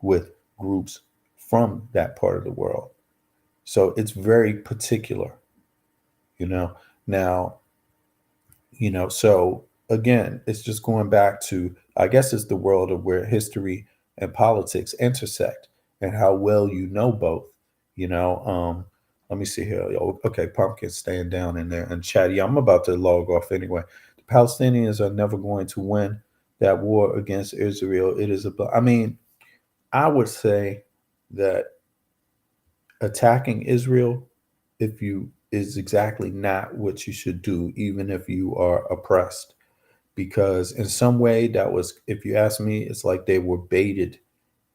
with groups from that part of the world. So it's very particular, Now, so again, it's just going back to, I guess it's the world of where history and politics intersect and how well you know both. Let me see here. Okay, Pumpkin staying down in there and chatty. I'm about to log off anyway. The Palestinians are never going to win that war against Israel. It is I mean, I would say that attacking Israel, if you is exactly not what you should do, even if you are oppressed. Because in some way that was, if you ask me, it's like they were baited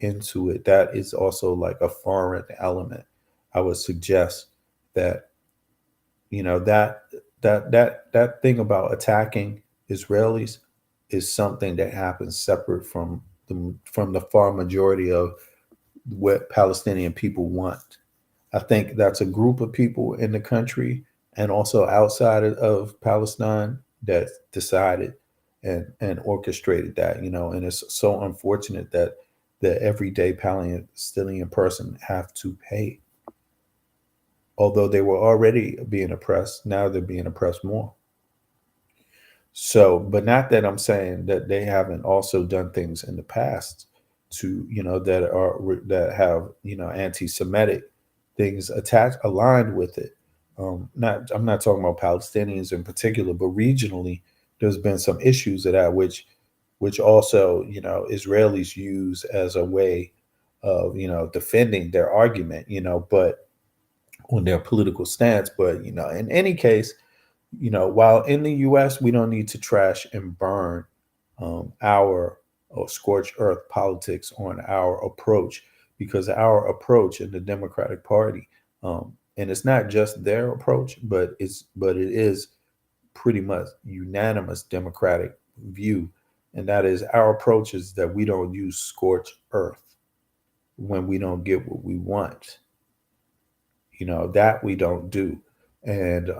into it. That is also like a foreign element. I would suggest that, that thing about attacking Israelis is something that happens separate from the far majority of what Palestinian people want. I think that's a group of people in the country and also outside of Palestine that decided and orchestrated that, and it's so unfortunate that the everyday Palestinian person have to pay although they were already being oppressed, now they're being oppressed more. So, but not that I'm saying that they haven't also done things in the past to, that have, anti-Semitic things attached, aligned with it. I'm not talking about Palestinians in particular, but regionally, there's been some issues of that, which also, Israelis use as a way of, defending their argument, but on their political stance. But, in any case, while in the US, we don't need to trash and burn our or scorch earth politics on our approach, because our approach in the Democratic Party, and it's not just their approach, but it is pretty much unanimous Democratic view, and that is our approach is that we don't use scorch earth when we don't get what we want. That we don't do, and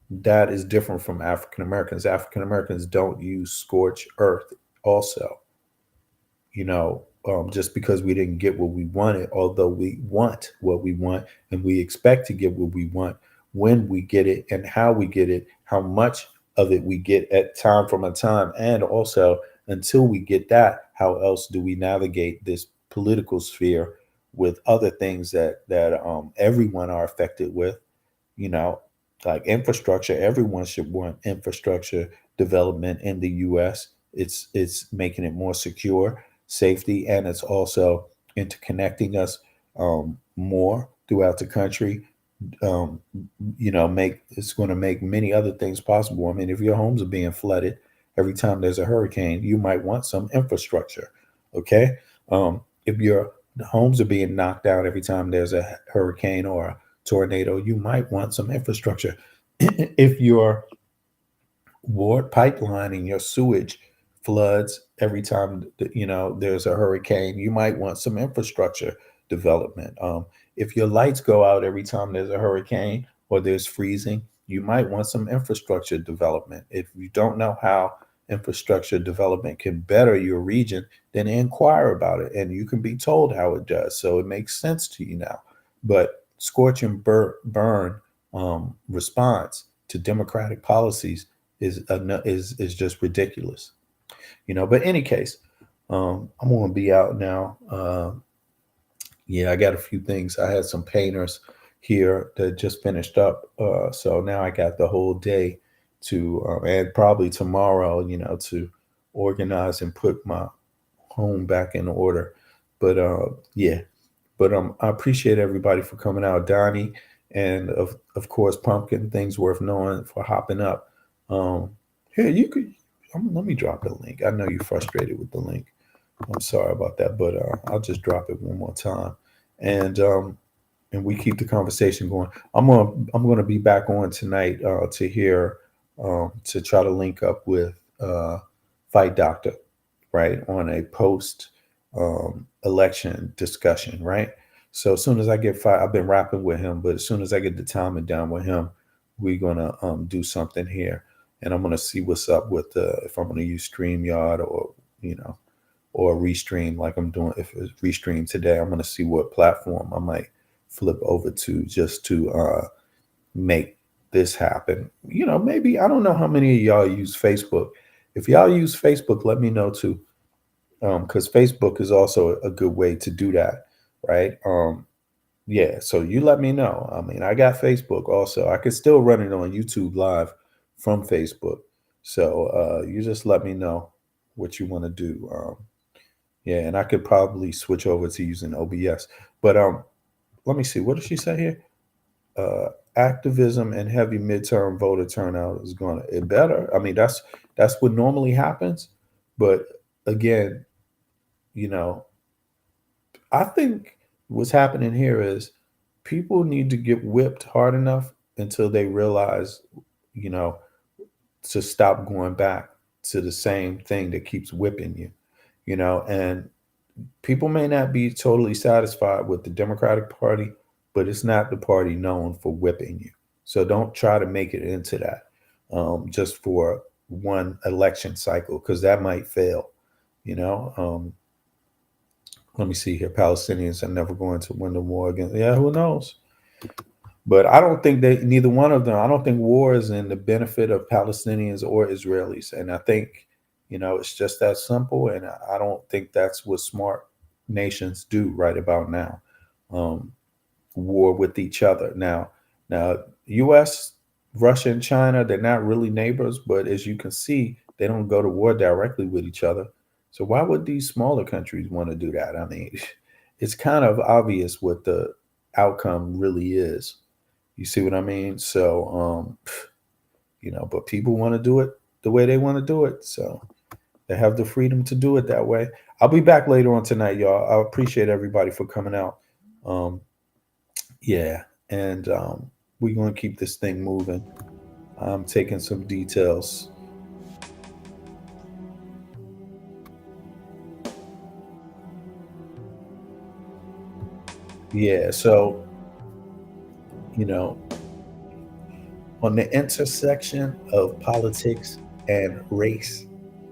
that is different from African Americans. African Americans don't use scorch earth also, just because we didn't get what we wanted, although we want what we want and we expect to get what we want when we get it and how we get it, how much of it we get at time from a time. And also, until we get that, how else do we navigate this political sphere with other things that everyone are affected with, like infrastructure. Everyone should want infrastructure development in the US. It's making it more secure, safety, and it's also interconnecting us more throughout the country. It's going to make many other things possible. I mean, if your homes are being flooded every time there's a hurricane, you might want some infrastructure. Okay, if your homes are being knocked down every time there's a hurricane or a tornado, you might want some infrastructure. If your water pipeline and your sewage floods every time there's a hurricane, you might want some infrastructure development. If your lights go out every time there's a hurricane or there's freezing, you might want some infrastructure development. If you don't know how infrastructure development can better your region, then inquire about it, and you can be told how it does, so it makes sense to you now. But scorch and burn response to democratic policies is just ridiculous, But in any case, I'm going to be out now. I got a few things. I had some painters here that just finished up, so now I got the whole day to and probably tomorrow, to organize and put my home back in order. But I appreciate everybody for coming out, Donnie, and of course Pumpkin. Things worth knowing for hopping up. Here you could. Let me drop the link. I know you're frustrated with the link. I'm sorry about that, but I'll just drop it one more time, and we keep the conversation going. I'm gonna be back on tonight to hear to try to link up with Fight Doctor, right, on a post election discussion, right? So as soon as I get I've been rapping with him, but as soon as I get the timing down with him, we're gonna do something here, and I'm gonna see what's up with if I'm gonna use StreamYard or or Restream like I'm doing. If it's Restream today, I'm gonna see what platform I might flip over to just to make this happen. Maybe, I don't know how many of y'all use Facebook. If y'all use Facebook, let me know too, because Facebook is also a good way to do that, right? So you let me know. I mean, I got Facebook also. I could still run it on YouTube Live from Facebook. So you just let me know what you want to do. And I could probably switch over to using OBS. But let me see. What does she say here? Activism and heavy midterm voter turnout is it better. I mean, that's what normally happens. But again, I think what's happening here is people need to get whipped hard enough until they realize, to stop going back to the same thing that keeps whipping you, and people may not be totally satisfied with the Democratic Party, but it's not the party known for whipping you. So don't try to make it into that just for one election cycle, because that might fail, Let me see here. Palestinians are never going to win the war again. Yeah, who knows? But I don't think neither one of them, I don't think war is in the benefit of Palestinians or Israelis. And I think, it's just that simple. And I don't think that's what smart nations do right about now. War with each other. Now, US, Russia, and China, they're not really neighbors, but as you can see, they don't go to war directly with each other. So why would these smaller countries want to do that? I mean, it's kind of obvious what the outcome really is. You see what I mean? So, but people want to do it the way they want to do it. So they have the freedom to do it that way. I'll be back later on tonight, y'all. I appreciate everybody for coming out. Yeah. And we're going to keep this thing moving. I'm taking some details. Yeah. So, on the intersection of politics and race,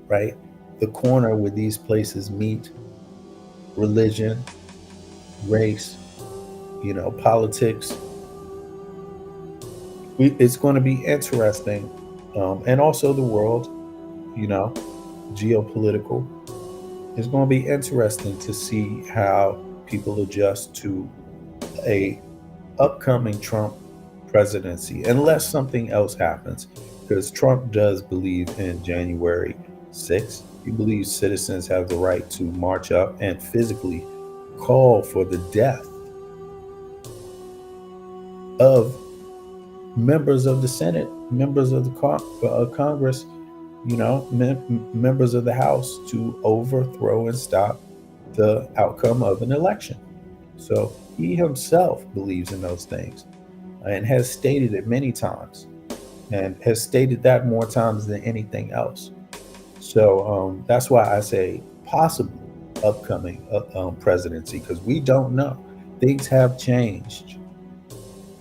right? The corner where these places meet, religion, race, politics. It's going to be interesting. And also the world, geopolitical. It's going to be interesting to see how people adjust to a upcoming Trump presidency, unless something else happens, because Trump does believe in January 6th. He believes citizens have the right to march up and physically call for the death of members of the Senate, members of the Congress, members of the House, to overthrow and stop the outcome of an election. So he himself believes in those things and has stated it many times, and has stated that more times than anything else. So that's why I say possible upcoming presidency, because we don't know. Things have changed.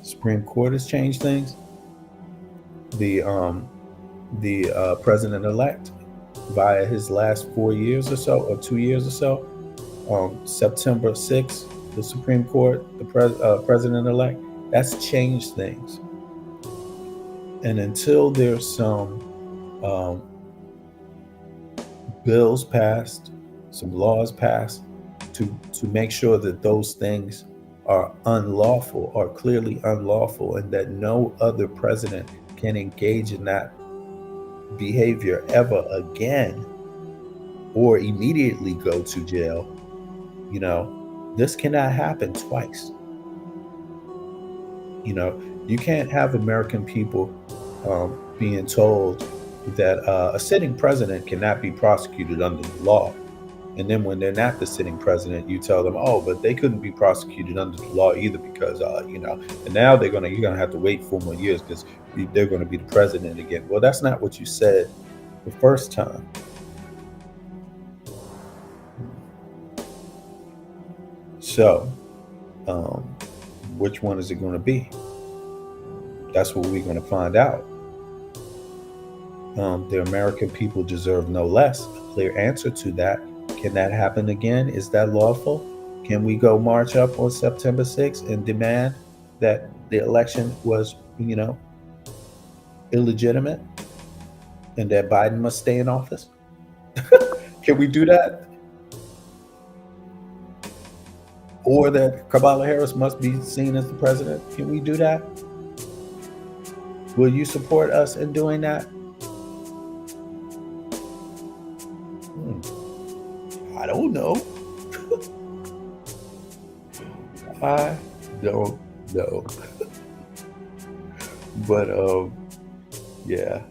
Supreme Court has changed things. The president-elect, via his last 4 years or so, or 2 years or so, September 6th, the Supreme Court, the president-elect, that's changed things. And until there's some bills passed, some laws passed to make sure that those things are unlawful, are clearly unlawful, and that no other president can engage in that behavior ever again or immediately go to jail, this cannot happen twice. You can't have American people being told that a sitting president cannot be prosecuted under the law. And then when they're not the sitting president, you tell them, oh, but they couldn't be prosecuted under the law either because, and now you're going to have to wait 4 more years because they're going to be the president again. Well, that's not what you said the first time. So, which one is it going to be? That's what we're going to find out. The American people deserve no less. A clear answer to that. Can that happen again? Is that lawful? Can we go march up on September 6th and demand that the election was, illegitimate and that Biden must stay in office? Can we do that? Or that Kamala Harris must be seen as the president? Can we do that? Will you support us in doing that? I don't know. I don't know. But yeah.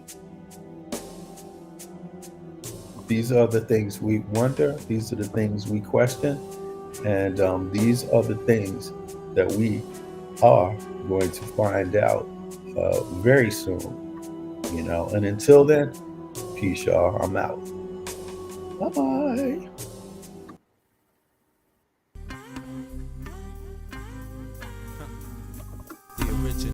These are the things we wonder. These are the things we question. And these are the things that we are going to find out very soon. And until then, peace, y'all. I'm out. Bye-bye.